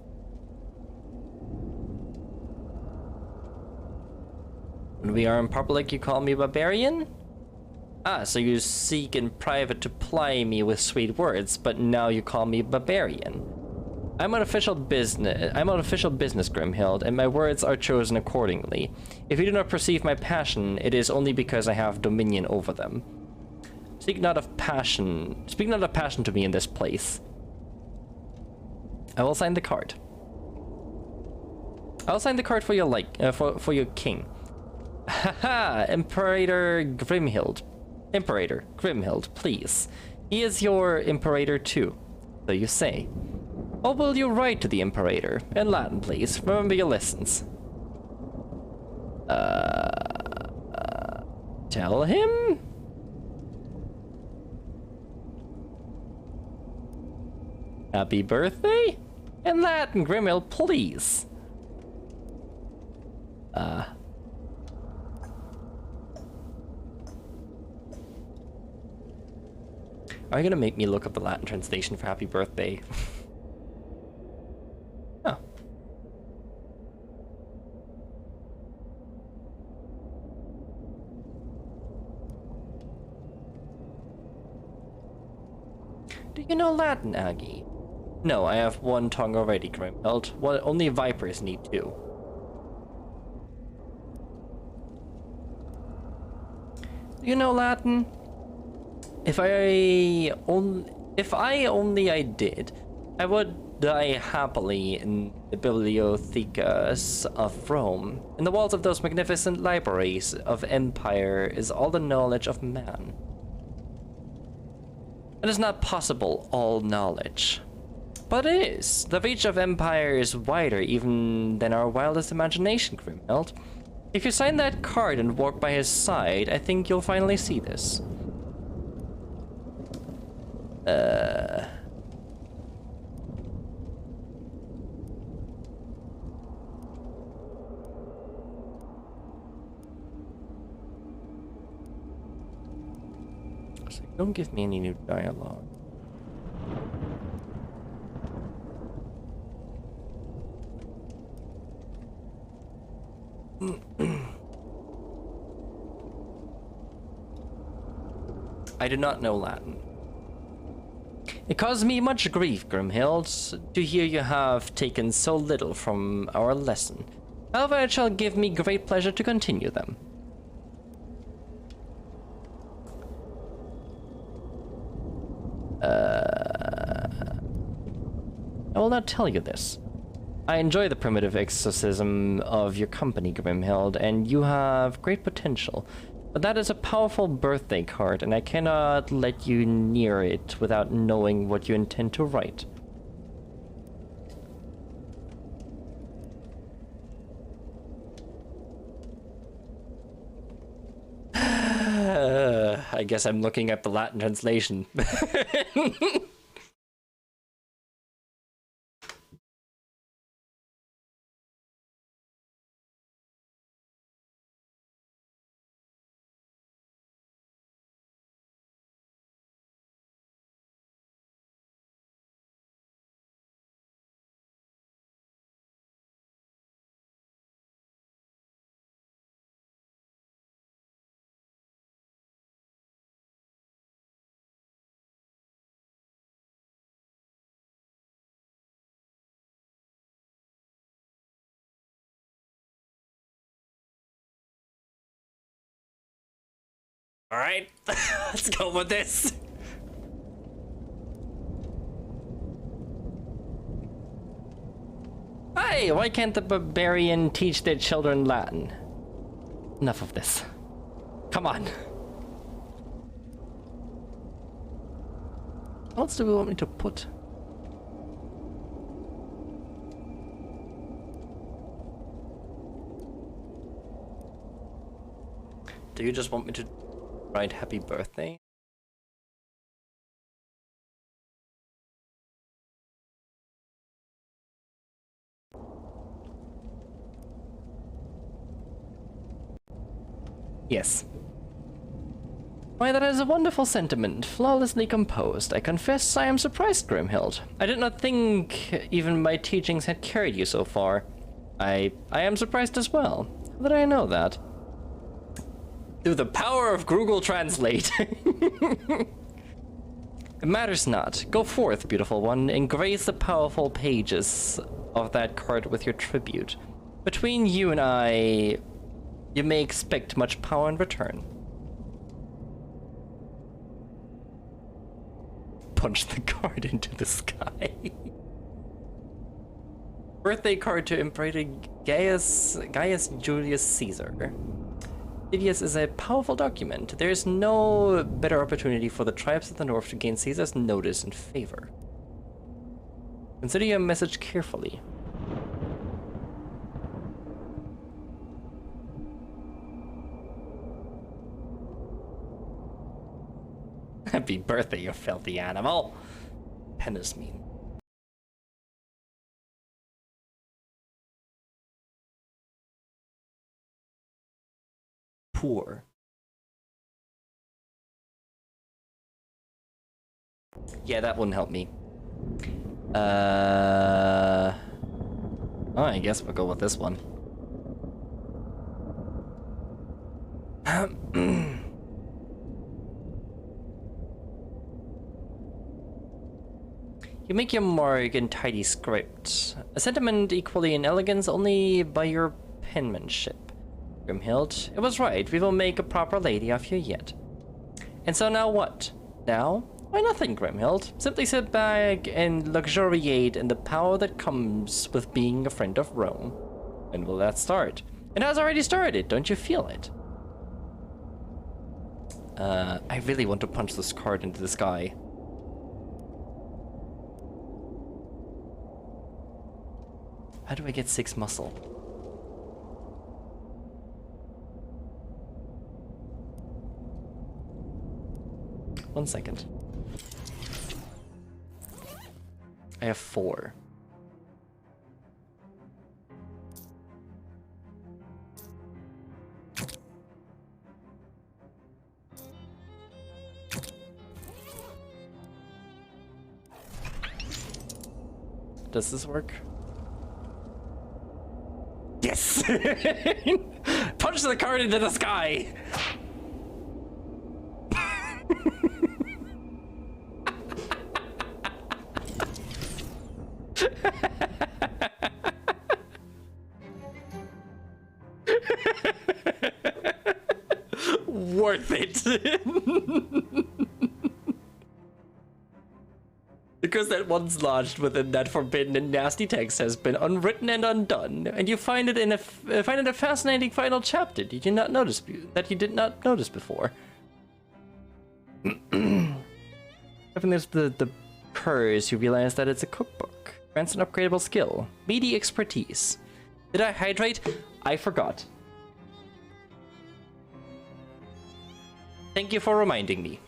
When we are in public, you call me barbarian? Ah, so you seek in private to ply me with sweet words, but now you call me barbarian. I'm on official business, Grimhild, and my words are chosen accordingly. If you do not perceive my passion, it is only because I have dominion over them. Speak not of passion to me in this place. I will sign the card. I'll sign the card for your for your king. Haha, Imperator Grimhild, please. He is your Imperator too, so you say. What will you write to the Imperator? In Latin, please. Remember your lessons. Tell him? Happy birthday? In Latin, Grimhild, please. Are you gonna make me look up the Latin translation for happy birthday? Oh. Do you know Latin, Aggie? No, I have one tongue already, Grimhild. Only vipers need two. Do you know Latin? If I only did, I would die happily in the bibliothecas of Rome. In the walls of those magnificent libraries of Empire is all the knowledge of man. It is not possible, all knowledge. But it is. The reach of Empire is wider even than our wildest imagination, Grimhild. If you sign that card and walk by his side, I think you'll finally see this. So don't give me any new dialogue. I do not know Latin. It caused me much grief, Grimhild, to hear you have taken so little from our lesson. However, it shall give me great pleasure to continue them. I will not tell you this. I enjoy the primitive exorcism of your company, Grimhild, and you have great potential. But that is a powerful birthday card, and I cannot let you near it without knowing what you intend to write. I guess I'm looking at the Latin translation. Alright, let's go with this. Hey, why can't the barbarian teach their children Latin? Enough of this. Come on. What else do we want me to put? Do you just want me to write happy birthday? Yes. Why, that is a wonderful sentiment, flawlessly composed. I confess I am surprised, Grimhild. I did not think even my teachings had carried you so far. I am surprised as well. How did I know that? Through the power of Google Translate. It matters not. Go forth, beautiful one, and grace the powerful pages of that card with your tribute. Between you and I, you may expect much power in return. Punch the card into the sky. Birthday card to Emperor Gaius Julius Caesar. Didius is a powerful document. There is no better opportunity for the tribes of the north to gain Caesar's notice and favor. Consider your message carefully. Happy birthday, you filthy animal. Pen is mean. Poor. Yeah, that wouldn't help me. Oh, I guess we'll go with this one. You make your mark in tidy script. A sentiment equally in elegance only by your penmanship. Grimhild, it was right. We will make a proper lady of you yet. And so now what? Now? Why nothing, Grimhild. Simply sit back and luxuriate in the power that comes with being a friend of Rome. When will that start? It has already started, don't you feel it? I really want to punch this card into the sky. How do I get 6 muscle? One second. I have 4. Does this work? Yes! Punch the card into the sky! Worth it. Because that once lodged within that forbidden and nasty text has been unwritten and undone, and you find it in a fascinating final chapter you did not notice before. Having this the curse, you realize that it's a cookbook. Grants an upgradable skill, meaty expertise. Did I hydrate? I forgot. Thank you for reminding me.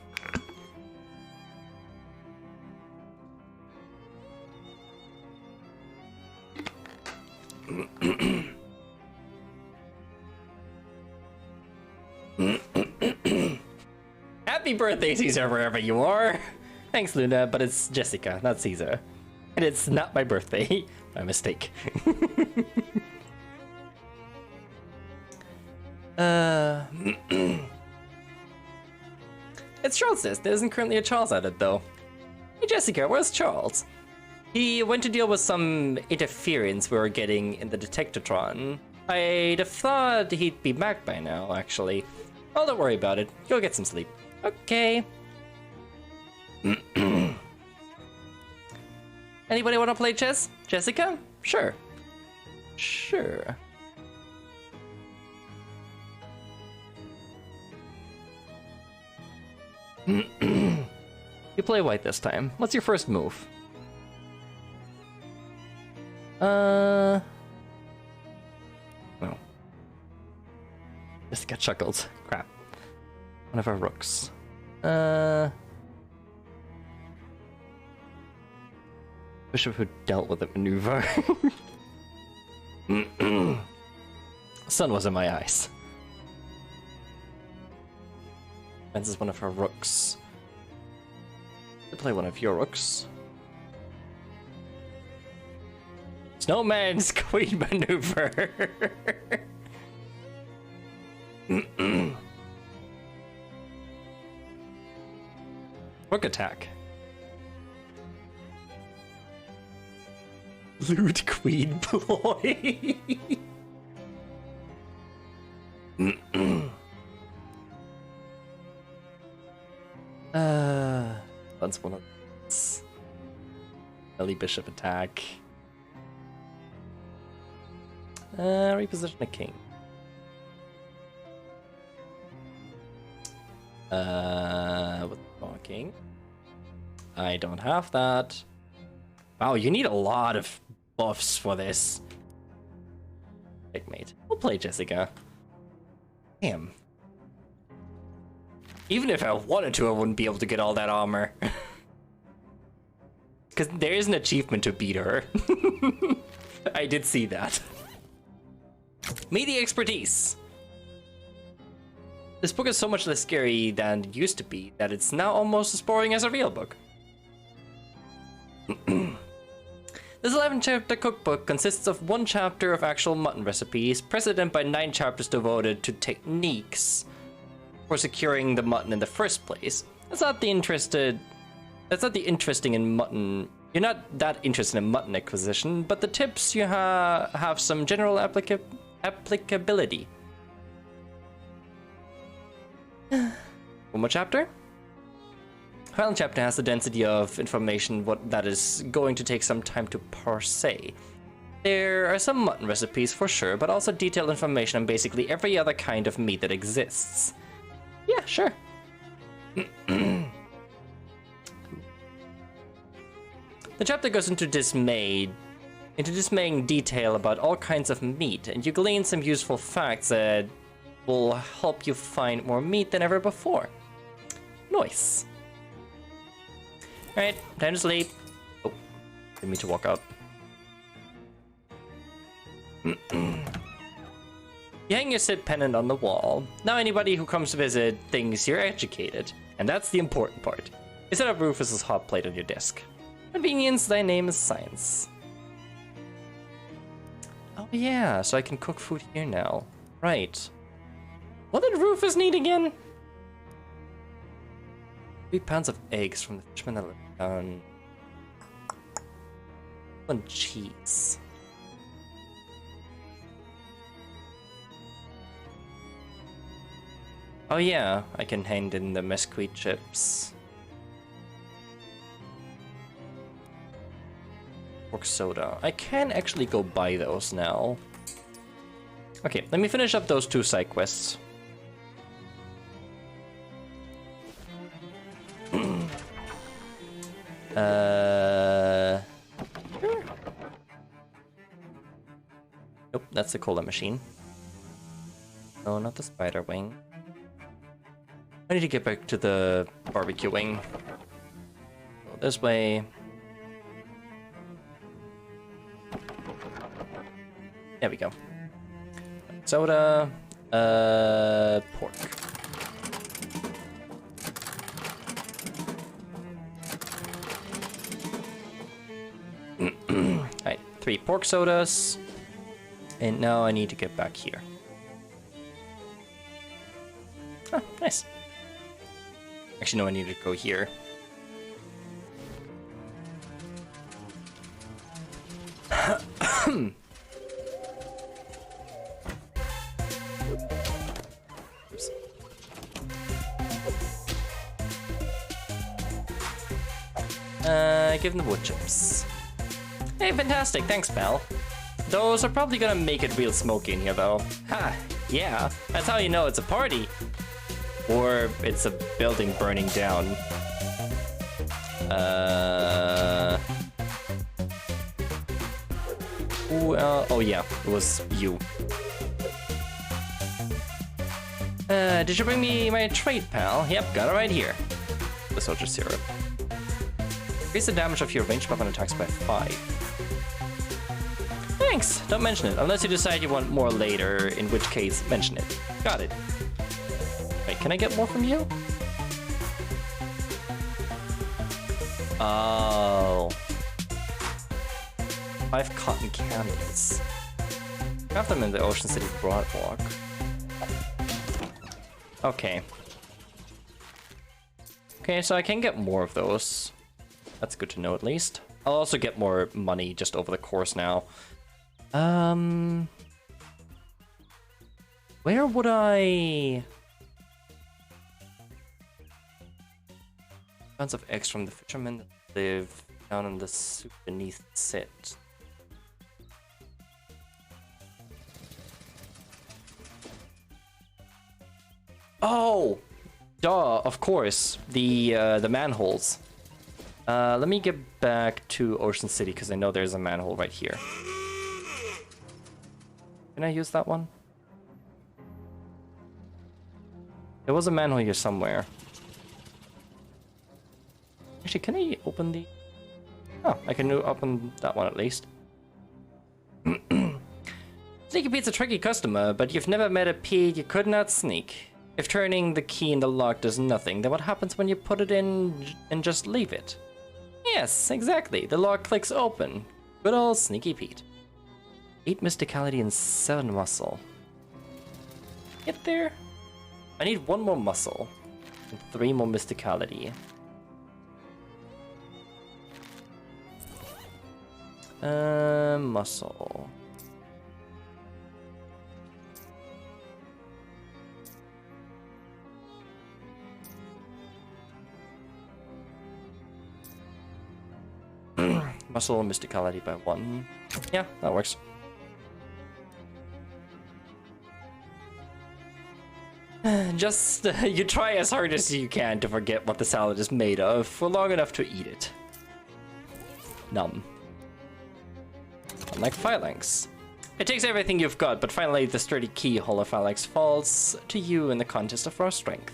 Happy birthday, Caesar, wherever you are. Thanks, Luna, but it's Jessica, not Caesar. And it's not my birthday. My mistake. It's Charles says there isn't currently a Charles at it, though. Hey, Jessica, where's Charles? He went to deal with some interference we were getting in the Detectatron. I'd have thought he'd be back by now, actually. Oh, don't worry about it. Go get some sleep. Okay. Anybody want to play chess? Jessica? Sure. Sure. You play white this time. What's your first move? No. Jessica chuckled. Crap. One of our rooks. Bishop who dealt with the maneuver. Sun was in my eyes. This is one of her rooks. To play one of your rooks. Snowman's queen maneuver. Rook attack. Loot queen ploy. That's one of those. Early bishop attack. Reposition a king. What's the king? I don't have that. Wow, you need a lot of buffs for this. Checkmate. We'll play Jessica. Damn. Even if I wanted to, I wouldn't be able to get all that armor. Because there is an achievement to beat her. I did see that. Meaty expertise. This book is so much less scary than it used to be that it's now almost as boring as a real book. This 11-chapter cookbook consists of 1 chapter of actual mutton recipes, preceded by 9 chapters devoted to techniques for securing the mutton in the first place. That's not the interesting in mutton. You're not that interested in mutton acquisition, but the tips you have some general applicability. One more chapter. Final chapter has the density of information that is going to take some time to parse. There are some mutton recipes for sure, but also detailed information on basically every other kind of meat that exists. Yeah, sure. The chapter goes into dismaying detail about all kinds of meat, and you glean some useful facts that will help you find more meat than ever before. Nice. Alright, time to sleep. Oh, didn't mean to walk up. You hang your sit pennant on the wall. Now anybody who comes to visit thinks you're educated. And that's the important part. You set up Rufus's hot plate on your desk. Convenience, thy name is science. Oh yeah, so I can cook food here now. Right. What did Rufus need again? 3 pounds of eggs from the fisherman that lived down. And cheese. Oh yeah, I can hand in the mesquite chips. Pork soda. I can actually go buy those now. Okay, let me finish up those 2 side quests. Sure. Nope, that's the cola machine. No, not the spider wing. I need to get back to the barbecue wing. Go this way. There we go. Soda, pork. Alright, 3 pork sodas. And now I need to get back here. Oh, nice. Actually, no, I need to go here. Oops. Give them the wood chips. Hey, fantastic, thanks, pal. Those are probably gonna make it real smoky in here, though. Ha, yeah, that's how you know it's a party. Or it's a building burning down. Oh yeah, it was you. Did you bring me my trait, pal? Yep, got it right here. The soldier syrup. Increase the damage of your ranged weapon attacks by 5. Thanks! Don't mention it, unless you decide you want more later, in which case, mention it. Got it. Wait, can I get more from you? Oh. 5 cotton candies. Have them in the Ocean City Broadwalk. Okay. Okay, so I can get more of those. That's good to know, at least. I'll also get more money just over the course now. Where would I... Tons of eggs from the fishermen that live down in the soup beneath Sit. Oh! Duh, of course. The manholes. Let me get back to Ocean City, because I know there's a manhole right here. Can I use that one? There was a manhole here somewhere. Actually, can I open the... Oh, I can open that one at least. Sneaky Pete's a tricky customer, but you've never met a Pete you could not sneak. If turning the key in the lock does nothing, then what happens when you put it in and just leave it? Yes, exactly. The lock clicks open. Good old Sneaky Pete. 8 mysticality and 7 muscle. Get there? I need 1 more muscle and 3 more mysticality. Muscle. Muscle and mysticality by 1. Yeah, that works. Just, you try as hard as you can to forget what the salad is made of for long enough to eat it. Numb. Unlike Phalanx. It takes everything you've got, but finally the sturdy keyhole of Phalanx falls to you in the contest of raw strength.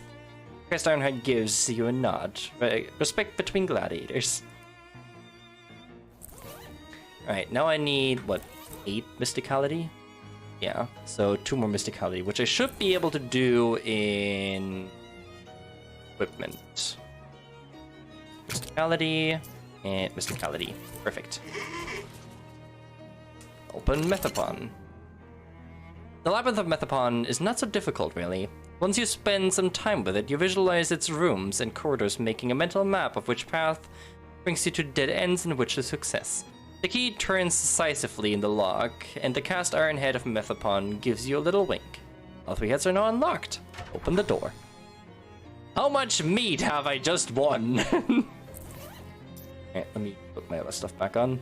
Crest Ironhide gives you a nod. Respect between gladiators. Alright, now I need, what, 8 mysticality? Yeah, so 2 more mysticality, which I should be able to do in equipment. Mysticality and mysticality. Perfect. Open Methapon. The Labyrinth of Methapon is not so difficult, really. Once you spend some time with it, you visualize its rooms and corridors, making a mental map of which path brings you to dead ends and which to success. The key turns decisively in the lock, and the cast iron head of Methapon gives you a little wink. All 3 heads are now unlocked. Open the door. How much meat have I just won? Alright, let me put my other stuff back on.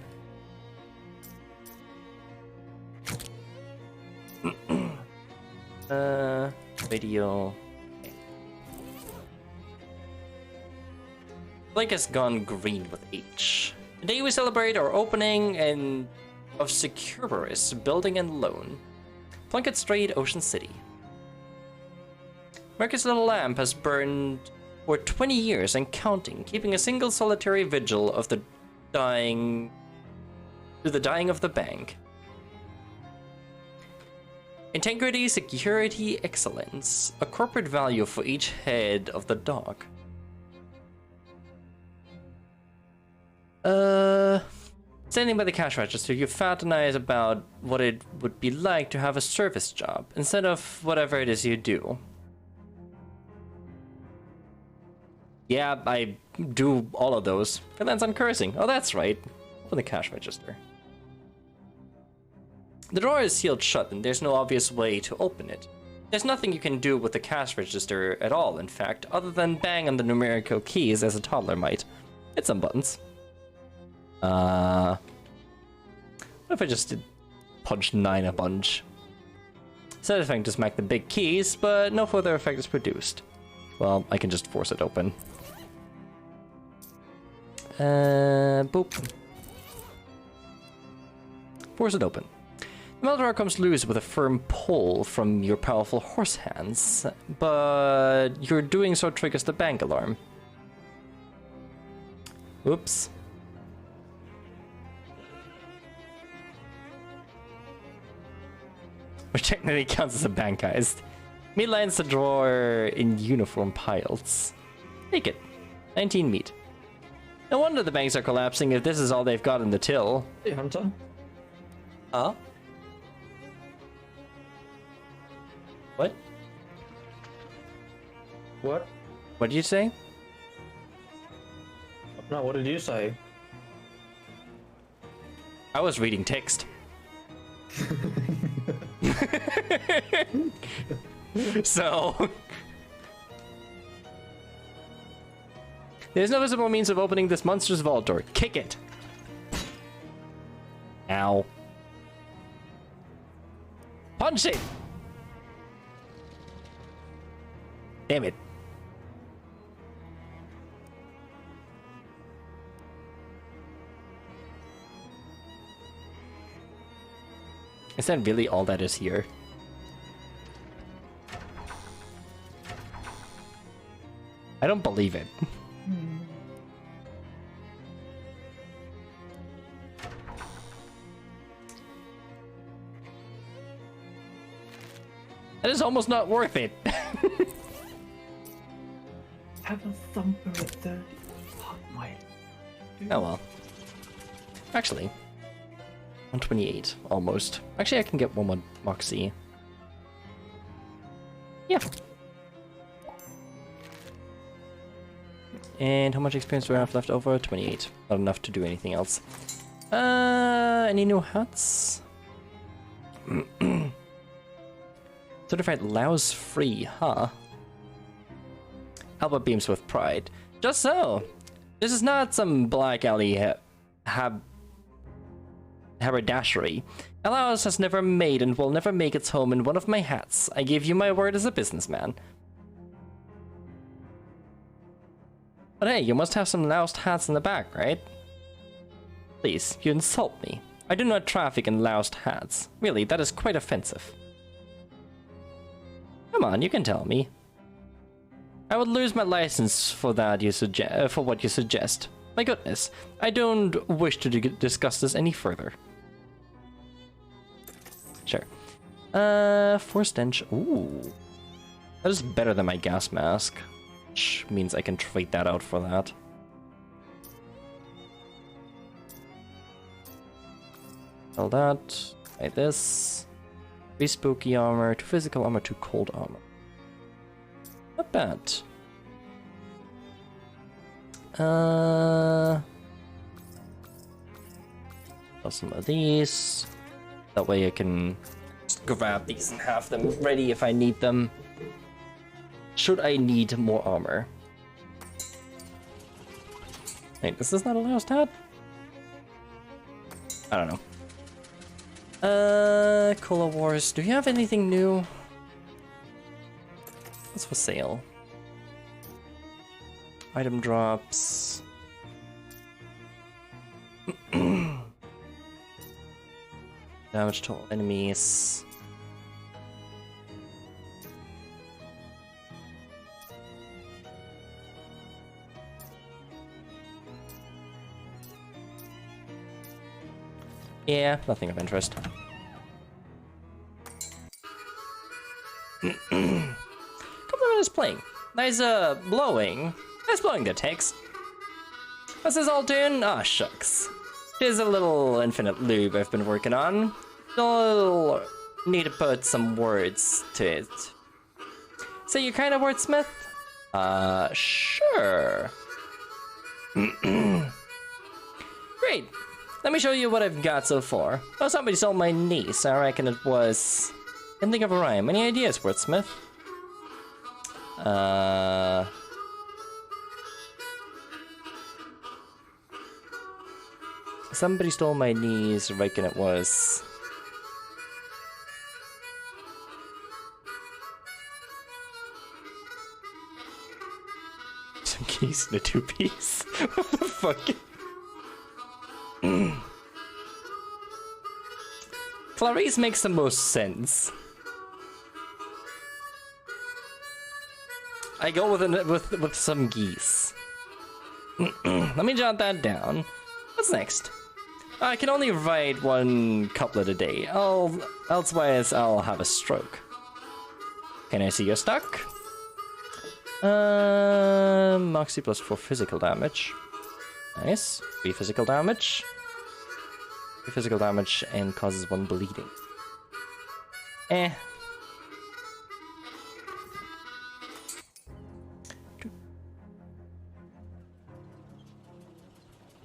Radio. Okay. Blake has gone green with H. Today we celebrate our opening and of Securis Building and Loan. Plunkett Street, Ocean City. Mercury's little lamp has burned for 20 years and counting, keeping a single solitary vigil of the dying of the bank. Integrity, security, excellence. A corporate value for each head of the dog. Standing by the cash register, you fantasize about what it would be like to have a service job instead of whatever it is you do. Yeah, I do all of those. It lands on cursing. Oh, that's right. Open the cash register. The drawer is sealed shut and there's no obvious way to open it. There's nothing you can do with the cash register at all, in fact, other than bang on the numerical keys as a toddler might. Hit some buttons. What if I just did punch 9 a bunch? Side effect to smack the big keys, but no further effect is produced. Well, I can just force it open. Boop. Force it open. The metal comes loose with a firm pull from your powerful horse hands, but your doing so triggers the bank alarm. Oops. Which technically counts as a bank heist. Meat lines the drawer in uniform piles. Take it. 19 meat. No wonder the banks are collapsing if this is all they've got in the till. Hey, Hunter. Huh? What? What? What did you say? No, what did you say? I was reading text. So... There's no visible means of opening this monstrous vault door. Kick it! Ow. Punch it! Damn it. Is that really all that is here? I don't believe it. That is almost not worth it. Have a thumper at 30. Fuck my. Oh well. Actually, 128, almost. Actually, I can get one more Moxie. Yeah. And how much experience do I have left over? 28. Not enough to do anything else. Any new hats? Certified Laos free, huh? Albert beams with pride. Just so. This is not some black alley haberdashery. Laos has never made and will never make its home in one of my hats. I give you my word as a businessman. But hey, you must have some loused hats in the back, right? Please, you insult me. I do not traffic in loused hats. Really, that is quite offensive. Come on, you can tell me. I would lose my license for that for what you suggest. My goodness, I don't wish to discuss this any further. Sure. Force stench. Ooh. That is better than my gas mask. Which means I can trade that out for that. Sell that. Buy this. 3 spooky armor, 2 physical armor, 2 cold armor. not bad. Some of these. That way I can just grab these and have them ready if I need them. Should I need more armor? Wait, is this not a last tab? I don't know. Cola Wars. Do you have anything new? What's for sale? Item drops. Damage to all enemies. Yeah, nothing of interest. Couple of minutes playing. Nice blowing. Nice blowing there, Tex. What's this all doing? Ah, shucks. Here's a little infinite lube I've been working on. Still need to put some words to it. So you kind of wordsmith? Sure. Great. Let me show you what I've got so far. Oh, somebody stole my niece. I reckon it was... Can't think of a rhyme. Any ideas, wordsmith? Somebody stole my niece. I reckon it was... Some keys in a two-piece. What the fuck? Clarice makes the most sense. I go with some geese. Let me jot that down. What's next? I can only write one couplet a day. Elsewise I'll have a stroke. Can I see you're stuck? Moxie plus 4 physical damage. Nice. 3 physical damage. 3 physical damage and causes 1 bleeding.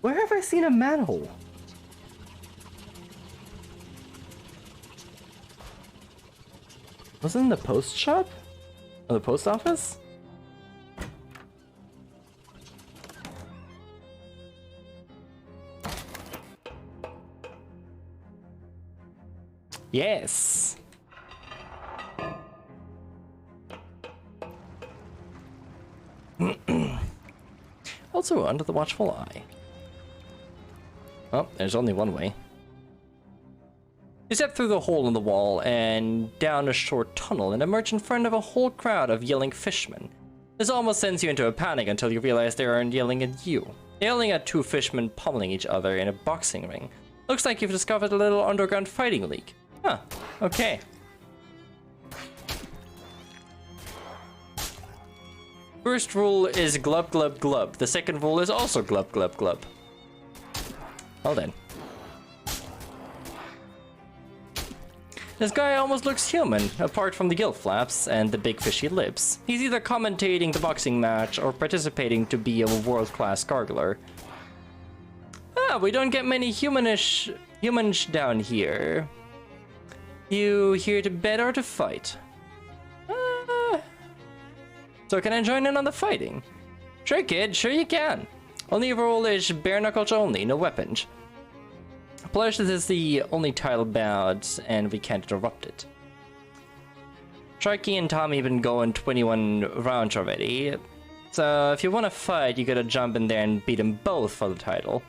Where have I seen a manhole? Was it in the post shop? Or the post office? Yes. Also under the watchful eye. Oh, there's only one way. You step through the hole in the wall and down a short tunnel and emerge in front of a whole crowd of yelling fishmen. This almost sends you into a panic until you realize they aren't yelling at you. They're yelling at 2 fishmen pummeling each other in a boxing ring. Looks like you've discovered a little underground fighting league. Huh, okay. First rule is glub glub glub. The second rule is also glub glub glub. Well then. This guy almost looks human, apart from the gill flaps and the big fishy lips. He's either commentating the boxing match or participating to be a world-class gargler. Ah, we don't get many humans down here. You here to bet or to fight? So can I join in on the fighting? Sure, kid, sure you can. Only rule is bare knuckles only, no weapons. Plus, this is the only title bout, and we can't interrupt it. Sharky and Tommy been going 21 rounds already, so if you want to fight, you gotta jump in there and beat them both for the title.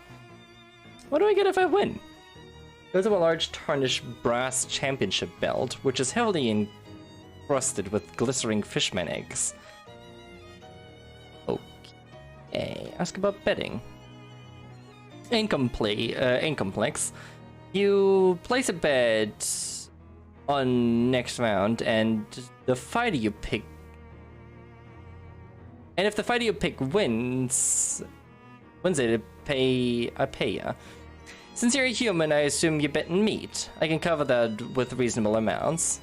What do I get if I win? There's a large tarnished brass championship belt, which is heavily encrusted with glittering fishman eggs. Okay, ask about betting. Incomplex. You place a bet on next round, and the fighter you pick. And if the fighter you pick wins it, I pay ya. Since you're a human, I assume you bet in meat. I can cover that with reasonable amounts.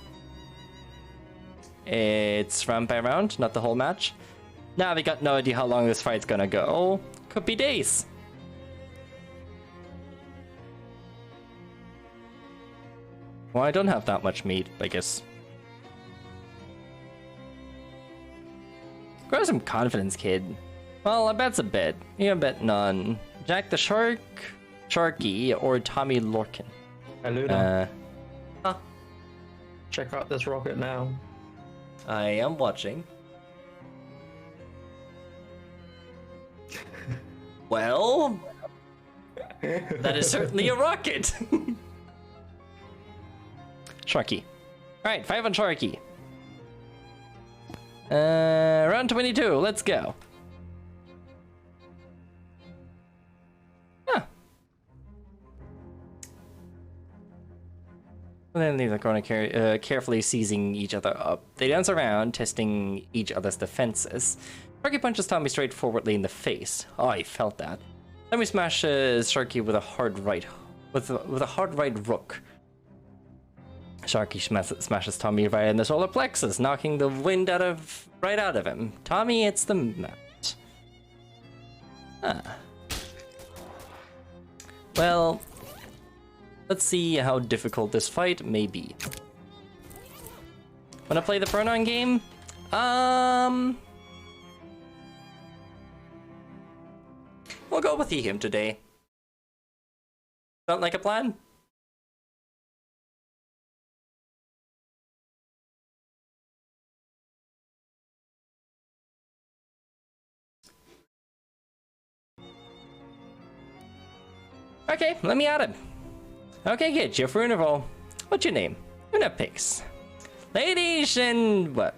It's round by round, not the whole match. Now we got no idea how long this fight's gonna go. Could be days. Well, I don't have that much meat, I guess. Grow some confidence, kid. Well, I bet's a bit. You bet none. Jack the Shark, Sharky, or Tommy Lorcan. Hey, Luna. Huh? Check out this rocket now. I am watching. Well, that is certainly a rocket. Sharky. Alright, 5 on Sharky. Round 22, let's go. Huh. And then they're going to carefully seizing each other up. They dance around, testing each other's defenses. Sharky punches Tommy straightforwardly in the face. Oh, I felt that. Tommy smashes Sharky with a hard right, with a hard right rook. Sharky smashes Tommy right in the solar plexus, knocking the wind right out of him. Tommy hits the mat. Ah. Well, let's see how difficult this fight may be. Wanna play the pronoun game? We'll go with him today. Sound like a plan? Okay, let me at him. Okay, kid, you're funeral. What's your name? Lunasulpix. Ladies and what?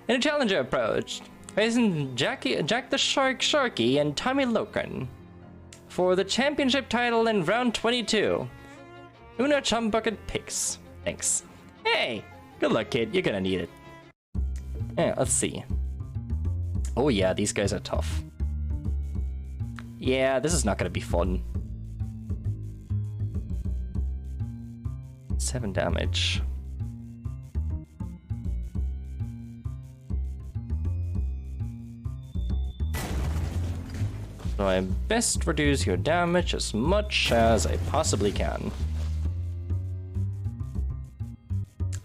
In a challenger approach, facing Jack the Shark Sharky and Tommy Lorcan for the championship title in round 22. Una Chumbucket-Pix. Thanks. Hey, good luck, kid. You're gonna need it. Yeah, let's see. Oh yeah, these guys are tough. Yeah, this is not gonna be fun. 7 damage. So I best reduce your damage as much as I possibly can.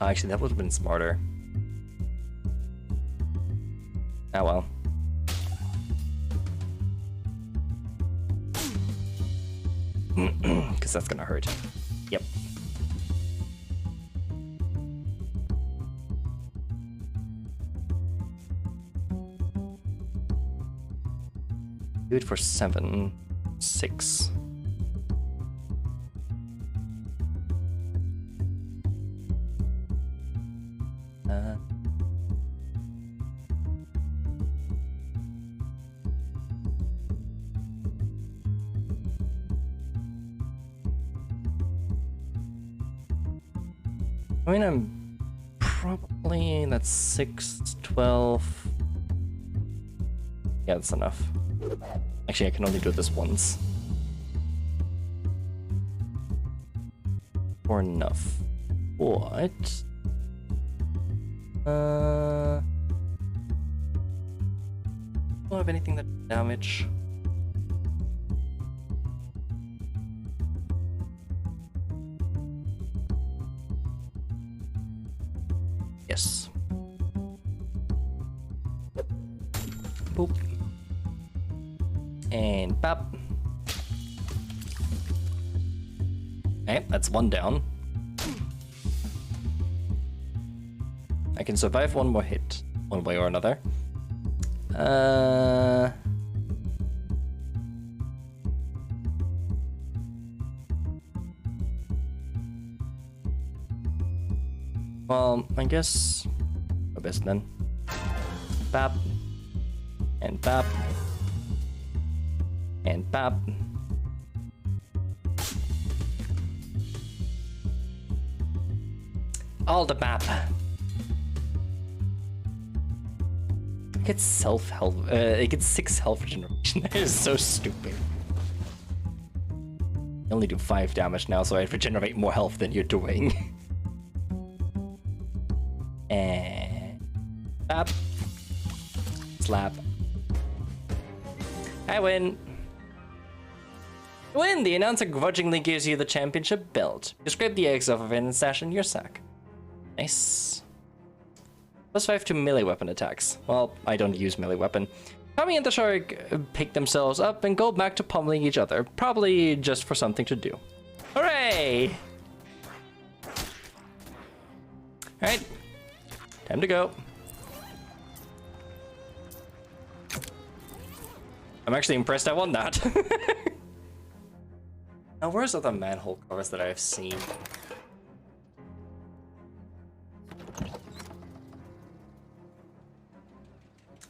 Actually, that would have been smarter. Ah well. Because that's gonna hurt. Yep. Do it for 7, 6. I mean, I'm probably, that's 6, 12. Yeah, that's enough. Actually, I can only do this once. Or enough. What? Do I have anything that damage? Yes. Boop. And bop. Okay, that's 1 down. I can survive 1 more hit, one way or another. Well, I guess go best then. Bop. And bop. And bop. All the bop. It gets self-health. It gets 6 health regeneration. That is so stupid. I only do 5 damage now, so I regenerate more health than you're doing. And Slap. Slap. I win. Win! The announcer grudgingly gives you the championship belt. You scrape the eggs off of it and stash in your sack. Nice. +5 to melee weapon attacks. Well, I don't use melee weapon. Tommy and the shark pick themselves up and go back to pummeling each other. Probably just for something to do. Hooray! Alright. Time to go. I'm actually impressed I won that. Now, where's other manhole covers that I've seen?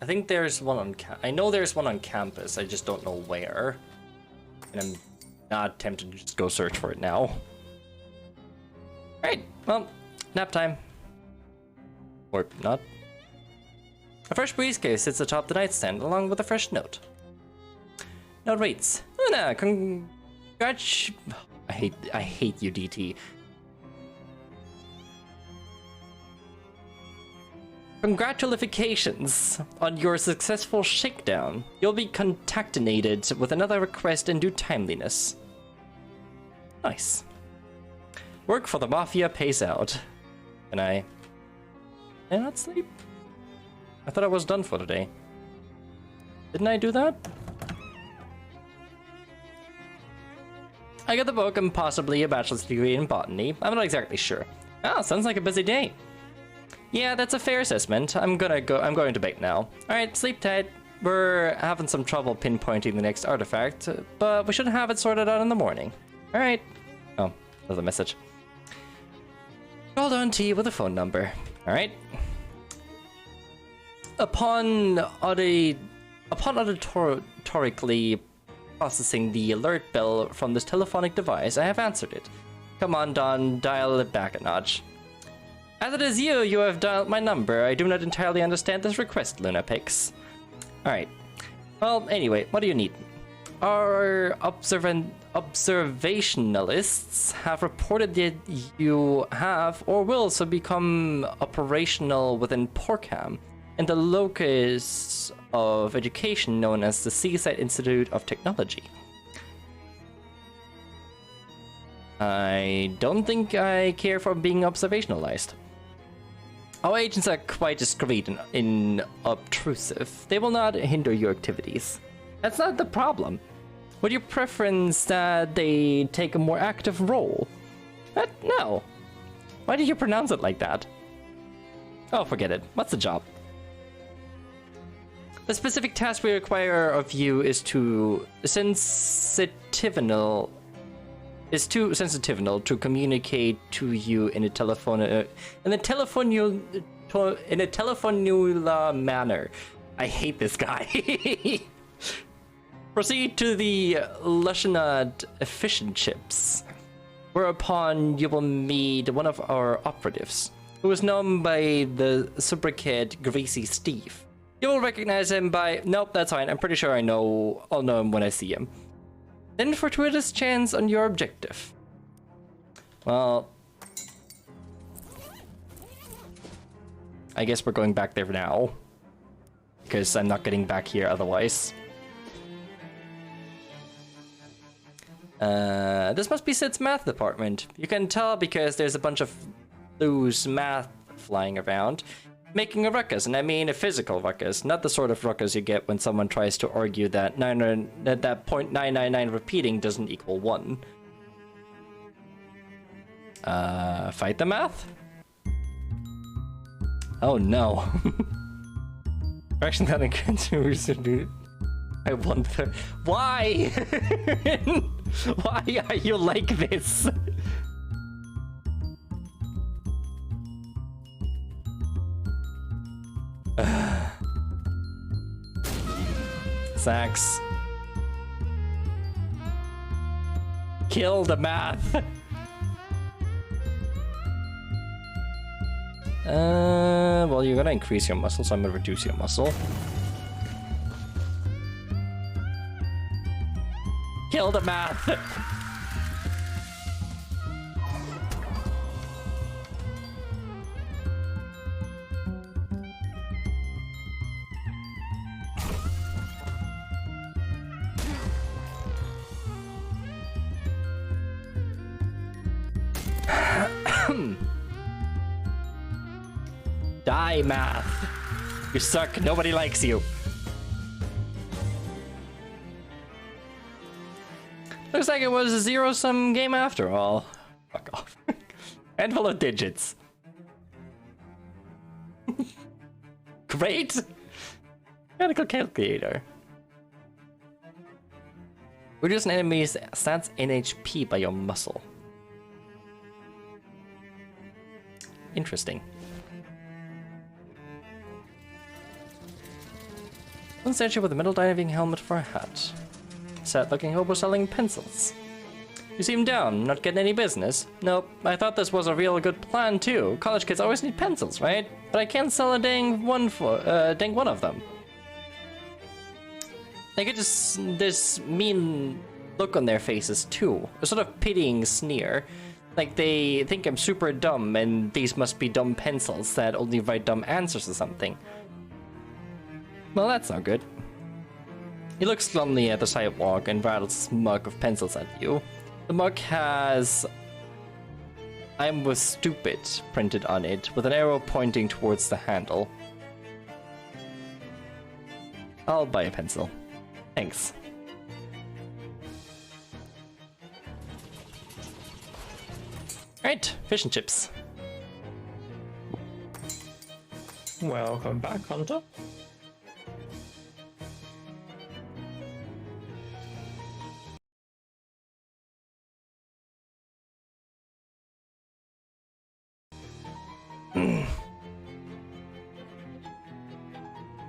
I think there's one on I know there's one on campus, I just don't know where. And I'm not tempted to just go search for it now. Alright, well, nap time. Or not. A fresh briefcase sits atop the nightstand along with a fresh note. Note reads, Luna, I hate you, DT. Congratulations on your successful shakedown. You'll be contactinated with another request in due timeliness. Nice. Work for the Mafia pays out. Can I not sleep? I thought I was done for today. Didn't I do that? I got the book and possibly a bachelor's degree in botany. I'm not exactly sure. Ah, sounds like a busy day. Yeah, that's a fair assessment. I'm going to bed now. Alright, sleep tight. We're having some trouble pinpointing the next artifact, but we should have it sorted out in the morning. Alright. Oh, there's a message. Called on to you with a phone number. Alright. Upon auditorically processing the alert bell from this telephonic device, I have answered it. Come on, Don, dial it back a notch. As it is you have dialed my number. I do not entirely understand this request, Lunasulpix. Alright. Well, anyway, what do you need? Our observationalists have reported that you have or will so become operational within Porkham, in the locus of education known as the Seaside Institute of Technology. I don't think I care for being observationalized. Our agents are quite discreet and obtrusive. They will not hinder your activities. That's not the problem. Would you preference that they take a more active role? No. Why did you pronounce it like that? Oh, forget it. What's the job? The specific task we require of you is too sensitivinal to communicate to you in a telephonnular manner. I hate this guy. Proceed to the Lushanad efficient chips, whereupon you will meet one of our operatives, who is known by the sobriquet Greasy Steve. You will recognize him by... Nope, that's fine. I'm pretty sure I'll know him when I see him. Then fortuitous chance on your objective. Well... I guess we're going back there now. Because I'm not getting back here otherwise. This must be Sid's math department. You can tell because there's a bunch of loose math flying around, making a ruckus, and I mean a physical ruckus, not the sort of ruckus you get when someone tries to argue that that .999 repeating doesn't equal 1. Fight the math? Oh no. Fraction that again. I wonder why. Why are you like this? Sax. Kill the math. Well, you're gonna increase your muscle, so I'm gonna reduce your muscle. Kill the math. Die, math. You suck. Nobody likes you. Looks like it was a zero-sum game after all. Fuck off. Handful of digits. Great. Mechanical calculator. Reduce an enemy's stats in HP by your muscle. Interesting. One statue with a metal diving helmet for a hat. Sad looking hobo selling pencils. You seem down, not getting any business. Nope, I thought this was a real good plan too. College kids always need pencils, right? But I can't sell a dang one of them. They get this mean look on their faces too. A sort of pitying sneer. Like they think I'm super dumb and these must be dumb pencils that only write dumb answers or something. Well, that's not good. He looks lonely at the sidewalk and rattles his mug of pencils at you. The mug has "I'm was stupid" printed on it, with an arrow pointing towards the handle. I'll buy a pencil. Thanks. Alright, fish and chips. Welcome back, Hunter.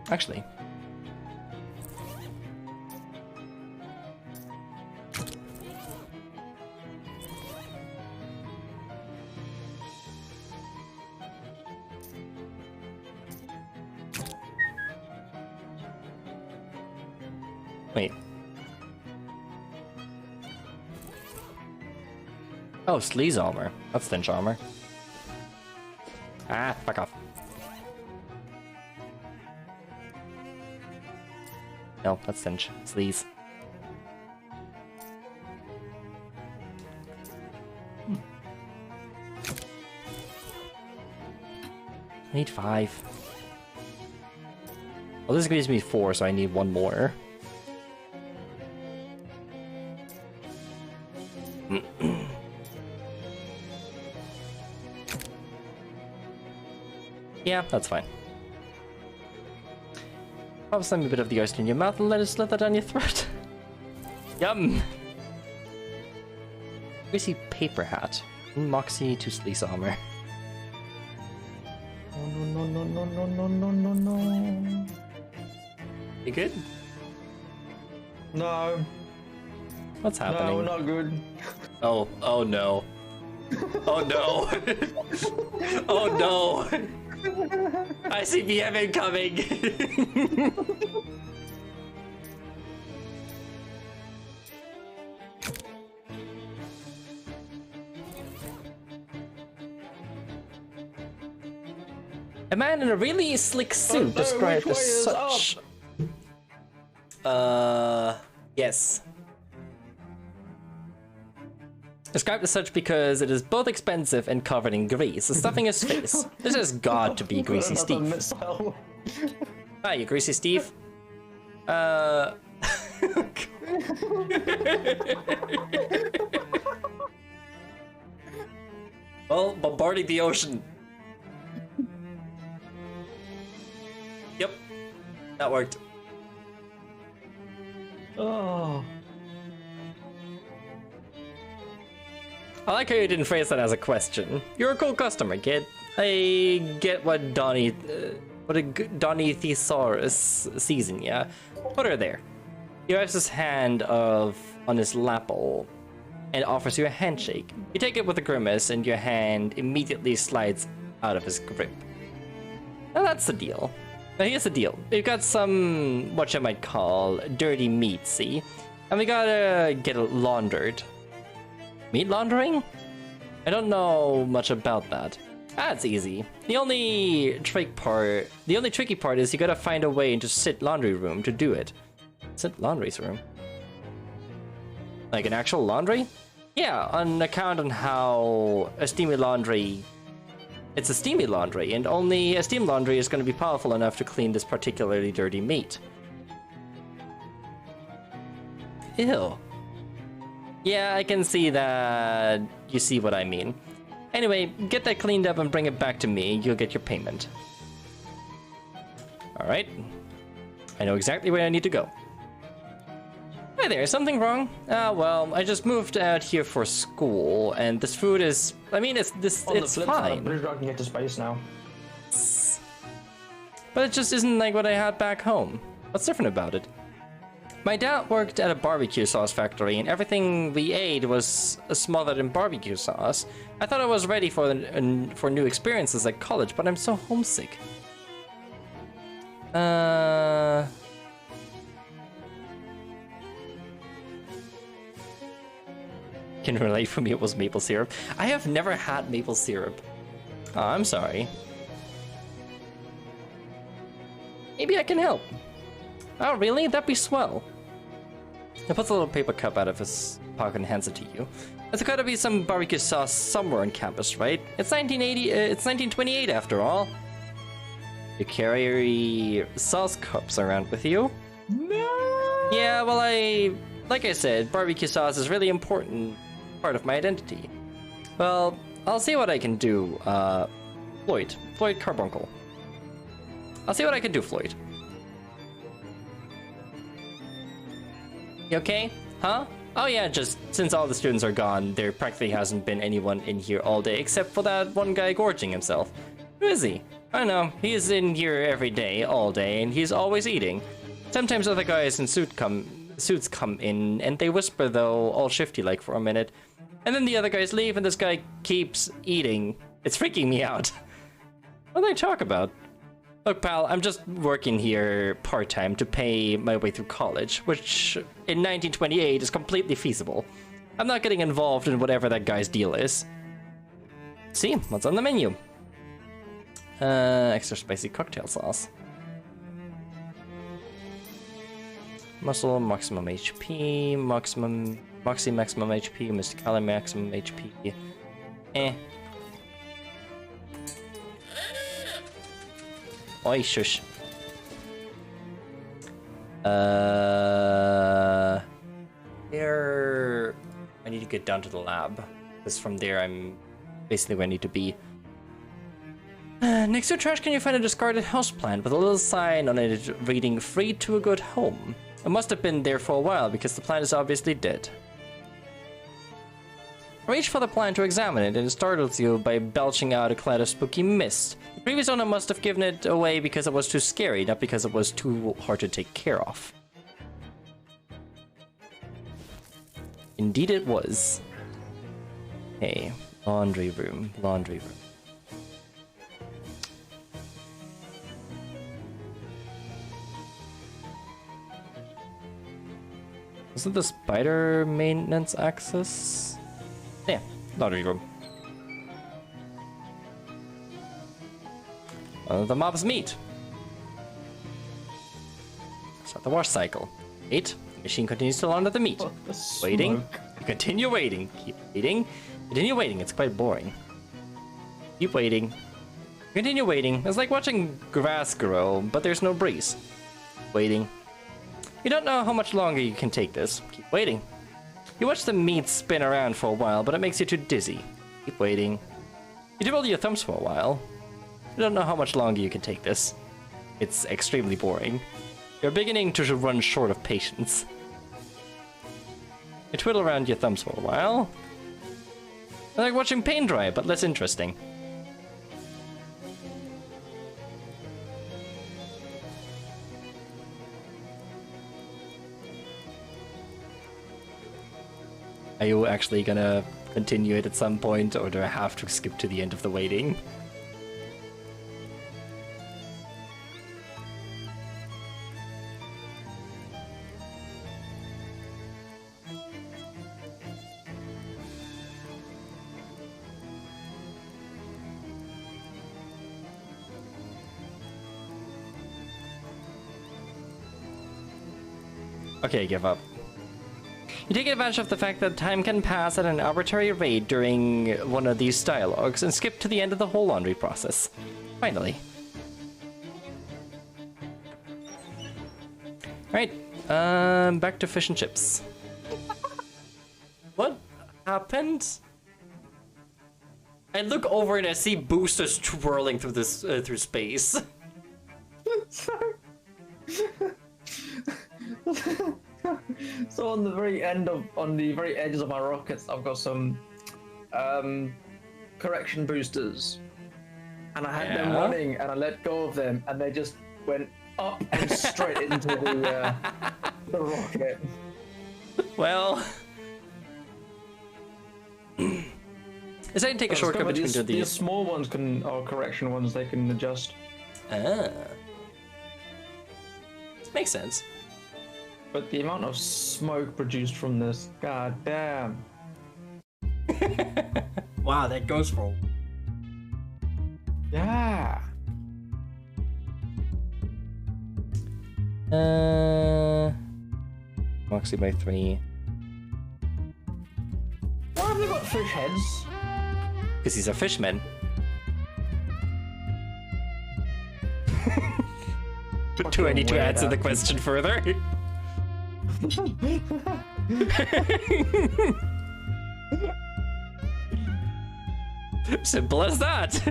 Actually. Wait. Oh, sleaze armor. That's stench armor. Ah, fuck off. No, that's stench. Sleaze. I need 5. Well, this gives me 4, so I need 1 more. Yeah, that's fine. Pop some a bit of the oyster in your mouth and let it slip that down your throat. Yum! Greasy paper hat. Moxie to sleaze armor. Oh, no, no, no, no, no, no, no, no, no. You good? No. What's happening? No, not good. Oh, oh no. Oh no. Oh no. I see BM incoming. A man in a really slick suit described as such. Yes. Described as such because it is both expensive and covered in grease, stuffing his face. This has got to be Greasy Steve. Hi, you Greasy Steve. Well, bombarding the ocean. Yep, that worked. Oh. I like how you didn't phrase that as a question. You're a cool customer, kid. I get what Donnie Thesaurus sees in ya. Put her there. He wipes his hand on his lapel and offers you a handshake. You take it with a grimace and your hand immediately slides out of his grip. Now that's the deal. Now here's the deal. We've got some, what you might call, dirty meat, see? And we gotta get it laundered. Meat laundering? I don't know much about that. That's easy. The only tricky part is you gotta find a way into Sit laundry room to do it. Sit laundry's room? Like an actual laundry? Yeah, on account on how a steamy laundry... It's a steamy laundry, and only a steam laundry is going to be powerful enough to clean this particularly dirty meat. Ew. Yeah, I can see that you see what I mean. Anyway, get that cleaned up and bring it back to me. You'll get your payment. Alright. I know exactly where I need to go. Hi there, is something wrong? Ah, well, I just moved out here for school, and this food is... I mean, it's fine. British Rock can get to space now. But it just isn't like what I had back home. What's different about it? My dad worked at a barbecue sauce factory, and everything we ate was smothered in barbecue sauce. I thought I was ready for new experiences at college, but I'm so homesick. Can relate for me, it was maple syrup. I have never had maple syrup. Oh, I'm sorry. Maybe I can help. Oh, really? That'd be swell. He puts a little paper cup out of his pocket and hands it to you. There's gotta be some barbecue sauce somewhere on campus, right? It's 1928 after all. You carry sauce cups around with you? No! Yeah, well, like I said, barbecue sauce is really important part of my identity. Well, I'll see what I can do, Floyd Carbuncle. I'll see what I can do, Floyd. You okay? Huh? Oh yeah, just since all the students are gone, there practically hasn't been anyone in here all day except for that one guy gorging himself. Who is he? I don't know, he's in here every day, all day, and he's always eating. Sometimes other guys in suits come in, and they whisper though, all shifty like for a minute. And then the other guys leave, and this guy keeps eating. It's freaking me out. What do they talk about? Look, pal, I'm just working here part-time to pay my way through college, which in 1928 is completely feasible. I'm not getting involved in whatever that guy's deal is. See, what's on the menu? Extra spicy cocktail sauce. Muscle, maximum HP, maximum HP, Mystically maximum HP. Eh. Oi, shush. There... I need to get down to the lab, because from there I'm basically where I need to be. Next to trash can you find a discarded houseplant with a little sign on it reading "Free to a good home." It must have been there for a while because the plant is obviously dead. Reach for the plant to examine it and it startles you by belching out a cloud of spooky mist. The previous owner must have given it away because it was too scary, not because it was too hard to take care of. Indeed it was. Hey, laundry room. Is it the spider maintenance access? Yeah, laundry room. The mob's meat. Start the wash cycle. 8. The machine continues to launder the meat. Waiting. You continue waiting. Keep waiting. Continue waiting. It's quite boring. Keep waiting. Continue waiting. It's like watching grass grow, but there's no breeze. Waiting. You don't know how much longer you can take this. Keep waiting. You watch the meat spin around for a while, but it makes you too dizzy. Keep waiting. You twiddle your thumbs for a while. You don't know how much longer you can take this. It's extremely boring. You're beginning to run short of patience. You twiddle around your thumbs for a while. It's like watching paint dry, but less interesting. Are you actually gonna continue it at some point, or do I have to skip to the end of the waiting? Okay, give up. You take advantage of the fact that time can pass at an arbitrary rate during one of these dialogues and skip to the end of the whole laundry process. Finally. Right, back to fish and chips. What happened? I look over and I see boosters twirling through this through space. So on the very edges of my rockets, I've got some correction boosters, and I had them running, and I let go of them, and they just went up and straight into the rocket. Well, is that take a shortcut between these, these? These small ones or correction ones, they can adjust. Ah, this makes sense. But the amount of smoke produced from this, god damn. Wow, that goes for. Yeah. Moxie by 3. Why have they got fish heads? Because he's a fishman. Do I need to answer the question further? Simple as that.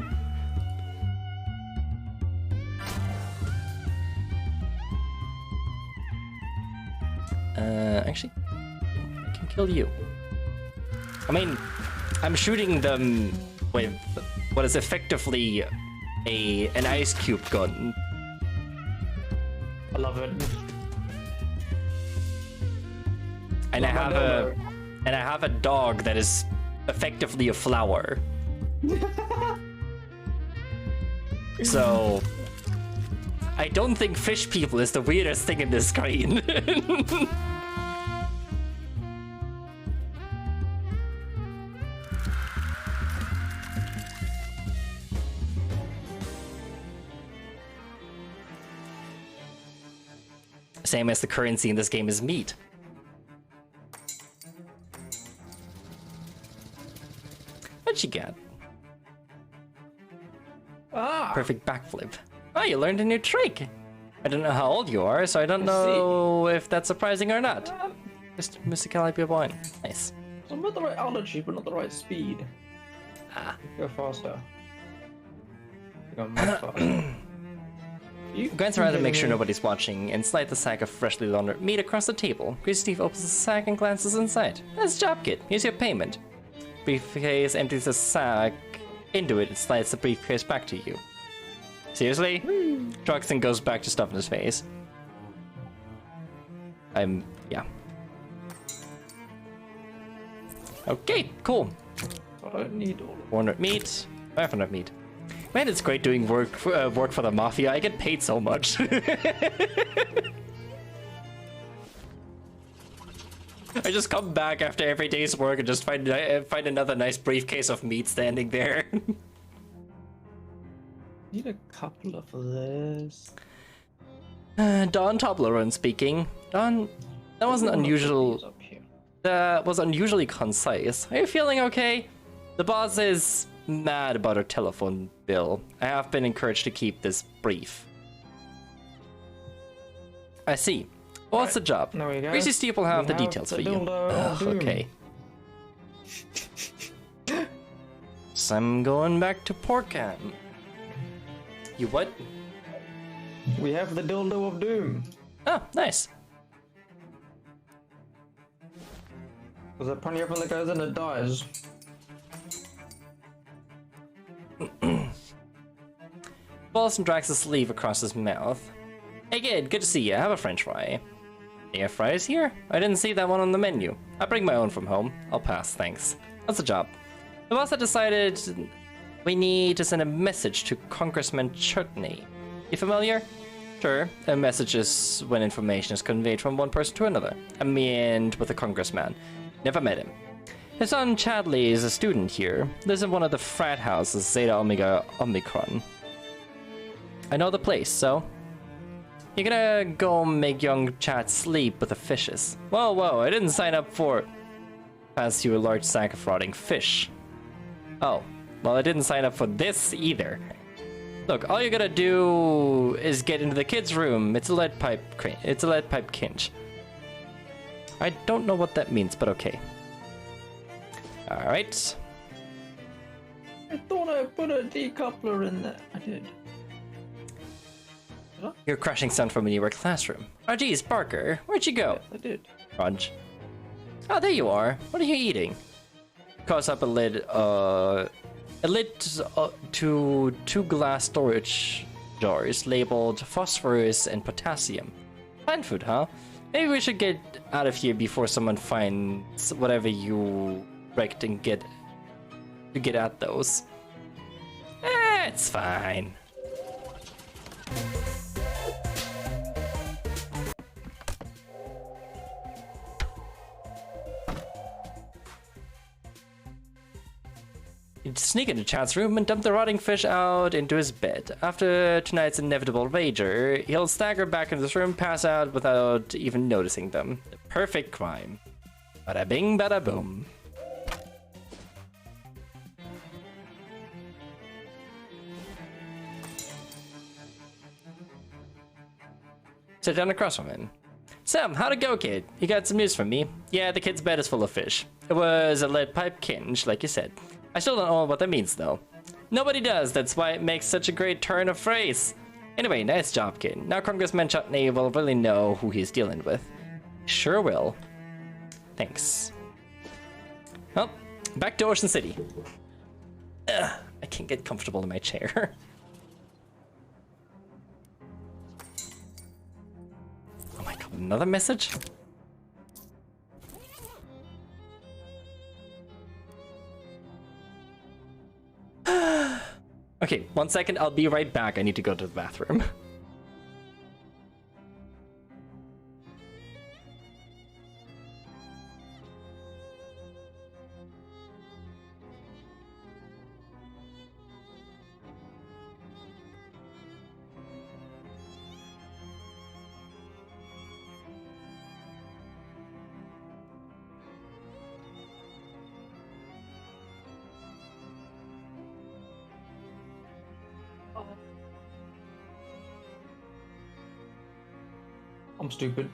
Actually, I can kill you. I mean, I'm shooting them with what is effectively an ice cube gun. I love it. And I have a dog that is effectively a flower. So I don't think fish people is the weirdest thing in this screen. Same as the currency in this game is meat. What'd you get? Ah! Perfect backflip. Oh, you learned a new trick. I don't know how old you are, so I don't know if that's surprising or not. Just musicality point. Nice. So I'm at the right altitude, but not the right speed. Ah. Go faster. Go much faster. Glance around to make sure nobody's watching and slide the sack of freshly laundered meat across the table. Greasy Steve opens the sack and glances inside. That's job kit. Here's your payment. Briefcase empties the sack into it and slides the briefcase back to you. Seriously? Truxton goes back to stuff in his face. Yeah. Okay, cool. I don't need all 400 meat, 500 meat. Man, it's great doing work for the Mafia. I get paid so much. I just come back after every day's work and just find another nice briefcase of meat standing there. Need a couple of this. Don Toblerone speaking. Don, that wasn't unusual. That was unusually concise. Are you feeling okay? The boss is mad about her telephone bill. I have been encouraged to keep this brief. I see. Well, what's the job? There we go. Greasy Steve will have the details for you. Ugh, okay. So I'm going back to Porkan. You what? We have the dildo of doom. Oh, nice. There's a plenty of that goes in and dies. Pulls some Drax's sleeve across his mouth. Hey kid, good to see you. Have a french fry. Air fries here? I didn't see that one on the menu. I bring my own from home. I'll pass, thanks. What's the job? The boss had decided we need to send a message to Congressman Chutney. You familiar? Sure. A message is when information is conveyed from one person to another. I mean, with a congressman. Never met him. His son Chadley is a student here. Lives in one of the frat houses, Zeta Omega Omicron. I know the place, so... You're gonna go make young chat sleep with the fishes. Whoa, whoa, I didn't sign up for... Pass you a large sack of rotting fish. Oh, well, I didn't sign up for this either. Look, all you gotta do is get into the kids' room. It's a lead pipe kinch. I don't know what that means, but okay. Alright. I thought I put a decoupler in there. I did. Your crashing sound from a newer classroom. Oh geez, Parker, where'd you go? Yes, I did. Rudge. Oh, there you are. What are you eating? Calls up a lid to 2 glass storage jars labeled phosphorus and potassium. Plant food, huh? Maybe we should get out of here before someone finds whatever you wrecked and get at those. It's fine. He'd sneak into Chad's room and dump the rotting fish out into his bed. After tonight's inevitable rager, he'll stagger back into this room, pass out without even noticing them. The perfect crime. Bada bing, bada boom. Sit down across from him. Sam, how'd it go, kid? You got some news from me? Yeah, the kid's bed is full of fish. It was a lead pipe kinge, like you said. I still don't know what that means, though. Nobody does, that's why it makes such a great turn of phrase. Anyway, nice job, kid. Now Congressman Chutney will really know who he's dealing with. Sure will. Thanks. Well, back to Ocean City. Ugh, I can't get comfortable in my chair. Oh my god, another message? Okay, 1 second, I'll be right back. I need to go to the bathroom. I'm stupid.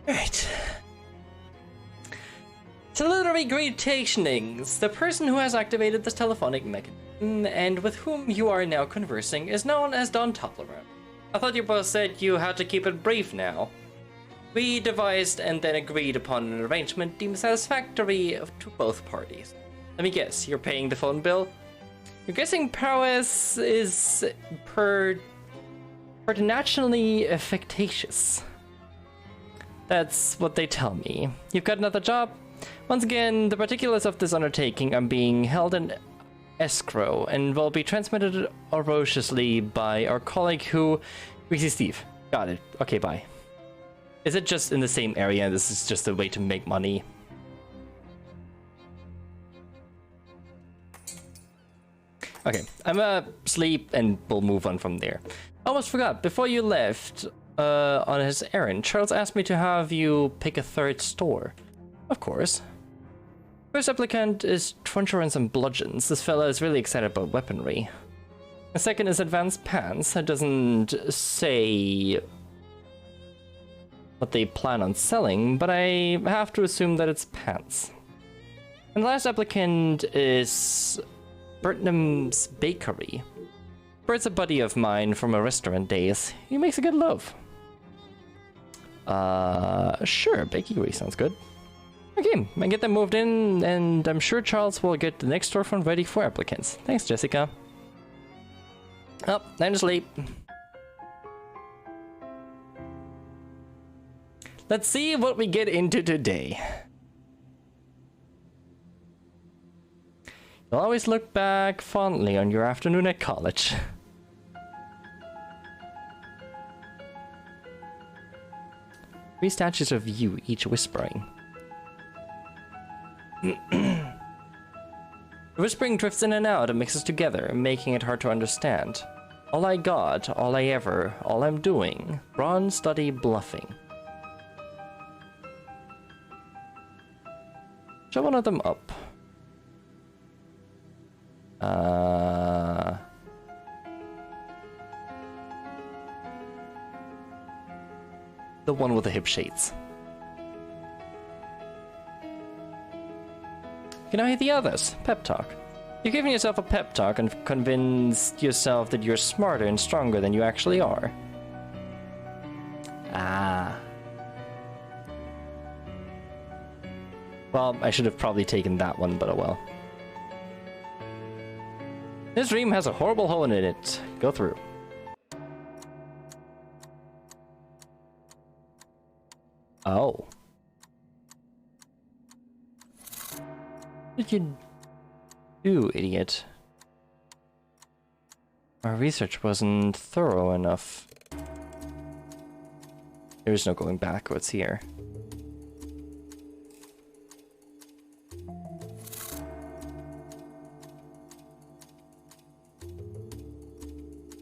Right. Salutary greetings! The person who has activated this telephonic mechanism and with whom you are now conversing is known as Don Topleron. I thought you both said you had to keep it brief now. We devised and then agreed upon an arrangement deemed satisfactory to both parties. Let me guess, you're paying the phone bill? Your guessing prowess is preternaturally fictitious. That's what they tell me. You've got another job? Once again, the particulars of this undertaking are being held in escrow and will be transmitted oraciously by our colleague who... Greasy Steve. Got it. Okay, bye. Is it just in the same area? This is just a way to make money. Okay, I'm gonna sleep and we'll move on from there. Almost forgot, before you left, On his errand, Charles asked me to have you pick a third store. Of course. First applicant is Truncher and some bludgeons. This fella is really excited about weaponry. The second is advanced pants. It doesn't say what they plan on selling, but I have to assume that it's pants. And the last applicant is Bertnam's Bakery. Bert's a buddy of mine from a restaurant days. He makes a good loaf. Sure, bakery sounds good. Okay, I get them moved in, and I'm sure Charles will get the next storefront ready for applicants. Thanks, Jessica. Oh, time to sleep. Let's see what we get into today. You'll always look back fondly on your afternoon at college. Three statues of you, each whispering. The whispering drifts in and out and mixes together, making it hard to understand. All I got, all I ever, all I'm doing. Brawn, study, bluffing. Show one of them up. The one with the hip shades. You know, the others. Pep talk. You're giving yourself a pep talk and convinced yourself that you're smarter and stronger than you actually are. Ah. Well, I should have probably taken that one, but oh well. This dream has a horrible hole in it. Go through. Oh. What did you do, idiot? Our research wasn't thorough enough. There's no going backwards here.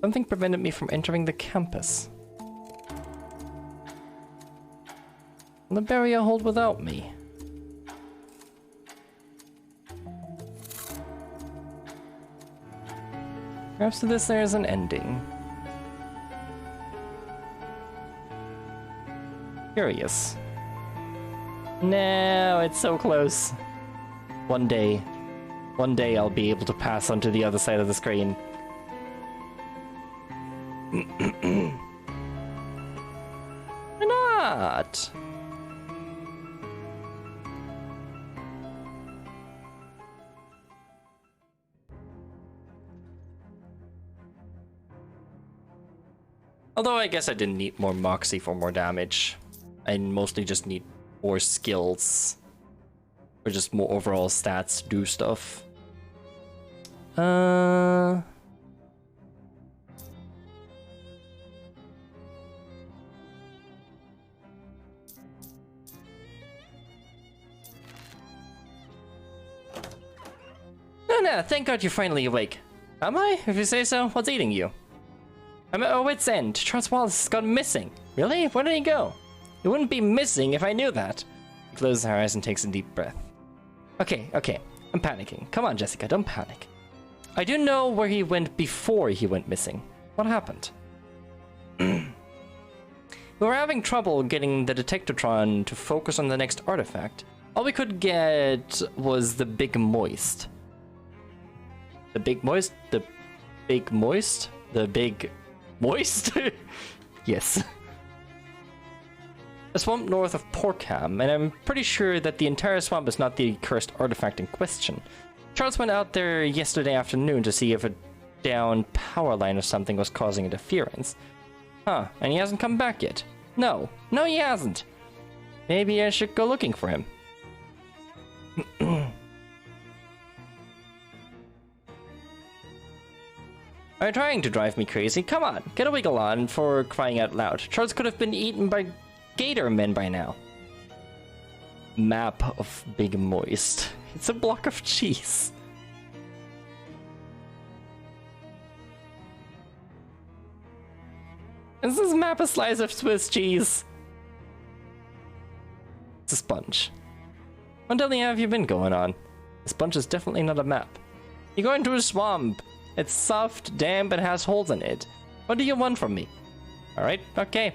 Something prevented me from entering the campus. Will the barrier hold without me? Perhaps to this there is an ending. Curious. No, it's so close. One day I'll be able to pass onto the other side of the screen. Why not? Although I guess I didn't need more Moxie for more damage. I mostly just need more skills. Or just more overall stats to do stuff. No, thank God you're finally awake. Am I? If you say so, what's eating you? I'm at my wit's end. Charles Wallace has gone missing. Really? Where did he go? He wouldn't be missing if I knew that. He closes her eyes and takes a deep breath. Okay. I'm panicking. Come on, Jessica, don't panic. I do know where he went before he went missing. What happened? We were having trouble getting the Detectotron to focus on the next artifact. All we could get was the Big Moist. The Big Moist? The Big Moist? The Big Moist? Yes. A swamp north of Porkham, and I'm pretty sure that the entire swamp is not the cursed artifact in question. Charles went out there yesterday afternoon to see if a downed power line or something was causing interference. Huh, and he hasn't come back yet. No, he hasn't. Maybe I should go looking for him. Are you trying to drive me crazy? Come on, get a wiggle on for crying out loud. Charles could have been eaten by gator men by now. Map of Big Moist. It's a block of cheese. Is this map a slice of Swiss cheese? It's a sponge. What the hell have you been going on? The sponge is definitely not a map. You go into a swamp. It's soft, damp, and has holes in it. What do you want from me? Alright, okay.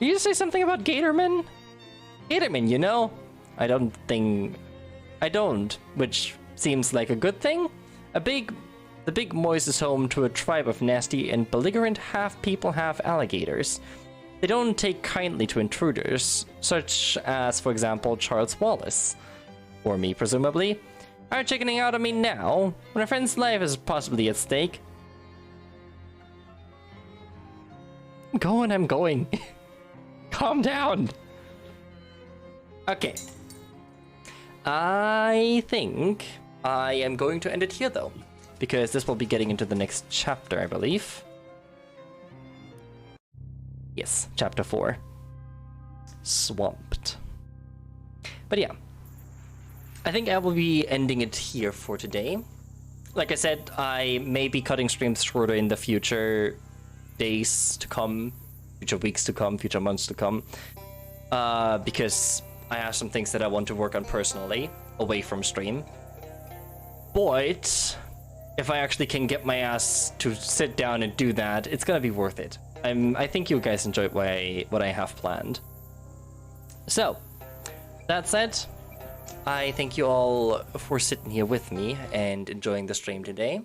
Did you say something about Gatorman? Gatorman, you know? I don't, which seems like a good thing. The Big Moist is home to a tribe of nasty and belligerent half-people, half-alligators. They don't take kindly to intruders, such as, for example, Charles Wallace. Or me, presumably. Are you chickening out on me now, when a friend's life is possibly at stake? I'm going. Calm down. Okay. I think I am going to end it here, though. Because this will be getting into the next chapter, I believe. Yes, chapter 4. Swamped. But yeah. I think I will be ending it here for today. Like I said, I may be cutting streams shorter in the future days to come, future weeks to come, future months to come. Because I have some things that I want to work on personally, away from stream. But if I actually can get my ass to sit down and do that, it's gonna be worth it. I think you guys enjoyed what I have planned. So, that said, I thank you all for sitting here with me and enjoying the stream today.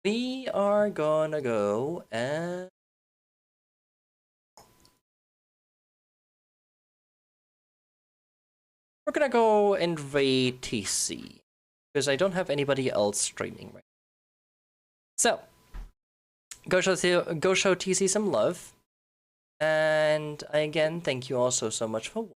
We are gonna go and... we're gonna go and raid TC, because I don't have anybody else streaming right now. So, go show TC some love. And again, thank you all so much for watching.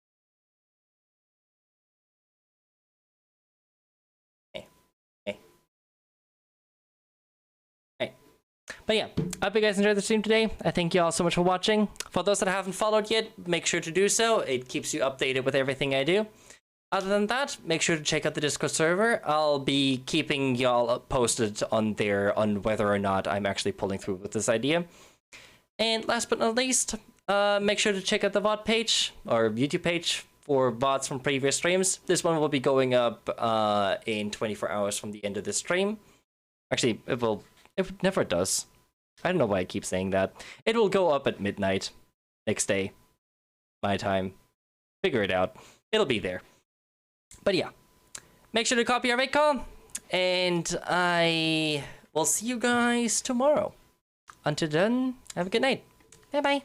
But yeah, I hope you guys enjoyed the stream today. I thank you all so much for watching. For those that haven't followed yet, make sure to do so. It keeps you updated with everything I do. Other than that, make sure to check out the Discord server. I'll be keeping y'all posted on there on whether or not I'm actually pulling through with this idea. And last but not least, make sure to check out the VOD page or YouTube page for VODs from previous streams. This one will be going up in 24 hours from the end of this stream. Actually, it never does. I don't know why I keep saying that. It will go up at midnight next day. My time. Figure it out. It'll be there. But yeah. Make sure to copy our raid call. And I will see you guys tomorrow. Until then, have a good night. Bye-bye.